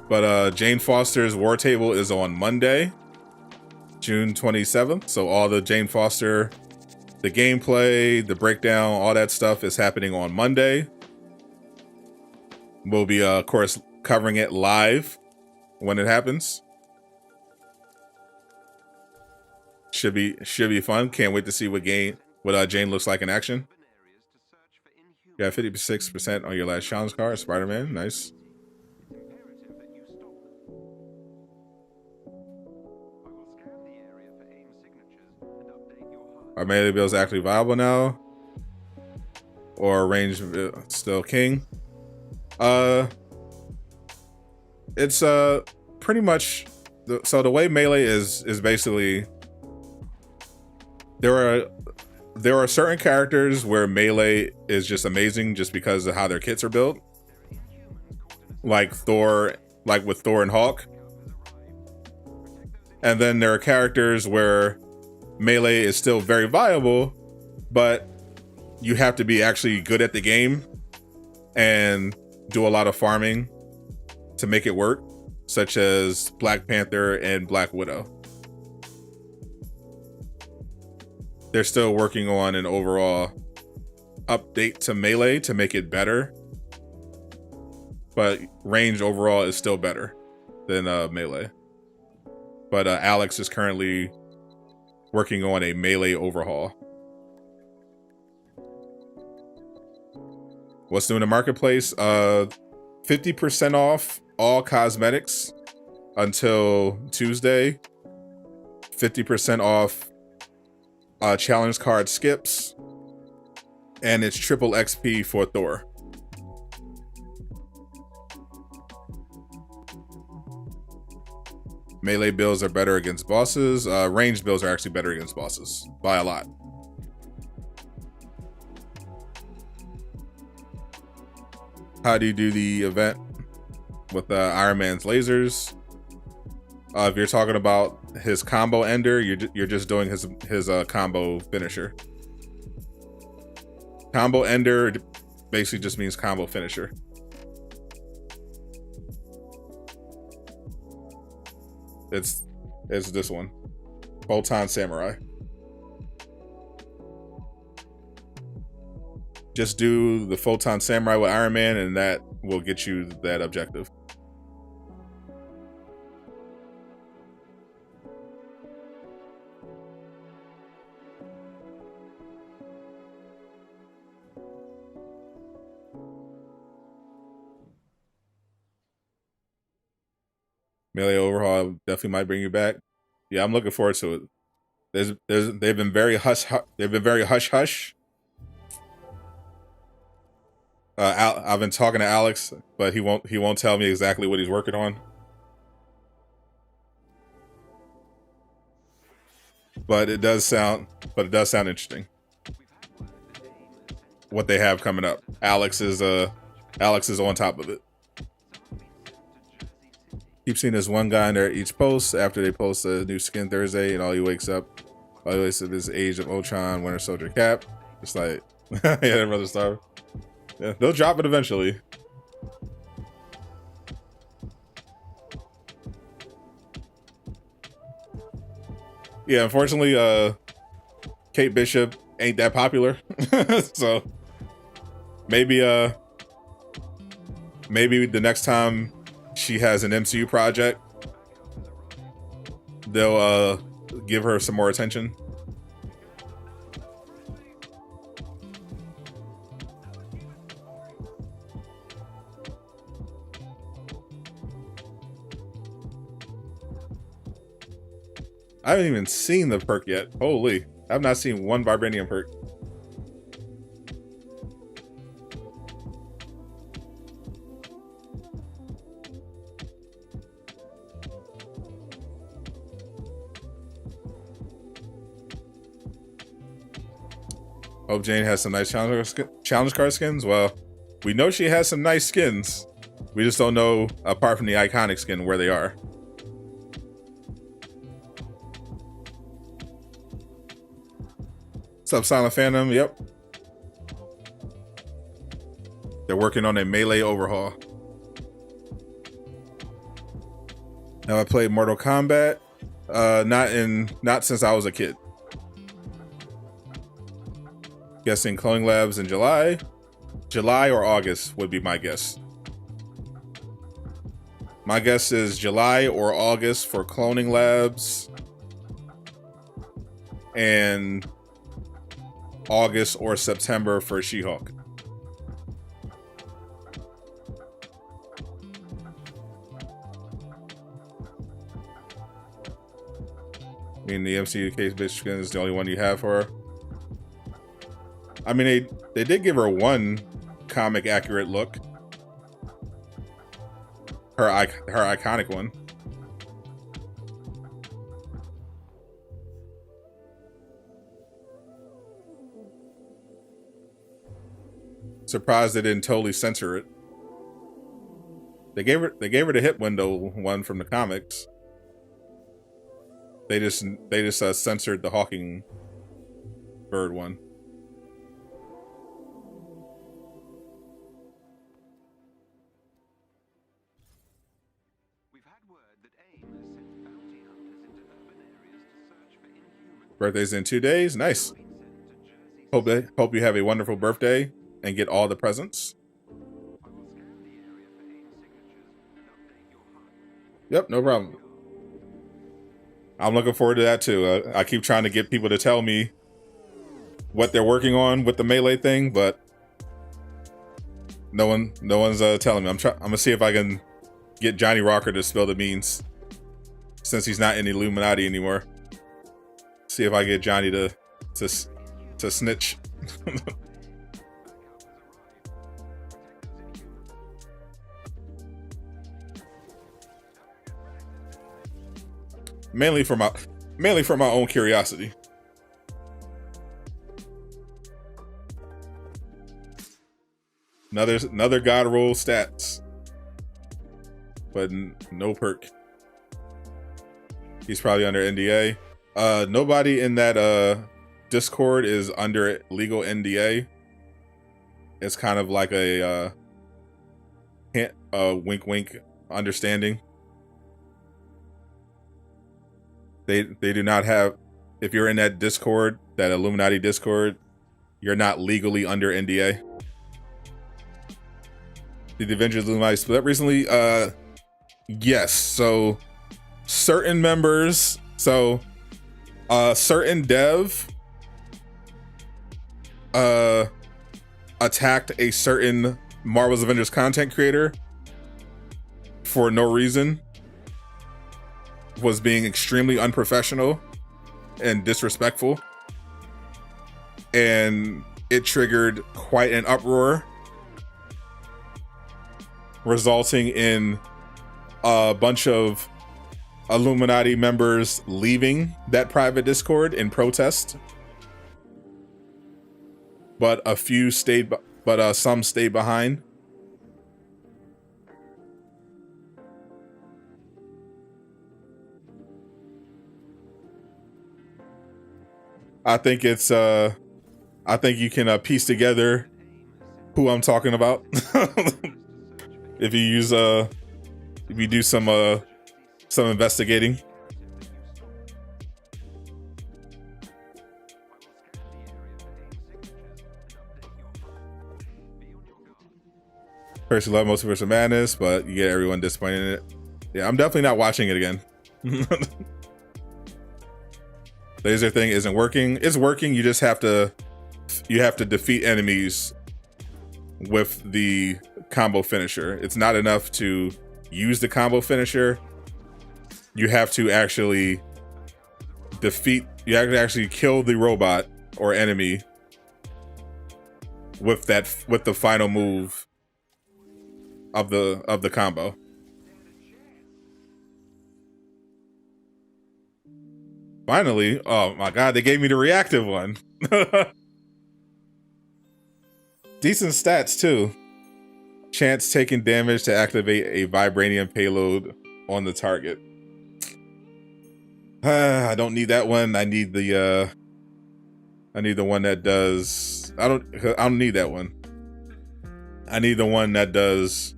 But Jane Foster's War Table is on Monday, June 27th. So all the Jane Foster, the gameplay, the breakdown, all that stuff is happening on Monday. We'll be, of course, covering it live when it happens. Should be fun. Can't wait to see what Jane looks like in action. You got 56% on your last challenge card. Spider-Man, nice. Are melee builds actually viable now? Or range still king? It's pretty much so the way melee is basically there there are certain characters where melee is just amazing just because of how their kits are built. Like Thor, like with Thor and Hulk. And then there are characters where melee is still very viable, but you have to be actually good at the game and do a lot of farming to make it work, such as Black Panther and Black Widow. They're still working on an overall update to melee to make it better, but range overall is still better than melee. But Alex is currently working on a melee overhaul. What's new in the marketplace? 50% off all cosmetics until Tuesday. 50% off challenge card skips. And it's triple XP for Thor. Melee builds are better against bosses. Ranged builds are actually better against bosses by a lot. How do you do the event with Iron Man's lasers? If you're talking about his combo ender, you're just doing his combo finisher. Combo ender basically just means combo finisher. It's this one, Photon Samurai. Just do the Photon Samurai with Iron Man, and that will get you that objective. Melee overhaul definitely might bring you back. Yeah, I'm looking forward to it. They've been very hush hush. I've been talking to Alex, but he won't tell me exactly what he's working on. But it does sound interesting. What they have coming up. Alex is on top of it. Keep seeing this one guy in there each post after they post a new skin Thursday, and all he wakes up is Age of Ultron Winter Soldier cap. It's like, yeah, Brother Star. Yeah, they'll drop it eventually. Yeah, unfortunately, Kate Bishop ain't that popular, so maybe the next time she has an MCU project, they'll give her some more attention. I haven't even seen the perk yet. Holy, I've not seen one Vibranium perk. Hope Jane has some nice challenge card skins. Well, we know she has some nice skins. We just don't know, apart from the iconic skin, where they are. What's up, Silent Phantom? Yep. They're working on a melee overhaul. Now I played Mortal Kombat. Not since I was a kid. Guessing Cloning Labs in July. July or August would be my guess. My guess is July or August for Cloning Labs. And August or September for She-Hulk. I mean, the MCU case bitch skin is the only one you have for her. I mean, they did give her one comic accurate look. Her iconic one. surprised they didn't totally censor it. They gave her the hit window one from the comics. They just censored the Hawking bird one. Birthday's in 2 days. Nice. Hope you have a wonderful birthday and get all the presents. Yep, no problem. I'm looking forward to that too. I keep trying to get people to tell me what they're working on with the Melee thing, but no one's telling me. I'm gonna see if I can get Johnny Rocker to spill the beans, since he's not in the Illuminati anymore. See if I get Johnny to snitch. mainly for my own curiosity. Another god roll stats, but no perk. He's probably under NDA. Nobody in that Discord is under legal NDA. It's kind of like a wink wink understanding. They do not have, if you're in that Discord, that Illuminati Discord, you're not legally under NDA. Did the Avengers Illuminati split up recently? Yes. So certain members, certain dev attacked a certain Marvel's Avengers content creator for no reason, was being extremely unprofessional and disrespectful, and it triggered quite an uproar, resulting in a bunch of Illuminati members leaving that private Discord in protest. But a few stayed, some stayed behind. I think it's I think you can piece together who I'm talking about. if you do some investigating. Personally love Multiverse of Madness, but you get everyone disappointed in it. Yeah, I'm definitely not watching it again. Laser thing isn't working. It's working. You just have to defeat enemies with the combo finisher. It's not enough to use the combo finisher. You have to actually kill the robot or enemy with the final move of the combo. Finally, oh my god, they gave me the reactive one. Decent stats too. Chance taking damage to activate a vibranium payload on the target. I don't need that one. I need the one that does. I don't need that one. I need the one that does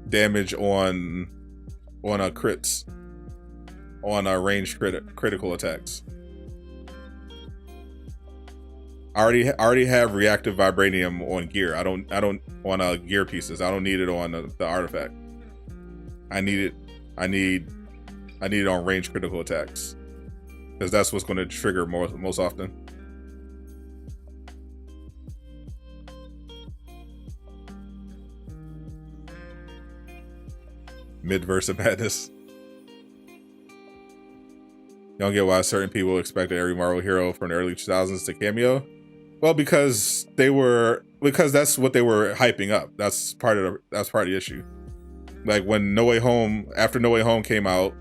damage on crits, on ranged critical attacks. I already have reactive vibranium on gear. I don't on gear pieces. I don't need it on the artifact. I need it on ranged critical attacks, because that's what's going to trigger most often. Midverse of Madness. You don't get why certain people expected every Marvel hero from the early 2000s to cameo. Well, because that's what they were hyping up. That's part of the issue. Like when after No Way Home came out,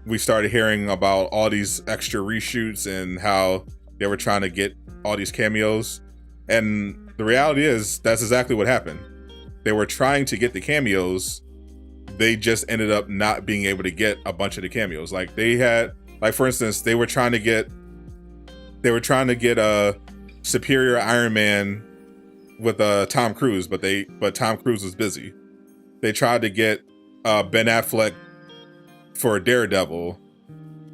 we started hearing about all these extra reshoots and how they were trying to get all these cameos. And the reality is that's exactly what happened. They were trying to get the cameos. They just ended up not being able to get a bunch of the cameos. Like they had, like for instance, they were trying to get a Superior Iron Man with Tom Cruise, but Tom Cruise was busy. They tried to get Ben Affleck for Daredevil,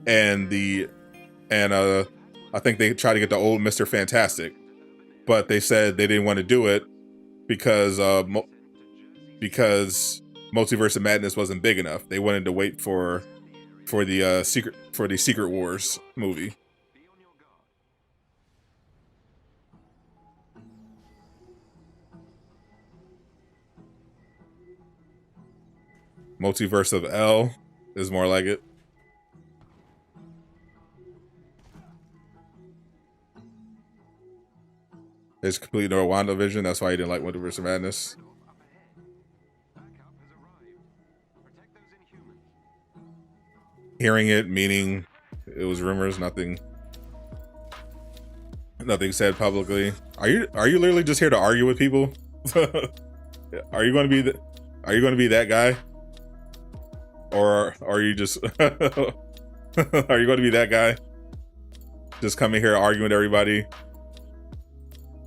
and I think they tried to get the old Mr. Fantastic, but they said they didn't want to do it because Multiverse of Madness wasn't big enough. They wanted to wait for the Secret Wars movie. Multiverse of L is more like it. It's completely no WandaVision. That's why he didn't like Multiverse of Madness. Hearing it, meaning it was rumors, nothing said publicly. Are you literally just here to argue with people? Are you going to be that guy? Or are you just are you going to be that guy? Just coming here arguing with everybody,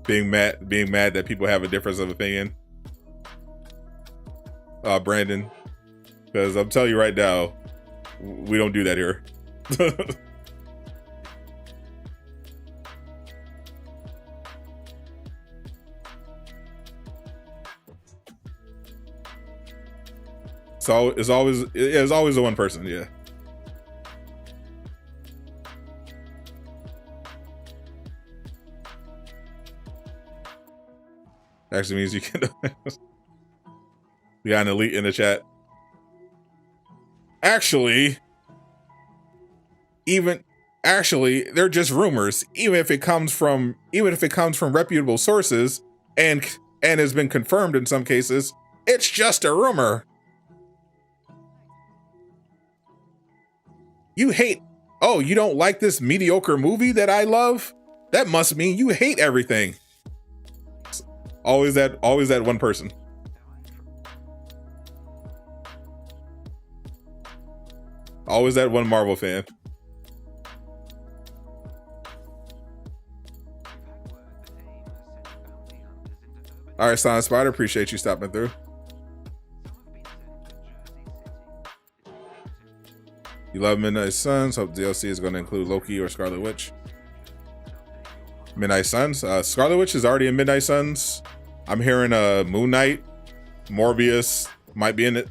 being mad that people have a difference of opinion. Brandon, because I'm telling you right now, we don't do that here. So it's always the one person, yeah. Actually means you can. We got an elite in the chat. Actually, they're just rumors. Even if it comes from reputable sources and has been confirmed in some cases, it's just a rumor. You don't like this mediocre movie that I love? That must mean you hate everything. Always that one person. Always that one Marvel fan. All right, Silent Spider, appreciate you stopping through. You love Midnight Suns. Hope DLC is going to include Loki or Scarlet Witch. Midnight Suns. Scarlet Witch is already in Midnight Suns. I'm hearing Moon Knight, Morbius might be in it.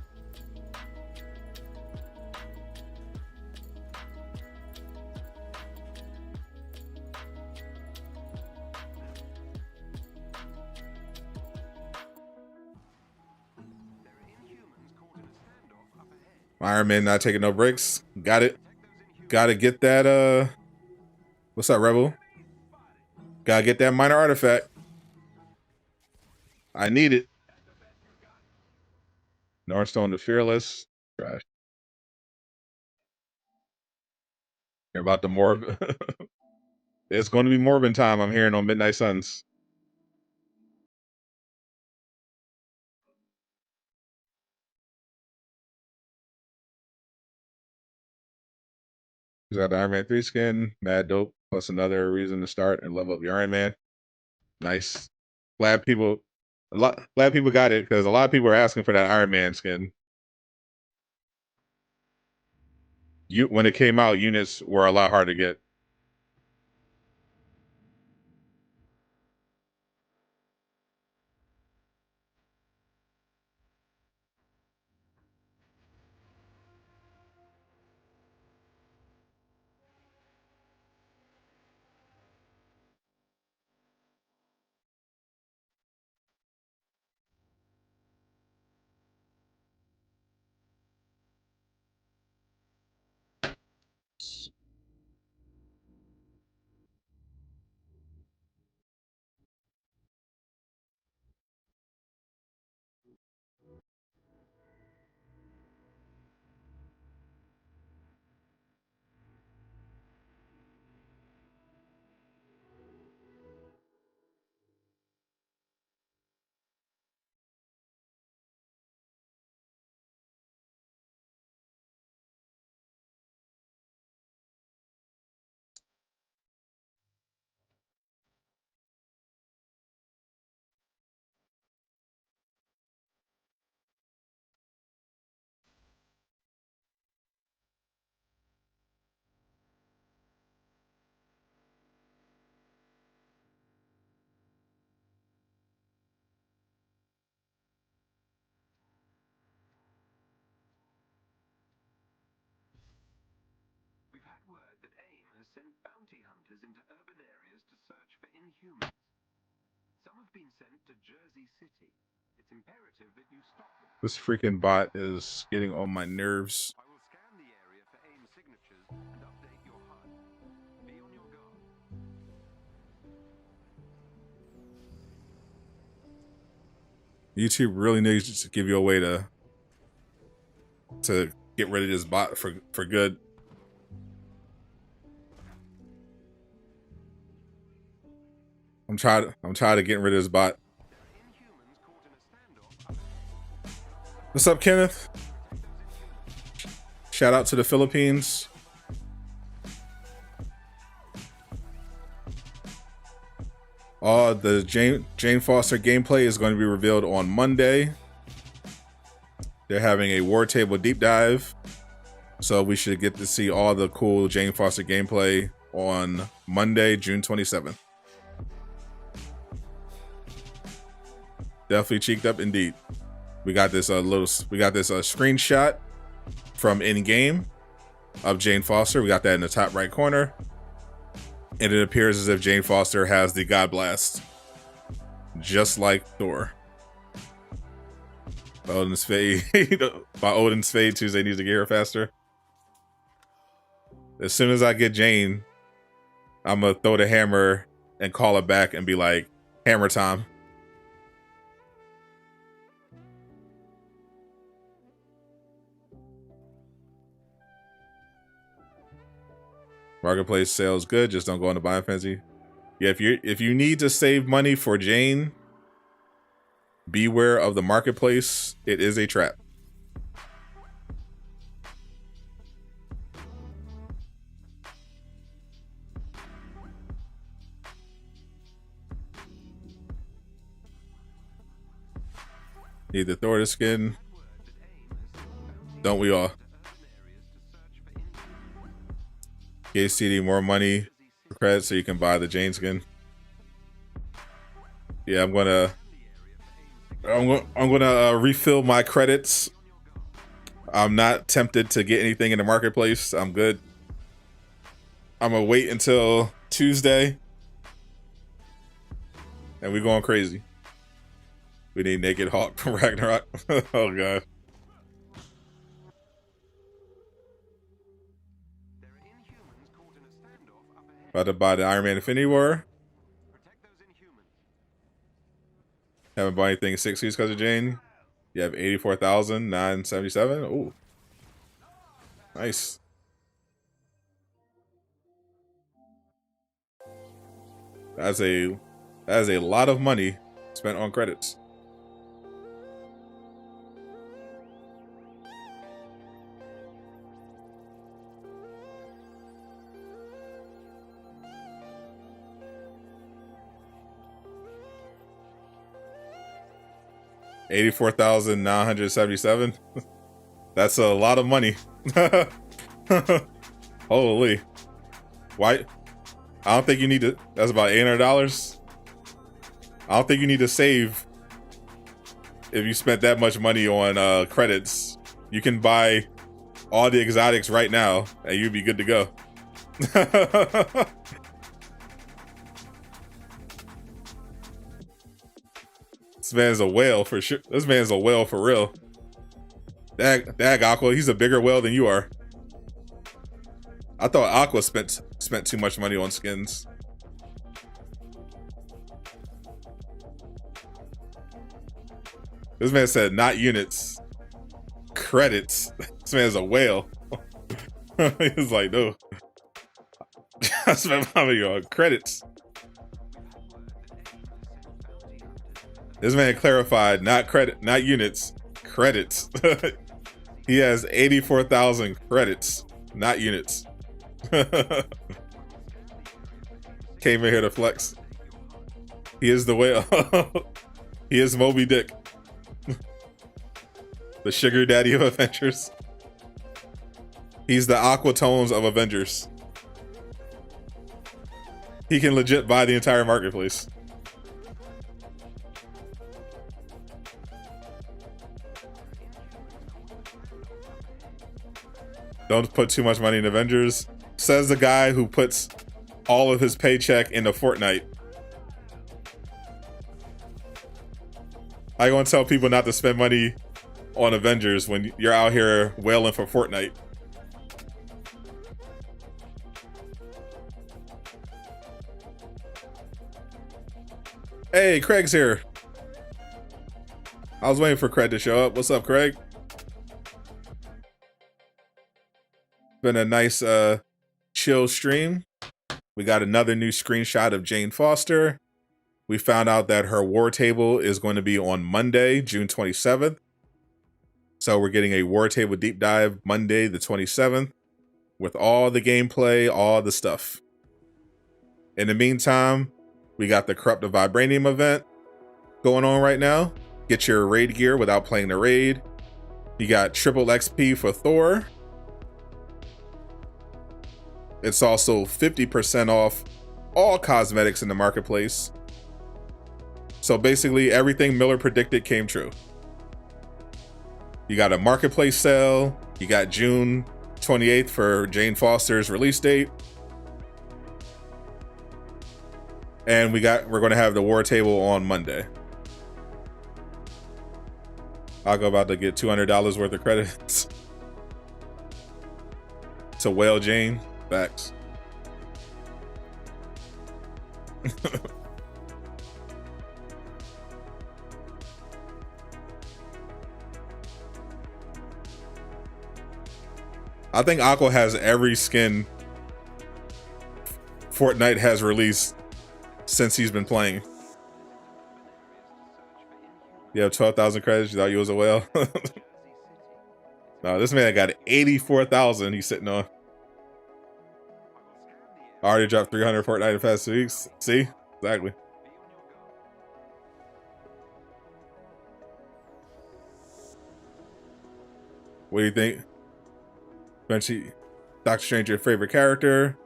Iron Man not taking no breaks. Got it. Gotta get that, what's up, Rebel? Gotta get that minor artifact. I need it. Northstone the Fearless. Trash. You're about the Morb. It's going to be Morbin time, I'm hearing on Midnight Suns. He's got the Iron Man 3 skin, mad dope, plus another reason to start and level up your Iron Man. Nice. Glad people got it, because a lot of people are asking for that Iron Man skin. When it came out, units were a lot hard to get. sent bounty hunters into urban areas to search for Inhumans. Some have been sent to Jersey City. It's imperative that you stop them. This freaking bot is getting on my nerves. I will scan the area for AIM signatures and update your HUD. Be on your guard. YouTube really needs to give you a way to get rid of this bot for good. I'm tired of getting rid of this bot. What's up, Kenneth? Shout out to the Philippines. The Jane Foster gameplay is going to be revealed on Monday. They're having a War Table deep dive, so we should get to see all the cool Jane Foster gameplay on Monday, June 27th. Definitely cheeked up indeed. We got this screenshot from in-game of Jane Foster. We got that in the top right corner. And it appears as if Jane Foster has the God Blast, just like Thor. By Odin's Fade, Tuesday needs to get here faster. As soon as I get Jane, I'm gonna throw the hammer and call it back and be like, hammer time. Marketplace sales good, just don't go into buying frenzy. Yeah, if you need to save money for Jane, beware of the marketplace. It is a trap. Need the Thor skin. Don't we all? Gave CD more money for credit so you can buy the Jane skin. Yeah, I'm gonna refill my credits. I'm not tempted to get anything in the marketplace. I'm good. I'm gonna wait until Tuesday, and we're going crazy. We need Naked Hawk from Ragnarok. Oh god. About to buy the Iron Man Infinity War. Haven't bought anything in 6 weeks because of Jane. You have 84,977. Ooh, nice. That's a lot of money spent on credits. $84,977. That's a lot of money. Holy. Why? I don't think you need to. That's about $800. I don't think you need to save if you spent that much money on credits. You can buy all the exotics right now and you'd be good to go. This man's a whale for sure. This man's a whale for real. Dag Aqua, he's a bigger whale than you are. I thought Aqua spent too much money on skins. This man said not units, credits. This man's a whale. He was like, no. I spent money on credits. This man clarified, not credit, not units, credits. He has 84,000 credits, not units. Came in here to flex. He is the whale. He is Moby Dick. The sugar daddy of Avengers. He's the Aquatones of Avengers. He can legit buy the entire marketplace. Don't put too much money in Avengers. Says the guy who puts all of his paycheck into Fortnite. How you gonna tell people not to spend money on Avengers when you're out here wailing for Fortnite? Hey, Craig's here. I was waiting for Craig to show up. What's up, Craig? Been a nice chill stream. We got another new screenshot of Jane Foster. We found out that her war table is going to be on Monday, June 27th. So we're getting a war table deep dive Monday, the 27th, with all the gameplay, all the stuff. In the meantime, we got the Corrupt the Vibranium event going on right now. Get your raid gear without playing the raid. You got triple XP for Thor. It's also 50% off all cosmetics in the marketplace. So basically everything Miller predicted came true. You got a marketplace sale. You got June 28th for Jane Foster's release date. And we're going to have the war table on Monday. I'll go about to get $200 worth of credits to whale Jane. Facts. I think Aqua has every skin Fortnite has released since he's been playing. You have 12,000 credits. You thought you was a whale? No, this man got 84,000 he's sitting on. Already dropped 300 Fortnite in the past 2 weeks. See? Exactly. What do you think? Eventually, Doctor Strange, your favorite character.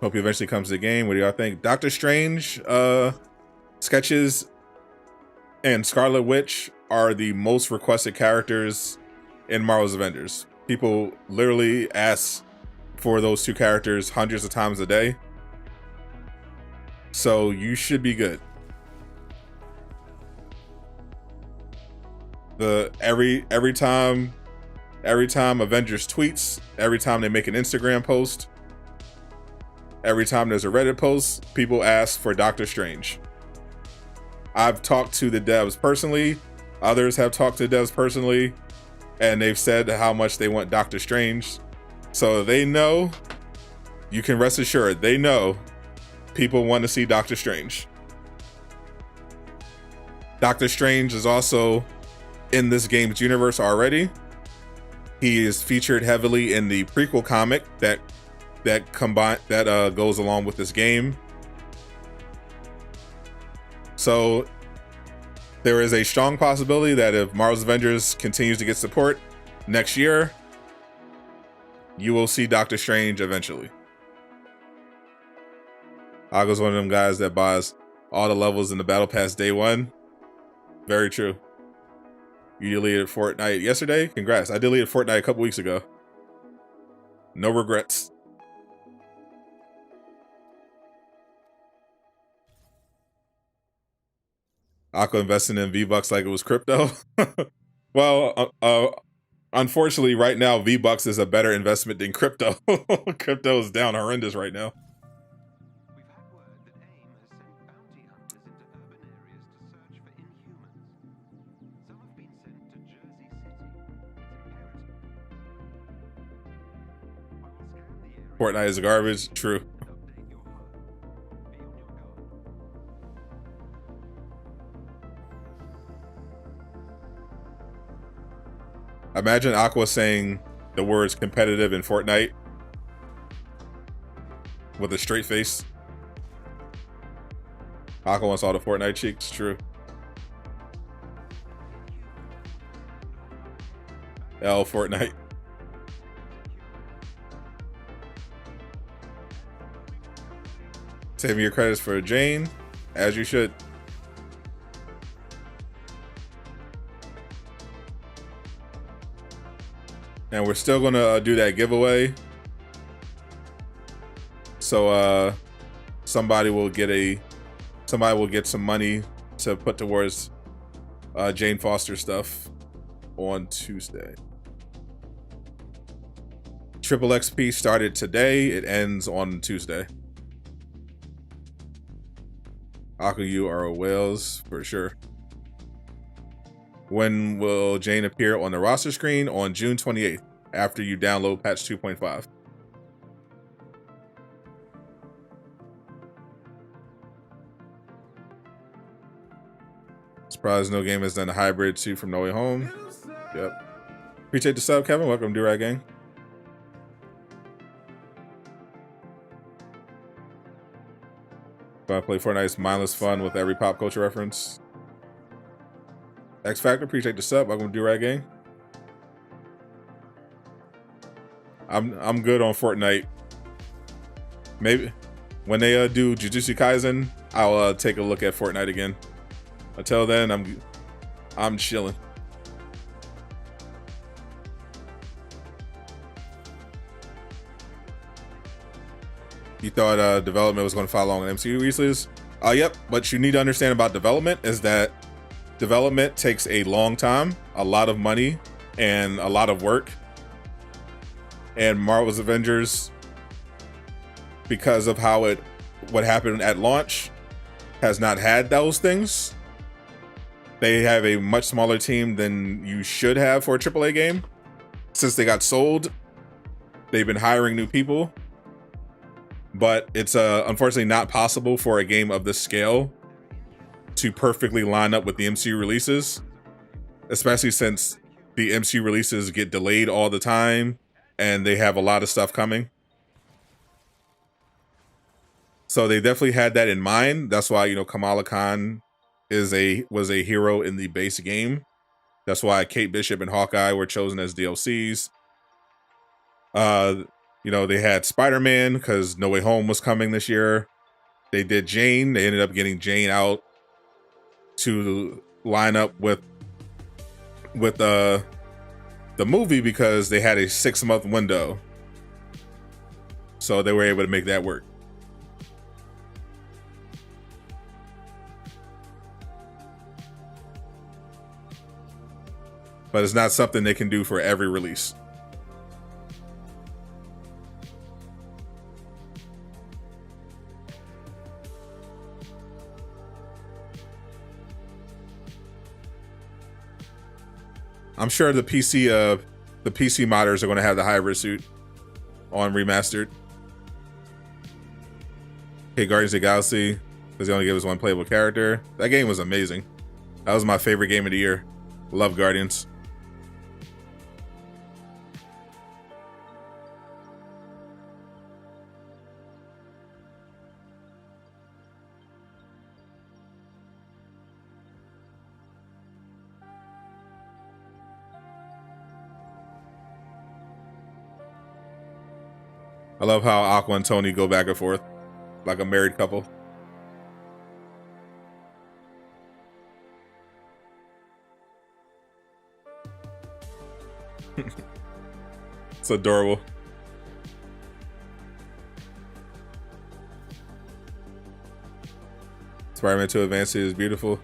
Hope he eventually comes to the game. What do y'all think? Doctor Strange sketches and Scarlet Witch are the most requested characters in Marvel's Avengers. People literally ask for those two characters hundreds of times a day. So you should be good. Every time Avengers tweets, every time they make an Instagram post, every time there's a Reddit post, people ask for Doctor Strange. I've talked to the devs personally. Others have talked to devs personally, and they've said how much they want Doctor Strange. So they know, you can rest assured, they know people want to see Doctor Strange. Doctor Strange is also in this game's universe already. He is featured heavily in the prequel comic that goes along with this game. So there is a strong possibility that if Marvel's Avengers continues to get support next year, you will see Doctor Strange eventually. Ago's one of them guys that buys all the levels in the Battle Pass day one. Very true. You deleted Fortnite yesterday? Congrats. I deleted Fortnite a couple weeks ago. No regrets. Aqua investing in V-Bucks like it was crypto. Well, unfortunately, right now, V-Bucks is a better investment than crypto. Crypto is down horrendous right now. We've had word that AIM has sent bounty hunters into urban areas to search for inhumans. Some have been sent to Jersey City. It's imperative. I will scan the area. Fortnite is garbage. True. Update your HUD. Be on your guard. Imagine Aqua saying the words competitive in Fortnite with a straight face. Aqua wants all the Fortnite cheeks. True. L Fortnite. Saving your credits for Jane, as you should. And we're still gonna do that giveaway So somebody will get some money to put towards Jane Foster stuff on Tuesday. Triple XP started today. It ends on Tuesday. Akayu are whales for sure. When will Jane appear on the roster screen? On June 28th, after you download patch 2.5. Surprised no game has done a hybrid 2 from No Way Home. Yep. Appreciate the sub, Kevin. Welcome to Do-Rag Gang. I play Fortnite's mindless fun with every pop culture reference. X Factor, appreciate the sub. Welcome to Do-Rag Gang. I'm good on Fortnite. Maybe when they do Jujutsu Kaisen, I'll take a look at Fortnite again. Until then, I'm chilling. You thought development was going to follow along with MCU releases? Yep. What you need to understand about development is that development takes a long time, a lot of money, and a lot of work. And Marvel's Avengers, because of what happened at launch, has not had those things. They have a much smaller team than you should have for a AAA game. Since they got sold, they've been hiring new people. But it's unfortunately not possible for a game of this scale to perfectly line up with the MCU releases, especially since the MCU releases get delayed all the time and they have a lot of stuff coming. So they definitely had that in mind. That's why, Kamala Khan was a hero in the base game. That's why Kate Bishop and Hawkeye were chosen as DLCs. They had Spider-Man because No Way Home was coming this year. They did Jane. They ended up getting Jane out to line up with the movie because they had a 6-month window. So they were able to make that work. But it's not something they can do for every release. I'm sure the PC modders are going to have the hybrid suit on remastered. Hey, Guardians of the Galaxy, because they only gave us one playable character. That game was amazing. That was my favorite game of the year. Love Guardians. I love how Aqua and Tony go back and forth like a married couple. It's adorable. Spider-Man 2 Advanced is beautiful.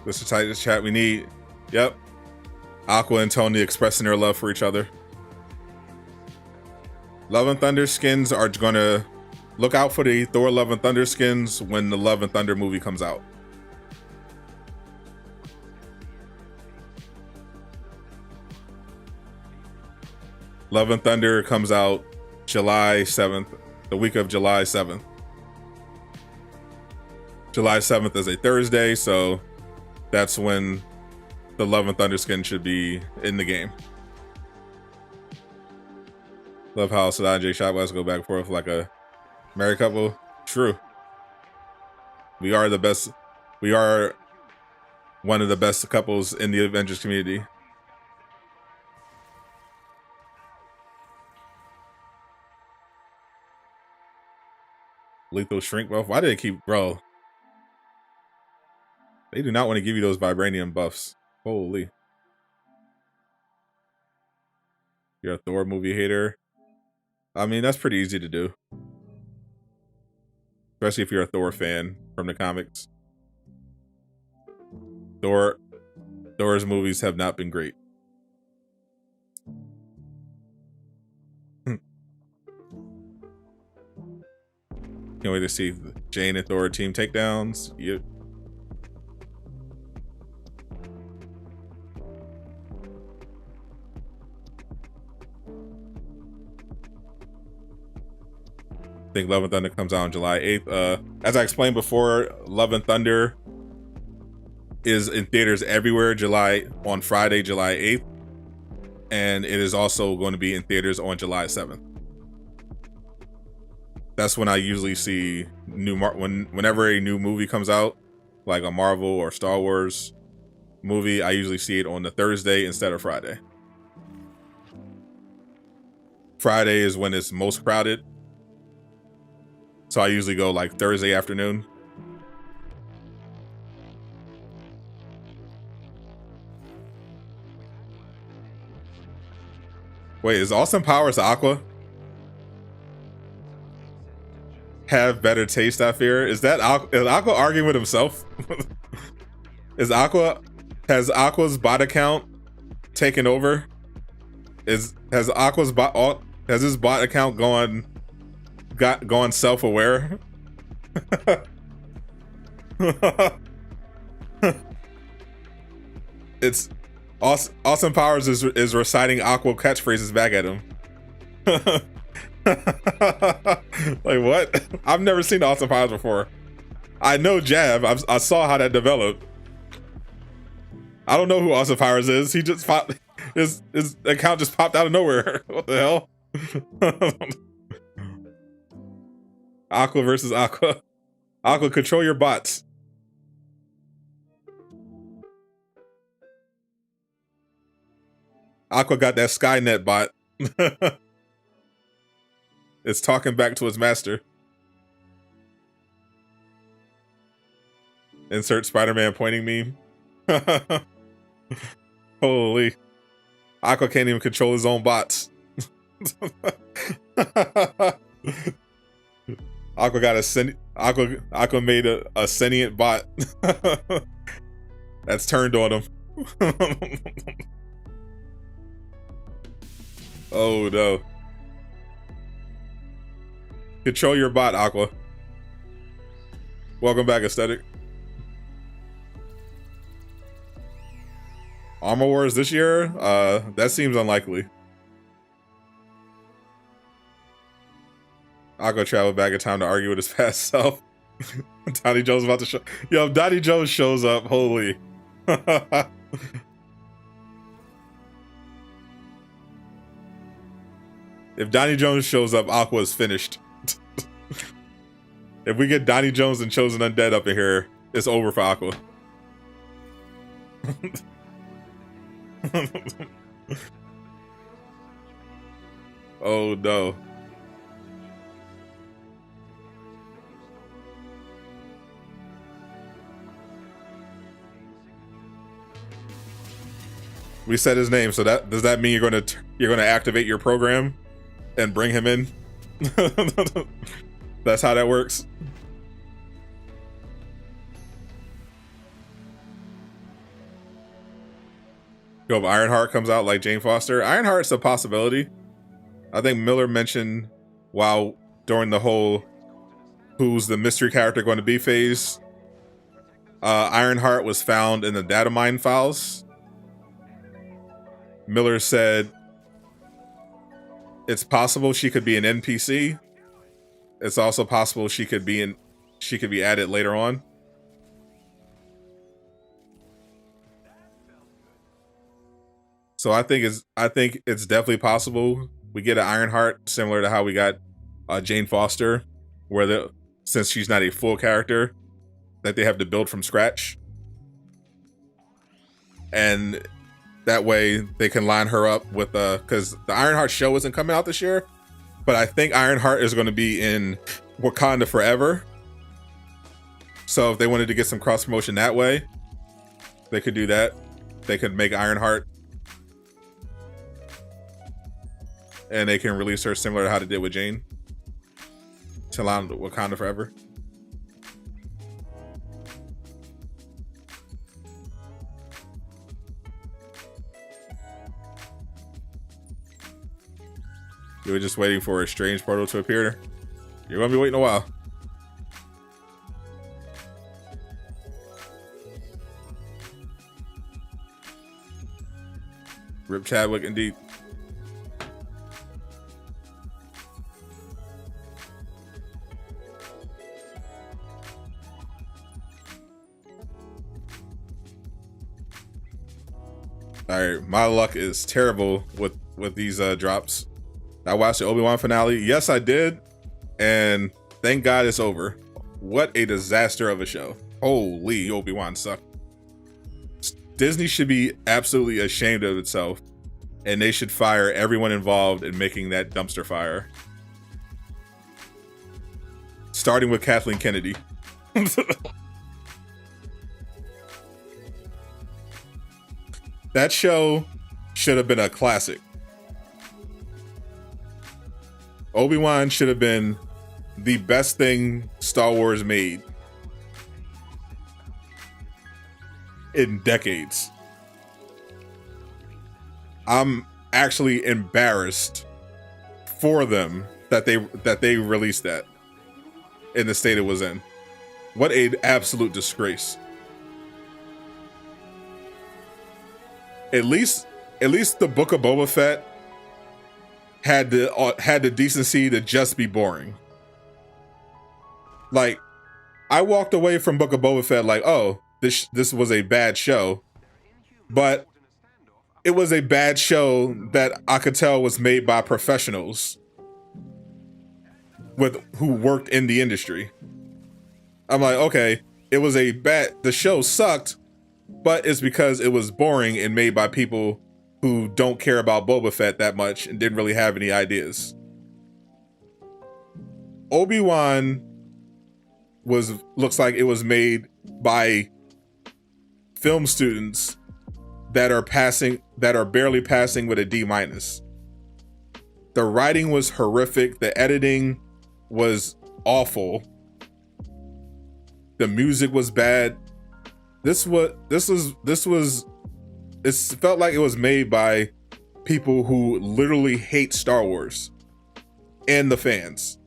This is the chat we need. Yep. Aqua and Tony expressing their love for each other. Love and Thunder skins are gonna look out for the Thor Love and Thunder skins when the Love and Thunder movie comes out. Love and Thunder comes out July 7th, the week of July 7th. July 7th is a Thursday, so that's when the Love and Thunder skin should be in the game. Love how Sadot and Jay Shotwest go back and forth like a married couple. True. We are the best. We are one of the best couples in the Avengers community. Lethal shrink buff. Why did they keep, bro? They do not want to give you those vibranium buffs. Holy. You're a Thor movie hater. I mean, that's pretty easy to do. Especially if you're a Thor fan from the comics. Thor's movies have not been great. Can't wait to see Jane and Thor team takedowns. Yep. I think Love and Thunder comes out on July 8th. As I explained before, Love and Thunder is in theaters everywhere on Friday, July 8th. And it is also going to be in theaters on July 7th. That's when I usually see whenever a new movie comes out, like a Marvel or Star Wars movie, I usually see it on the Thursday instead of Friday. Friday is when it's most crowded. So I usually go like Thursday afternoon. Wait, is Austin Powers Aqua? Have better taste, I fear. Is Aqua arguing with himself? Has Aqua's bot account taken over? Has his bot account gone self-aware? It's Austin Powers is reciting Aqua catchphrases back at him. Like what? I've never seen Austin Powers before. I know Jab. I saw how that developed. I don't know who Austin Powers is. He just popped. His account just popped out of nowhere. What the hell? Aqua versus Aqua. Aqua, control your bots. Aqua got that Skynet bot. It's talking back to its master. Insert Spider-Man pointing meme. Holy. Aqua can't even control his own bots. Aqua made a sentient bot. That's turned on him. Oh no. Control your bot, Aqua. Welcome back, Aesthetic. Armor Wars this year? That seems unlikely. Aqua traveled back in time to argue with his past self. Donnie Jones about to show. Yo, if Donnie Jones shows up, holy. If Donnie Jones shows up, Aqua is finished. If we get Donnie Jones and Chosen Undead up in here, it's over for Aqua. Oh no. We said his name, so does that mean you're gonna activate your program and bring him in? That's how that works. Yo, if Ironheart comes out like Jane Foster, Ironheart's a possibility. I think Miller mentioned during the whole who's the mystery character going to be phase, Ironheart was found in the data mine files. Miller said it's possible she could be an NPC. It's also possible she could be added later on. So I think it's definitely possible we get an Ironheart similar to how we got Jane Foster, where since she's not a full character, that they have to build from scratch, and that way they can line her up with because the Ironheart show isn't coming out this year, but I think Ironheart is going to be in Wakanda Forever. So if they wanted to get some cross promotion that way, they could do that. They could make Ironheart and they can release her similar to how they did with Jane. Till on Wakanda forever. You were just waiting for a strange portal to appear. You're gonna be waiting a while. Rip Chadwick, indeed. All right, my luck is terrible with these drops. I watched the Obi-Wan finale. Yes, I did, and thank God it's over. What a disaster of a show! Holy, Obi-Wan sucked. Disney should be absolutely ashamed of itself, and they should fire everyone involved in making that dumpster fire. Starting with Kathleen Kennedy. That show should have been a classic. Obi-Wan should have been the best thing Star Wars made in decades. I'm actually embarrassed for them that they released that in the state it was in. What an absolute disgrace. At least the Book of Boba Fett had the decency to just be boring. Like, I walked away from Book of Boba Fett like, oh, this was a bad show, but it was a bad show that I could tell was made by professionals who worked in the industry. I'm like, okay, the show sucked, but it's because it was boring and made by people who don't care about Boba Fett that much and didn't really have any ideas. Obi-Wan looks like it was made by film students that are barely passing with a D-. The writing was horrific. The editing was awful. The music was bad. It felt like it was made by people who literally hate Star Wars and the fans.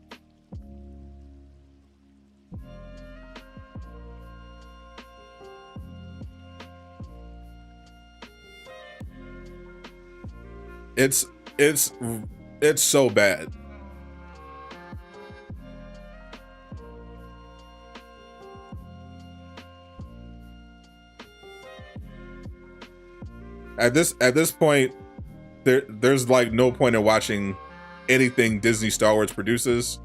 It's so bad. At this point, there's like no point in watching anything Disney Star Wars produces.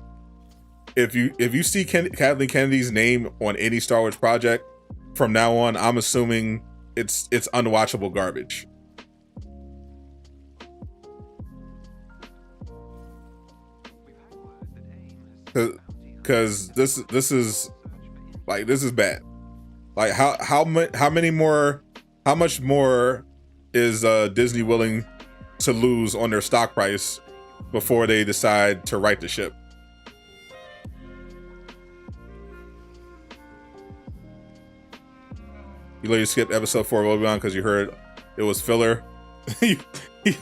If you see Kathleen Kennedy's name on any Star Wars project from now on, I'm assuming it's unwatchable garbage. Because this is bad. Like how much more is Disney willing to lose on their stock price before they decide to right the ship? You literally skipped episode 4 of Obi-Wan because you heard it was filler. You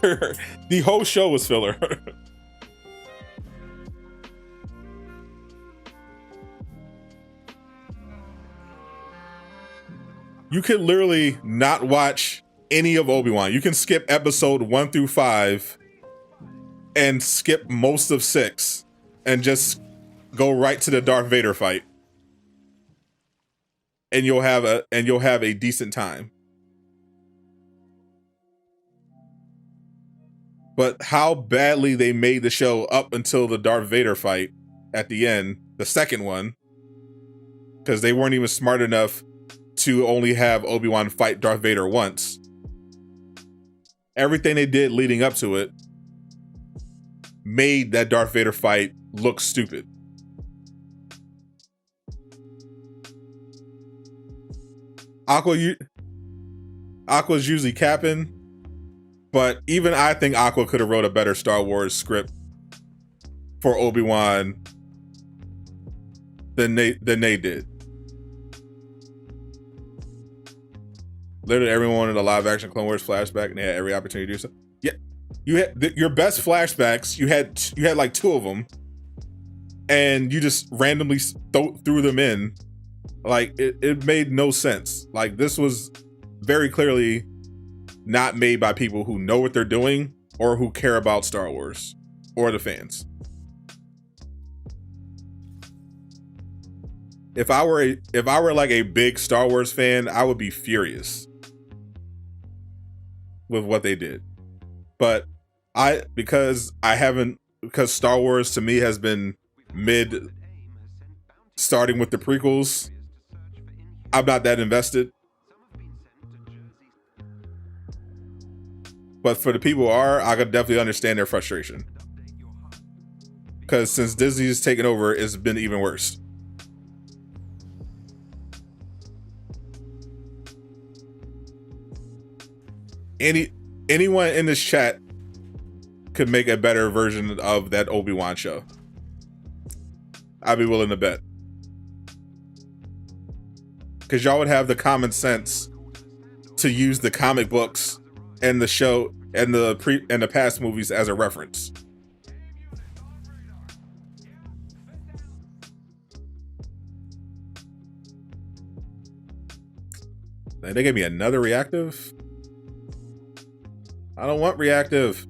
heard the whole show was filler. You could literally not watch any of Obi-Wan. You can skip episode 1 through 5 and skip most of 6 and just go right to the Darth Vader fight. And you'll have a decent time. But how badly they made the show up until the Darth Vader fight at the end, the second one, because they weren't even smart enough to only have Obi-Wan fight Darth Vader once. Everything they did leading up to it made that Darth Vader fight look stupid. Aqua's usually capping, But even I think Aqua could have wrote a better Star Wars script for Obi-Wan than they did. Literally everyone wanted a live action Clone Wars flashback, and they had every opportunity to do so. Yeah, you had your best flashbacks. You had like 2 of them, and you just randomly threw them in. Like it made no sense. Like this was very clearly not made by people who know what they're doing or who care about Star Wars or the fans. If I were like a big Star Wars fan, I would be furious with what they did. But because Star Wars to me has been mid, starting with the prequels, I'm not that invested. But for the people who are, I could definitely understand their frustration. Because since Disney's taken over, it's been even worse. Anyone in this chat could make a better version of that Obi-Wan show. I'd be willing to bet. Because y'all would have the common sense to use the comic books and the show and the past movies as a reference. They gave me another reactive. I don't want reactive.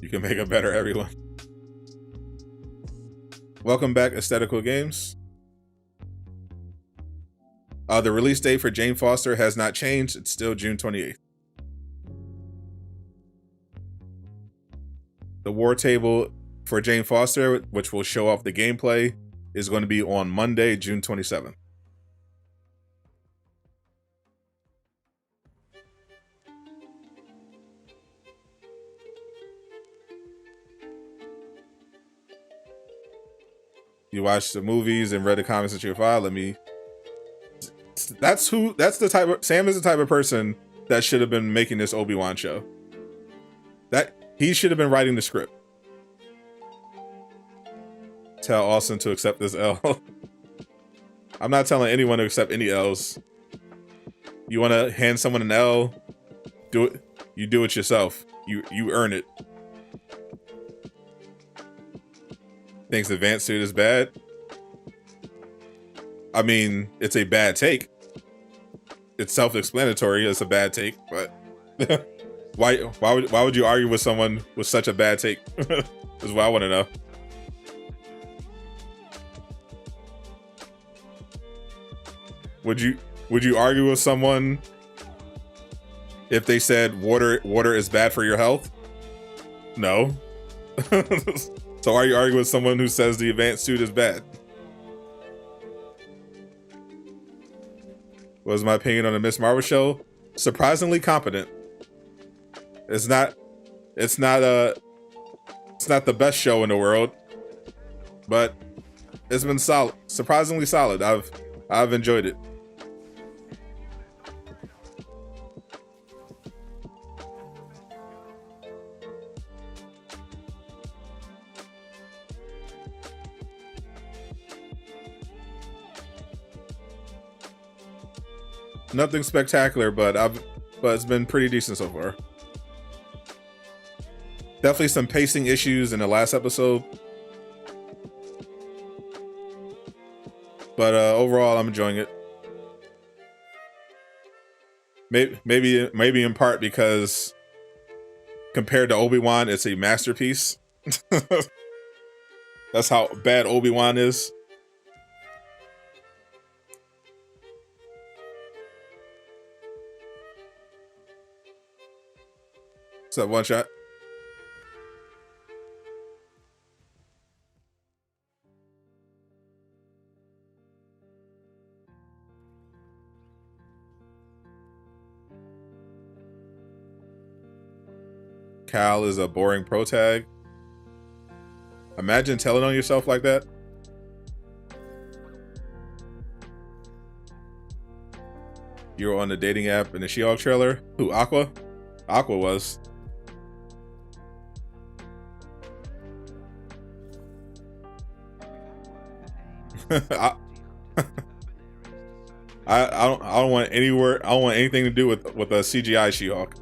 You can make it better, everyone. Welcome back, Aesthetical Games. The release date for Jane Foster has not changed. It's still June 28th. The war table for Jane Foster, which will show off the gameplay, is going to be on Monday, June 27th. You watched the movies and read the comics that you filed. Sam is the type of person that should have been making this Obi-Wan show. That he should have been writing the script. Tell Austin to accept this L. I'm not telling anyone to accept any L's. You want to hand someone an L? Do it. You do it yourself. You earn it. Thinks advanced suit is bad. I mean, it's a bad take. It's self-explanatory. It's a bad take, but why would you argue with someone with such a bad take? Is what I want to know. Would you argue with someone if they said water is bad for your health? No. So are you arguing with someone who says the advanced suit is bad? What was my opinion on the Miss Marvel show? Surprisingly competent. It's not the best show in the world, but it's been solid, surprisingly solid. I've enjoyed it. Nothing spectacular, but it's been pretty decent so far. Definitely some pacing issues in the last episode, but overall I'm enjoying it. Maybe in part because compared to Obi-Wan, it's a masterpiece. That's how bad Obi-Wan is. What's up, One Shot? Cal is a boring pro tag. Imagine telling on yourself like that. You were on the dating app in the She-Hulk trailer. Who, Aqua? Aqua was. I don't want anywhere. I don't want anything to do with a CGI She-Hulk.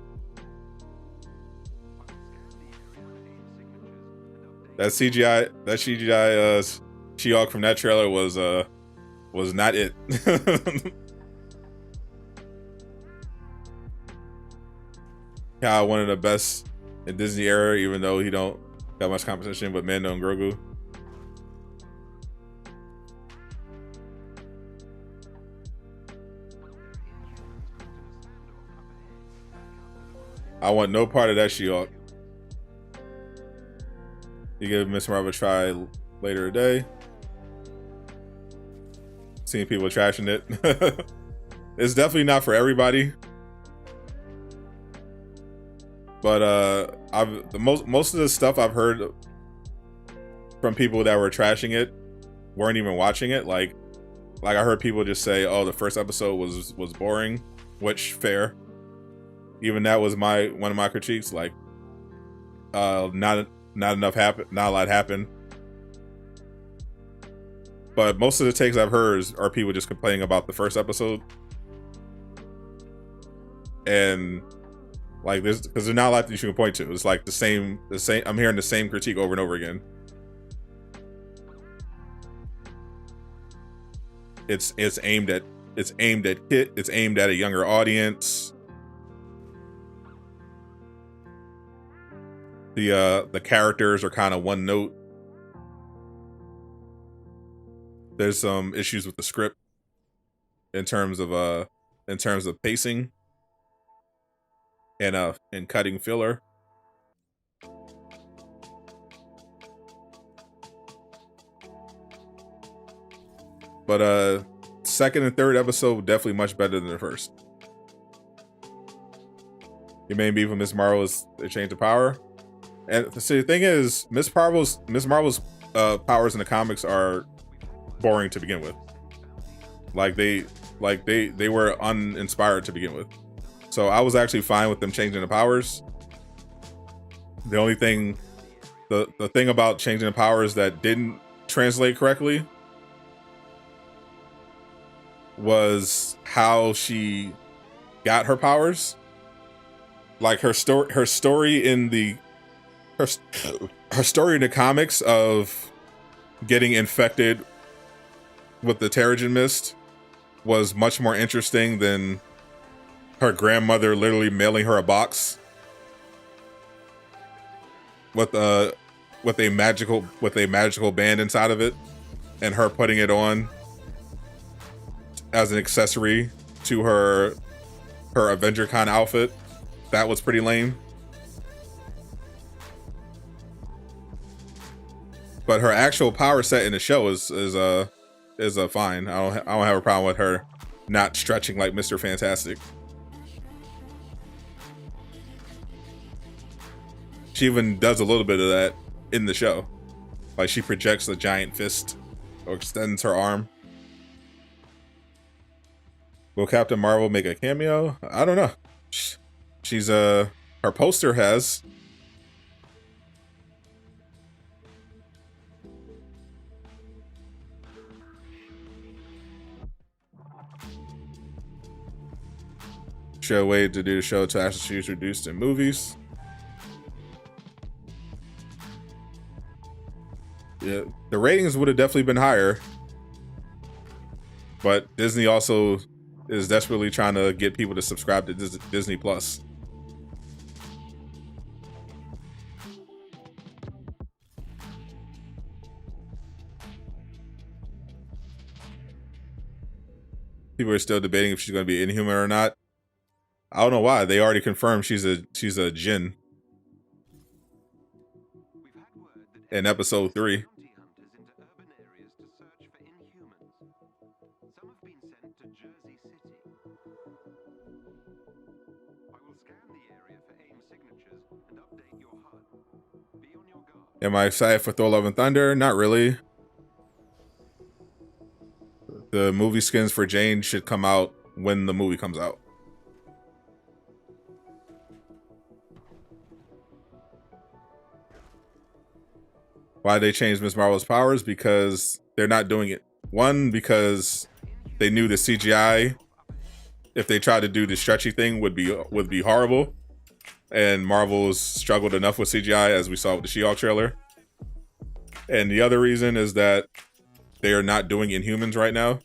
That CGI She-Hulk from that trailer was not it. Yeah, one of the best in Disney era, even though he don't got much competition with Mando and Grogu. I want no part of that She-Hulk. You give Miss Marvel a try later today. Seeing people trashing it. It's definitely not for everybody. But most of the stuff I've heard from people that were trashing it weren't even watching it. Like I heard people just say, "Oh, the first episode was boring," which fair. Even that was one of my critiques. Like, not enough happened, not a lot happened. But most of the takes I've heard are people just complaining about the first episode, and like this because there's not a lot that you can point to. It's like the same. I'm hearing the same critique over and over again. It's aimed at kid. It's aimed at a younger audience. The characters are kind of one note. There's some issues with the script in terms of pacing and cutting filler. But second and third episode definitely much better than the first. Your main beef with Miss Marvel is they changed the power. And see, the thing is, Miss Marvel's powers in the comics are boring to begin with. Like they were uninspired to begin with. So I was actually fine with them changing the powers. The only thing, the thing about changing the powers that didn't translate correctly was how she got her powers. Like her story in the comics of getting infected with the Terrigen Mist was much more interesting than her grandmother literally mailing her a box with a magical band inside of it, and her putting it on as an accessory to her Avenger kind of outfit. That was pretty lame. But her actual power set in the show is fine. I don't have a problem with her not stretching like Mr. Fantastic. She even does a little bit of that in the show. Like she projects a giant fist or extends her arm. Will Captain Marvel make a cameo? I don't know. She's her poster has. Should have waited to do the show to actually she was reduced in movies. Yeah, the ratings would have definitely been higher. But Disney also is desperately trying to get people to subscribe to Disney Plus. People are still debating if she's going to be Inhuman or not. I don't know why. They already confirmed she's a Jinn in episode 3. Am I excited for Thor: Love and Thunder? Not really. The movie skins for Jane should come out when the movie comes out. Why they changed Ms. Marvel's powers? Because they're not doing it. One, because they knew the CGI, if they tried to do the stretchy thing, would be horrible. And Marvel's struggled enough with CGI, as we saw with the She-Hulk trailer. And the other reason is that they are not doing Inhumans right now.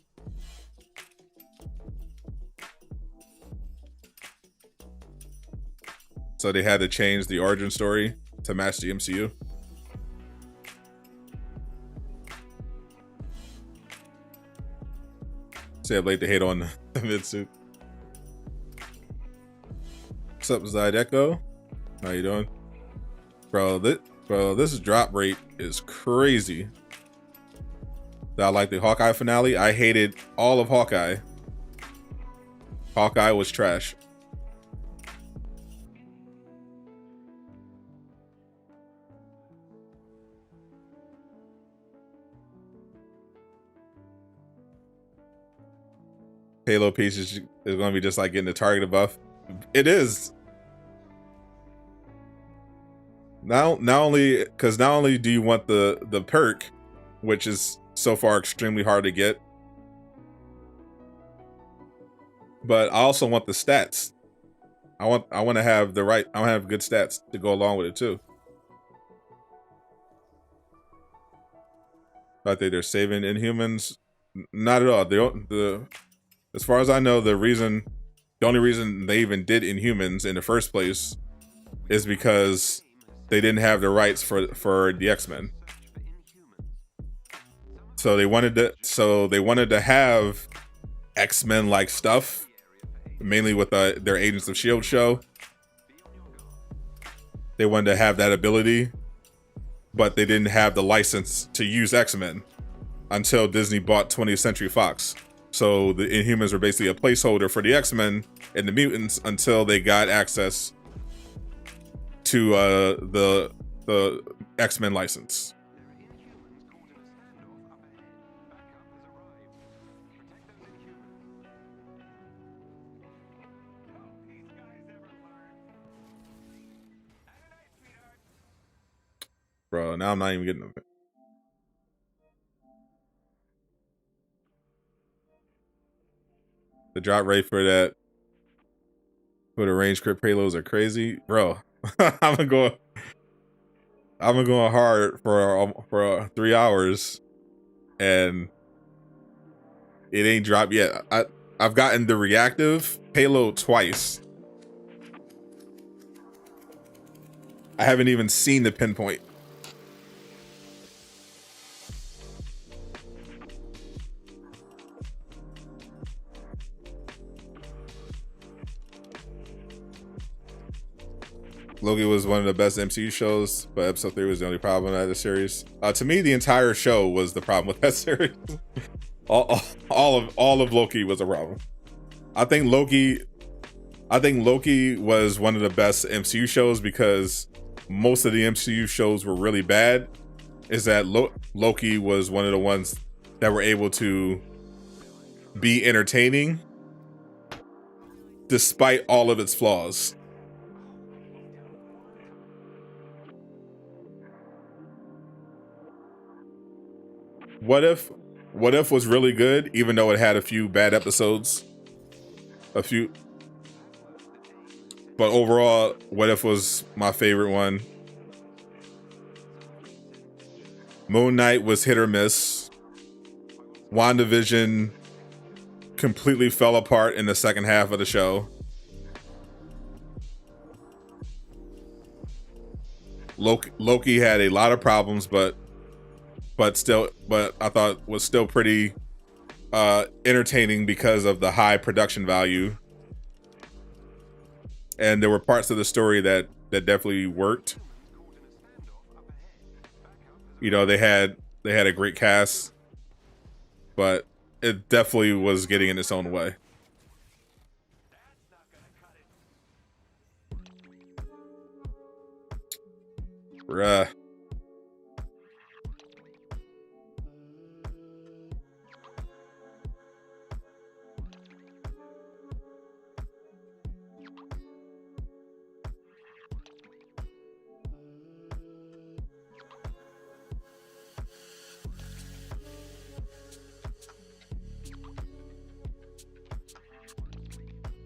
So they had to change the origin story to match the MCU. Say I'm late to hate on the mid-suit. What's up, Zydeco? How you doing? Bro, this drop rate is crazy. I like the Hawkeye finale. I hated all of Hawkeye. Hawkeye was trash. Halo piece is going to be just like getting the target buff. It is. Not only do you want the perk, which is so far extremely hard to get, but I also want the stats. I want to have I want to have good stats to go along with it too. I think they're saving Inhumans. Not at all. As far as I know, the only reason they even did Inhumans in the first place is because they didn't have the rights for the X-Men. So they wanted to have X-Men like stuff, mainly with their Agents of S.H.I.E.L.D. show. They wanted to have that ability, but they didn't have the license to use X-Men until Disney bought 20th Century Fox. So the Inhumans were basically a placeholder for the X-Men and the mutants until they got access to the X-Men license. Bro, now I'm not even getting them. The drop rate for the range crit payloads are crazy, bro. I've been going hard for 3 hours, and it ain't dropped yet. I've gotten the reactive payload twice. I haven't even seen the pinpoint. Loki was one of the best MCU shows, but episode 3 was the only problem with the series. To me, the entire show was the problem with that series. all of Loki was a problem. I think Loki was one of the best MCU shows because most of the MCU shows were really bad. Is that Loki was one of the ones that were able to be entertaining despite all of its flaws. What If was really good, even though it had a few bad episodes. But overall, What If was my favorite one. Moon Knight was hit or miss. WandaVision completely fell apart in the second half of the show. Loki had a lot of problems, but I thought was still pretty entertaining because of the high production value. And there were parts of the story that definitely worked. You know, they had a great cast, but it definitely was getting in its own way. Bruh.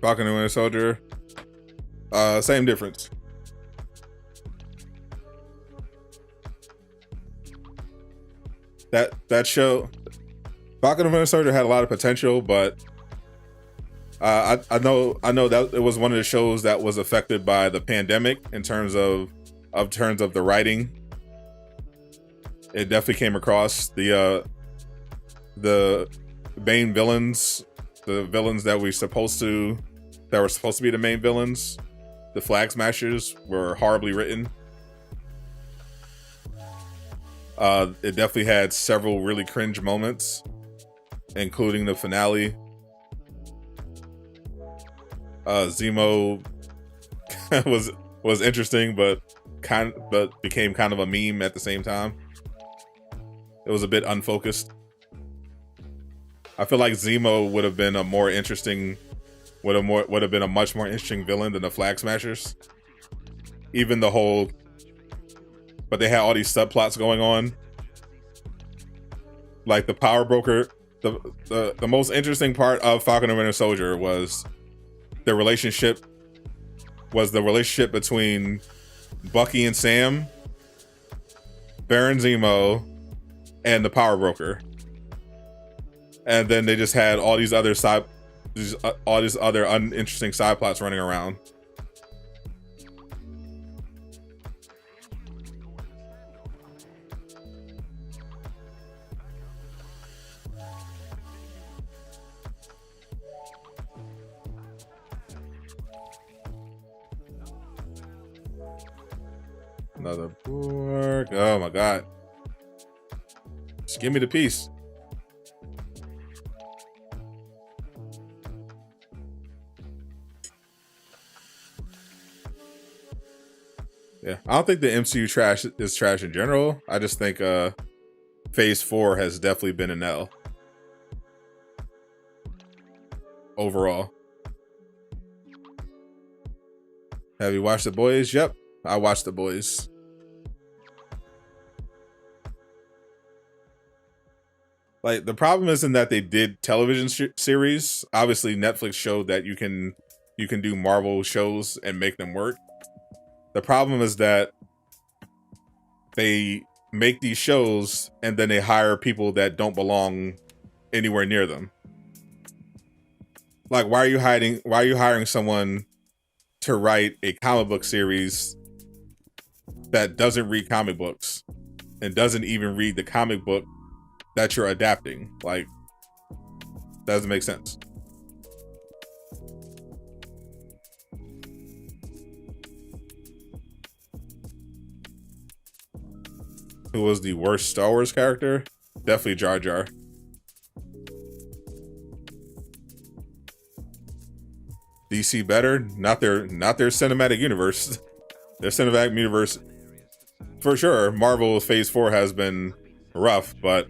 Falcon and Winter Soldier. Same difference. That show, Falcon and Winter Soldier had a lot of potential, but I know that it was one of the shows that was affected by the pandemic in terms of the writing. It definitely came across the main villains, the villains that were supposed to be the main villains, the Flag Smashers, were horribly written. It definitely had several really cringe moments, including the finale. Zemo was interesting, but became kind of a meme at the same time. It was a bit unfocused. I feel like Zemo would have been a much more interesting villain than the Flag Smashers. But they had all these subplots going on, like the power broker. The most interesting part of Falcon and Winter Soldier was the relationship between Bucky and Sam, Baron Zemo, and the power broker. And then they just had all these other uninteresting side plots running around. Another Borg. Oh my god. Just give me the piece. Yeah, I don't think the MCU is trash in general. I just think Phase 4 has definitely been an L overall. Have you watched The Boys? Yep, I watched The Boys. Like, the problem isn't that they did television series. Obviously, Netflix showed that you can do Marvel shows and make them work. The problem is that they make these shows and then they hire people that don't belong anywhere near them. Like, why are you hiring someone to write a comic book series that doesn't read comic books and doesn't even read the comic book that you're adapting? Like, that doesn't make sense. Who was the worst Star Wars character? Definitely Jar Jar. DC better? Not their cinematic universe. Their cinematic universe, for sure. Marvel Phase 4 has been rough, but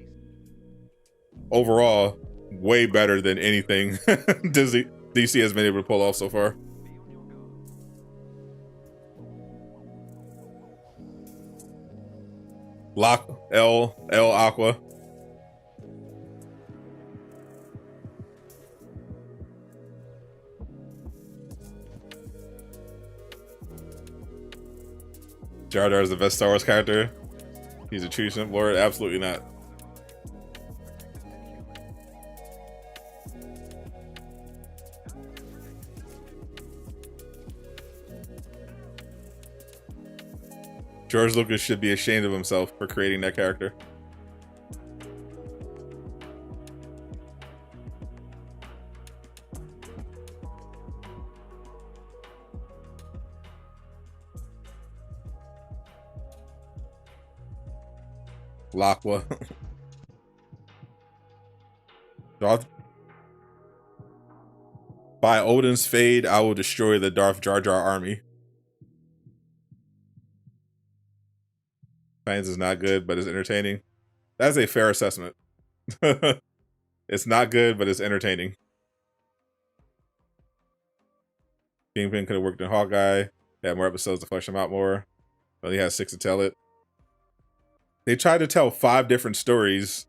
overall, way better than anything DC has been able to pull off so far. L Aqua. Jar Jar is the best Star Wars character. He's a true Sith Lord. Absolutely not. George Lucas should be ashamed of himself for creating that character. L'Aqua. By Odin's fade, I will destroy the Darth Jar Jar army. Science is not good, but it's entertaining. That's a fair assessment. It's not good, but it's entertaining. Kingpin could have worked in Hawkeye. They had more episodes to flesh him out more. Only has 6 to tell it. They tried to tell 5 different stories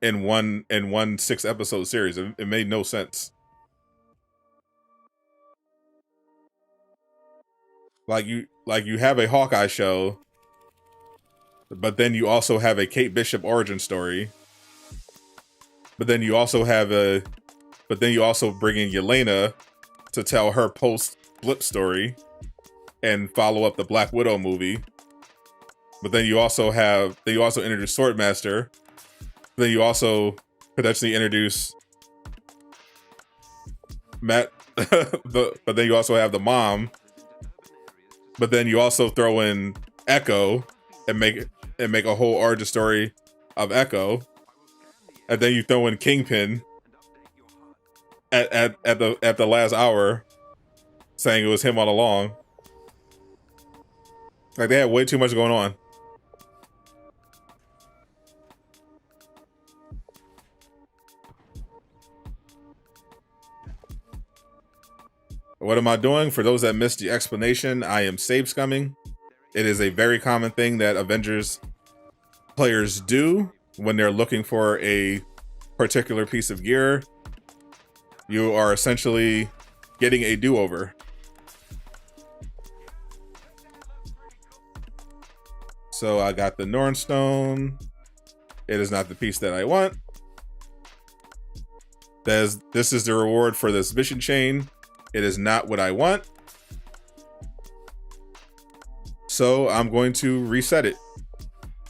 in one 6-episode series. It made no sense. you have a Hawkeye show, but then you also have a Kate Bishop origin story. But then you also bring in Yelena to tell her post-blip story and follow up the Black Widow movie. But then you also introduce Swordmaster. Then you also potentially introduce Matt, but then you also have the mom. But then you also throw in Echo and make a whole origin story of Echo. And then you throw in Kingpin at the last hour, saying it was him all along. Like, they had way too much going on. What am I doing? For those that missed the explanation, I am save scumming. It is a very common thing that Avengers players do when they're looking for a particular piece of gear. You are essentially getting a do-over. So I got the Nornstone. It is not the piece that I want. This is the reward for this mission chain. It is not what I want. So I'm going to reset it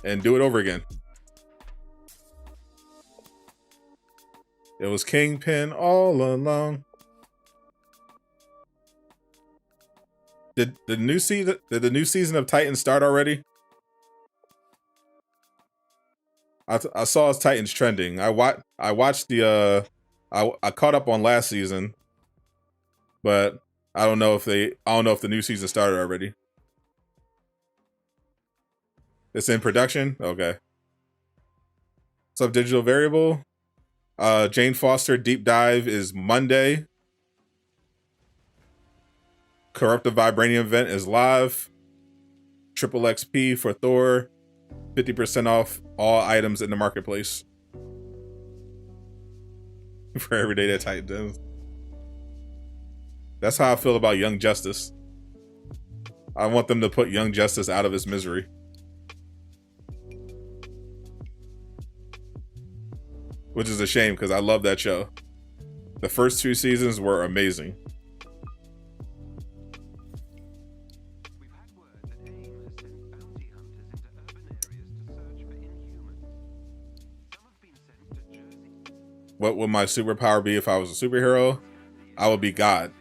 and do it over again. It was Kingpin all along. Did the new season of Titans start already? I saw Titans trending. I watched the I caught up on last season, but I don't know if the new season started already. It's in production? Okay. What's up, Digital Variable? Jane Foster deep dive is Monday. Corruptive Vibranium event is live. Triple XP for Thor. 50% off all items in the marketplace. For every day that Titans. That's how I feel about Young Justice. I want them to put Young Justice out of his misery. Which is a shame because I love that show. The first 2 seasons were amazing. We've had word that AIM has sent bounty hunters into urban areas to search for inhumans. Some have been sent to Jersey. What would my superpower be if I was a superhero? I would be God.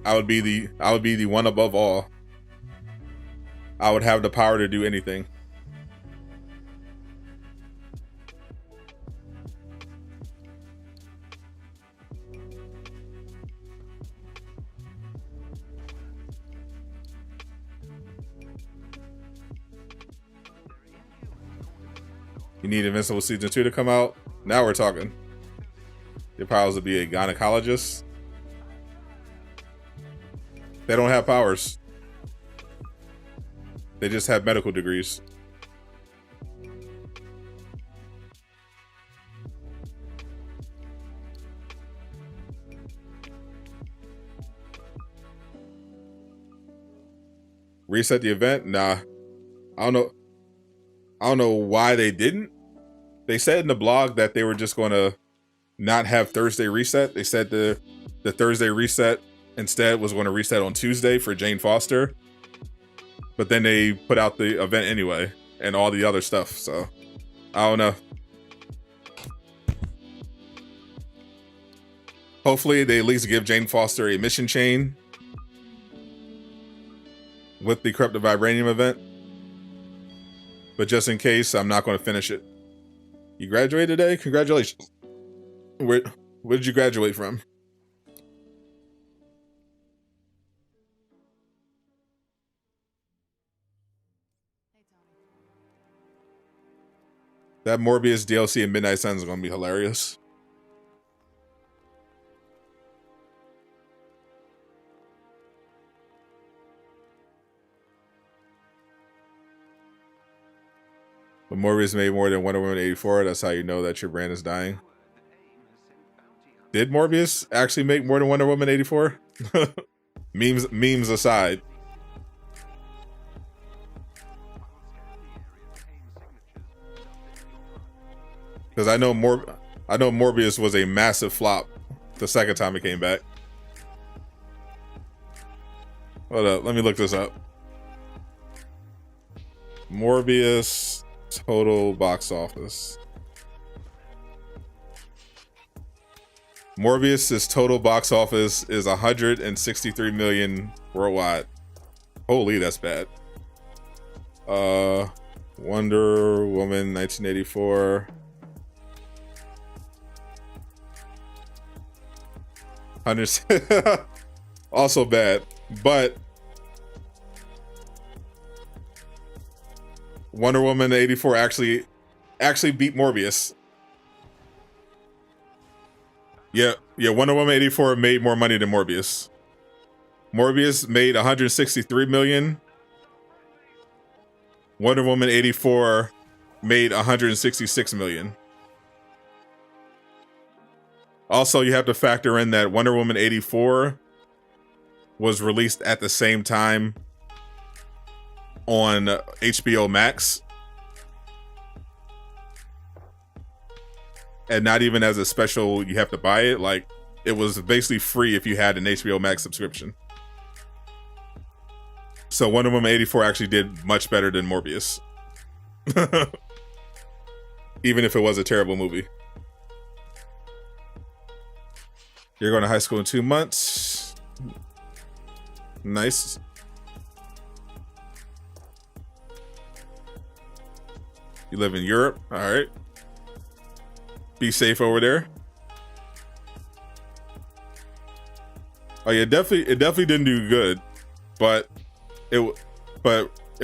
I would be the one above all. I would have the power to do anything. You need Invincible Season 2 to come out? Now we're talking. Your powers would be a gynecologist. They don't have powers. They just have medical degrees. Reset the event? Nah. I don't know why they didn't. They said in the blog that they were just going to not have Thursday reset. They said the Thursday reset instead was going to reset on Tuesday for Jane Foster. But then they put out the event anyway and all the other stuff. So I don't know. Hopefully they at least give Jane Foster a mission chain with the Corrupted Vibranium event. But just in case, I'm not going to finish it. You graduated today? Congratulations. Where did you graduate from? That Morbius DLC in Midnight Suns is going to be hilarious. But Morbius made more than Wonder Woman 84. That's how you know that your brand is dying. Did Morbius actually make more than Wonder Woman 84? Memes aside. Because I know Morbius was a massive flop the second time it came back. Hold up, let me look this up. Morbius total box office. Morbius's total box office is 163 million worldwide. Holy, that's bad. Wonder Woman 1984. 100 also bad, but Wonder Woman 84 actually beat Morbius. Yeah, Wonder Woman 84 made more money than Morbius. Morbius made 163 million. Wonder Woman 84 made 166 million. Also, you have to factor in that Wonder Woman 84 was released at the same time on HBO Max. And not even as a special, you have to buy it. Like, it was basically free if you had an HBO Max subscription. So Wonder Woman 84 actually did much better than Morbius. Even if it was a terrible movie. You're going to high school in 2 months. Nice. You live in Europe. All right. Be safe over there. Oh yeah, it definitely didn't do good, but it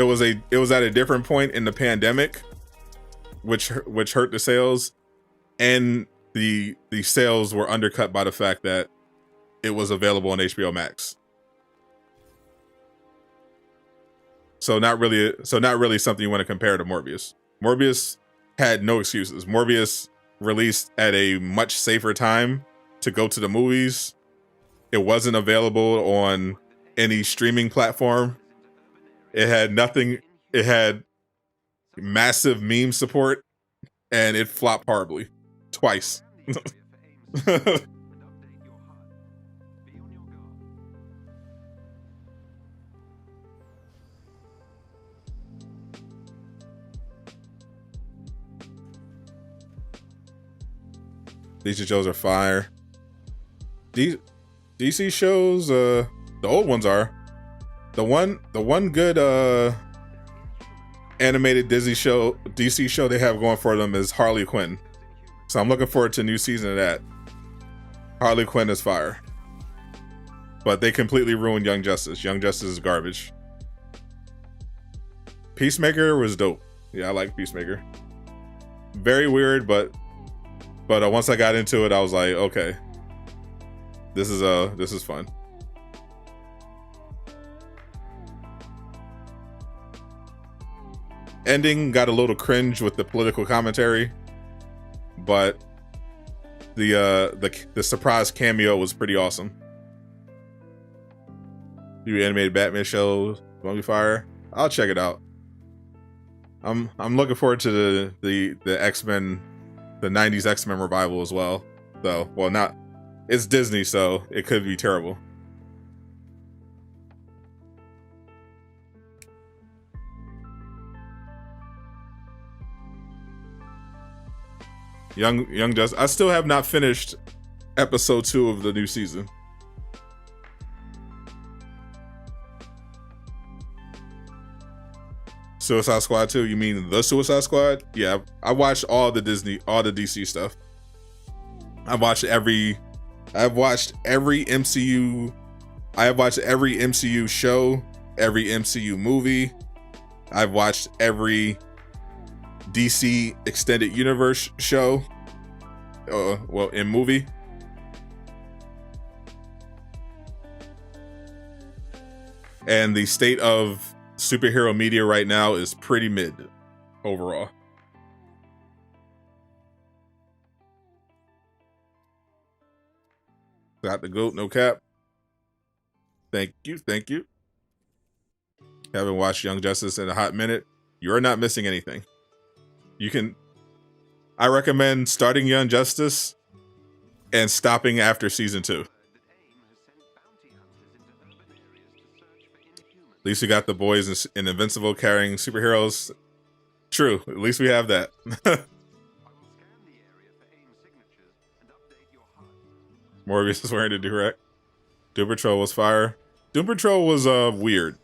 was at a different point in the pandemic, which hurt the sales, and the sales were undercut by the fact that it was available on HBO Max. So not really something you want to compare to Morbius. Morbius had no excuses. Morbius released at a much safer time to go to the movies. It wasn't available on any streaming platform. It had nothing. It had massive meme support, and it flopped horribly twice. DC shows are fire. DC shows, the old ones are. The one good animated DC show they have going for them is Harley Quinn. So I'm looking forward to a new season of that. Harley Quinn is fire. But they completely ruined Young Justice. Young Justice is garbage. Peacemaker was dope. Yeah, I like Peacemaker. Very weird, but once I got into it, I was like, okay, this is fun. Ending got a little cringe with the political commentary, but the surprise cameo was pretty awesome. New animated Batman show, Fire. I'll check it out. I'm looking forward to the X-Men. The 90s X-Men revival as well, though. Well, not. It's Disney, so it could be terrible. Young Justice. I still have not finished episode 2 of the new season. Suicide Squad 2? You mean the Suicide Squad? Yeah, I watched all the DC stuff. I've watched every MCU. I have watched every MCU show, every MCU movie. I've watched every DC Extended Universe show. In movie. And the state of superhero media right now is pretty mid overall. Got the goat, no cap. Thank you. Haven't watched Young Justice in a hot minute. You're not missing anything. You can I recommend starting Young Justice and stopping after season 2. At least we got the boys in Invincible carrying superheroes. True, at least we have that. Morbius is wearing the direct. Doom Patrol was fire. Doom Patrol was weird.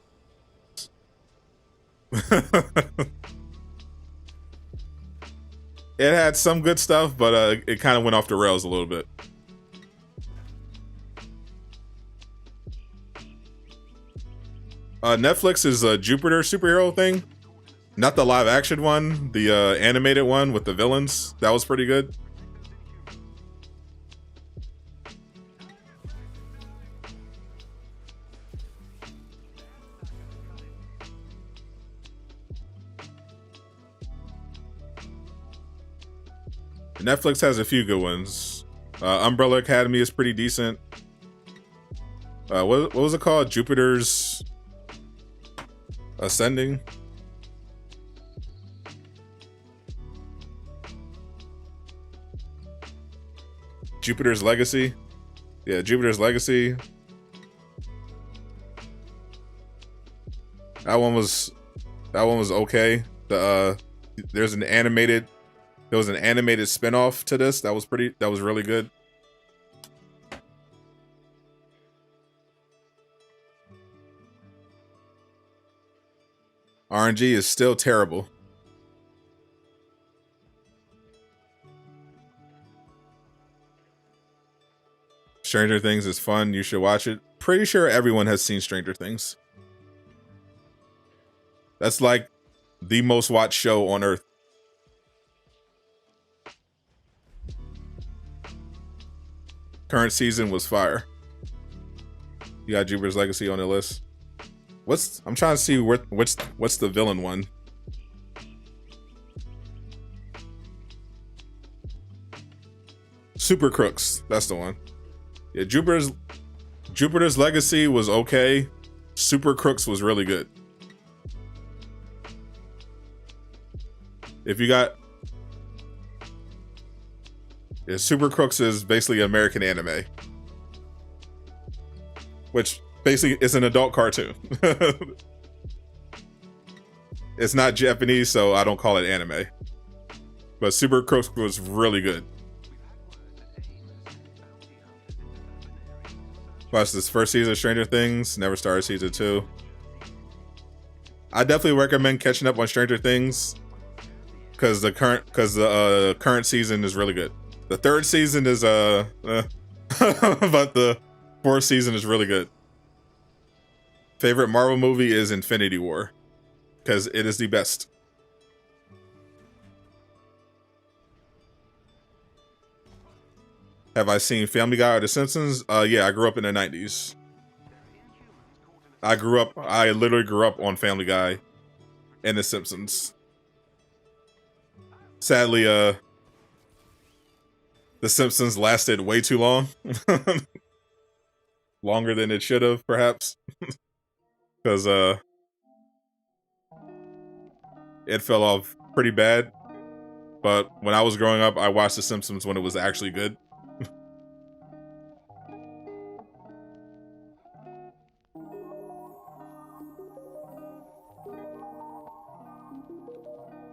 It had some good stuff, but it kind of went off the rails a little bit. Netflix is a Jupiter superhero thing. Not the live action one, the animated one with the villains. That was pretty good. Netflix has a few good ones. Umbrella Academy is pretty decent. What was it called? Jupiter's Ascending. Jupiter's Legacy. Yeah, Jupiter's Legacy. That one was okay. There was an animated spin-off to this that was really good. RNG is still terrible. Stranger Things is fun. You should watch it. Pretty sure everyone has seen Stranger Things. That's like the most watched show on Earth. Current season was fire. You got Jupiter's Legacy on the list. I'm trying to see what's the villain one. Super Crooks, that's the one. Yeah, Jupiter's Legacy was okay. Super Crooks was really good. If you got Super Crooks is basically American anime, which basically is an adult cartoon. It's not Japanese, so I don't call it anime. But Super Crooks was really good. Watched this first season of Stranger Things. Never started season 2. I definitely recommend catching up on Stranger Things because the current season is really good. The third season is but the fourth season is really good. Favorite Marvel movie is Infinity War because it is the best. Have I seen Family Guy or The Simpsons? Yeah, I grew up in the 90s. I literally grew up on Family Guy and The Simpsons. Sadly, The Simpsons lasted way too long. Longer than it should have, perhaps. Because it fell off pretty bad. But when I was growing up, I watched The Simpsons when it was actually good.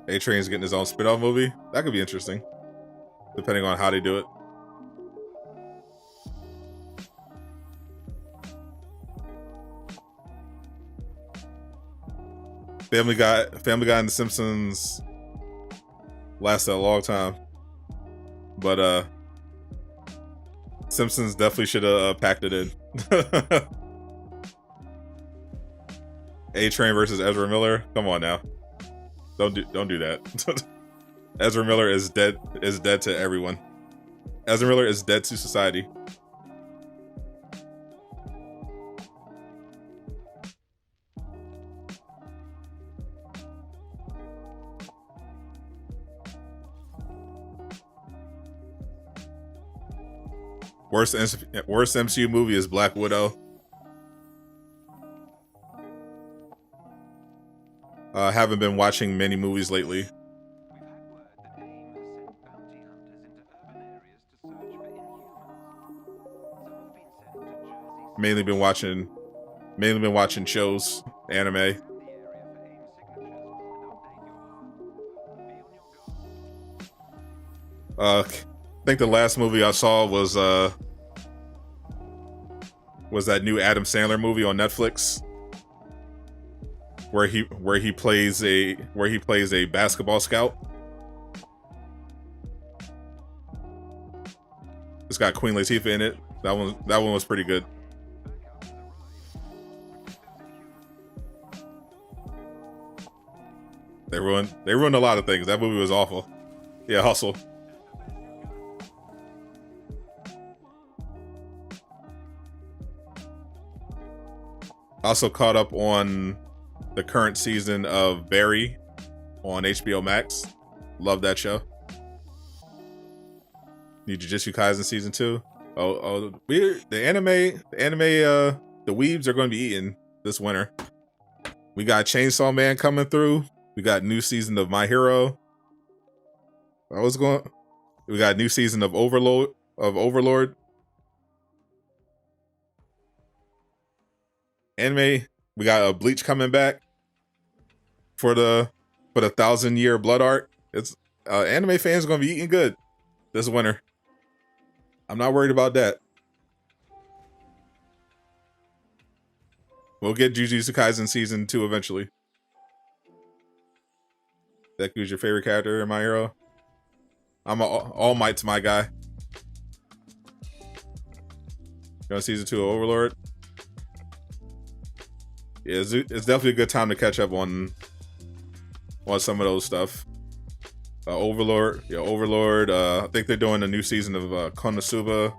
A-Train's getting his own spin-off movie. That could be interesting, depending on how they do it. Family Guy and The Simpsons lasted a long time, but Simpsons definitely should have packed it in. A-Train versus Ezra Miller. Come on now. Don't do that. Ezra Miller is dead to everyone. Ezra Miller is dead to society. Worst MCU movie is Black Widow. Haven't been watching many movies lately. Mainly been watching shows, anime. I think the last movie I saw was that new Adam Sandler movie on Netflix, where he plays a basketball scout. It's got Queen Latifah in it. That one was pretty good. They ruined a lot of things. That movie was awful. Yeah, Hustle. Also caught up on the current season of Barry on HBO Max. Love that show. New Jujutsu Kaisen season 2. The weebs are going to be eaten this winter. We got Chainsaw Man coming through. We got new season of My Hero. We got new season of Overlord. Anime, we got a Bleach coming back for the 1,000-year blood arc. It's anime fans gonna be eating good this winter. I'm not worried about that. We'll get Jujutsu Kaisen season 2 eventually. Deku's your favorite character in My Hero? All Might's my guy. You want season 2 of Overlord? Yeah, it's definitely a good time to catch up on some of those stuff. Overlord. I think they're doing a new season of Konosuba.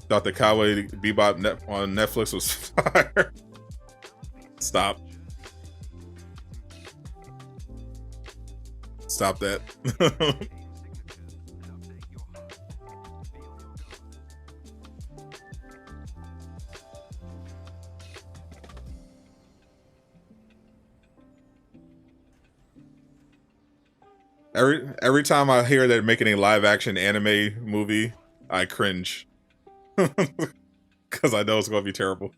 Thought the Cowboy Bebop on Netflix was fire. Stop that. Every time I hear they're making a live action anime movie, I cringe. Because I know it's going to be terrible.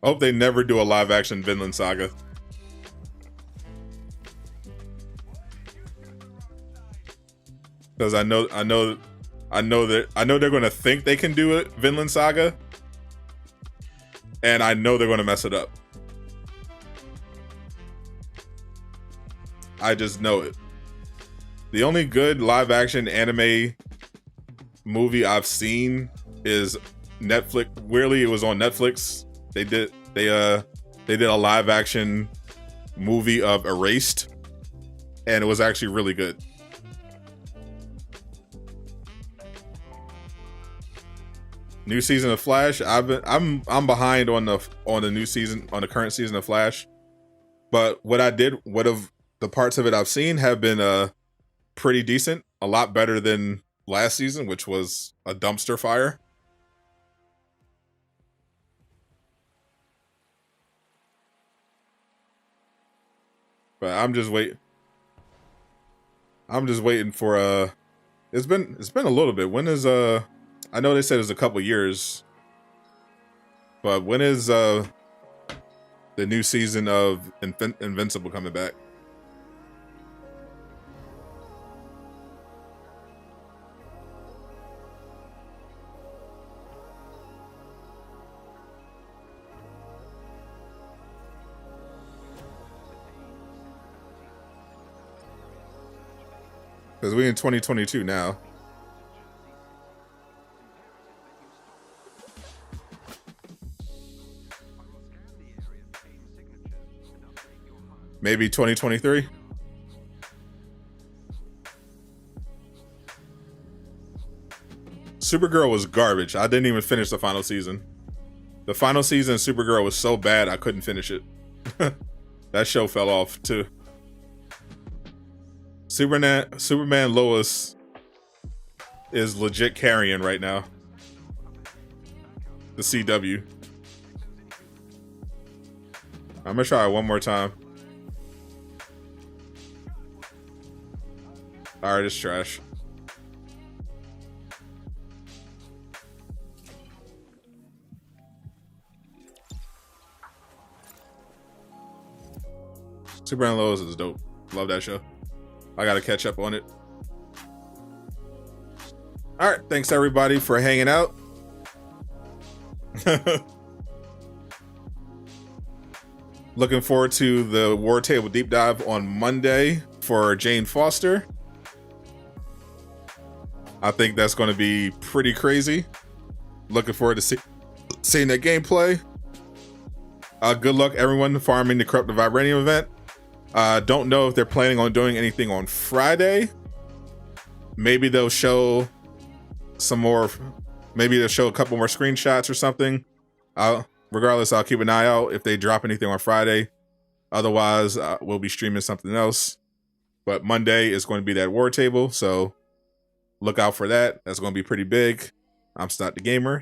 I hope they never do a live action Vinland Saga. Because I know they're going to think they can do it, Vinland Saga. And I know they're going to mess it up. I just know it. The only good live action anime movie I've seen is Netflix. Weirdly, it was on Netflix. They did a live action movie of Erased, and it was actually really good. New season of Flash. I'm behind on the new season, on the current season of Flash. But the parts of it I've seen have been pretty decent. A lot better than last season, which was a dumpster fire. But I'm just waiting for it's been a little bit. When is I know they said it's a couple years. But when is the new season of Invincible coming back? Because we're in 2022 now. Maybe 2023? Supergirl was garbage. I didn't even finish the final season. The final season of Supergirl was so bad I couldn't finish it. That show fell off too. Superman Lois is legit carrying right now. the CW. I'm gonna try it one more time. Alright, it's trash. Superman Lois is dope. Love that show. I gotta catch up on it. Alright, thanks everybody for hanging out. Looking forward to the War Table Deep Dive on Monday for Jane Foster. I think that's going to be pretty crazy. Looking forward to seeing that gameplay. Good luck everyone farming the Corrupt the Vibranium event. Don't know if they're planning on doing anything on Friday. Maybe they'll show some more. Maybe they'll show a couple more screenshots or something. Regardless, I'll keep an eye out if they drop anything on Friday. Otherwise, we'll be streaming something else. But Monday is going to be that War Table, so look out for that. That's going to be pretty big. I'm Sadot the Gamer.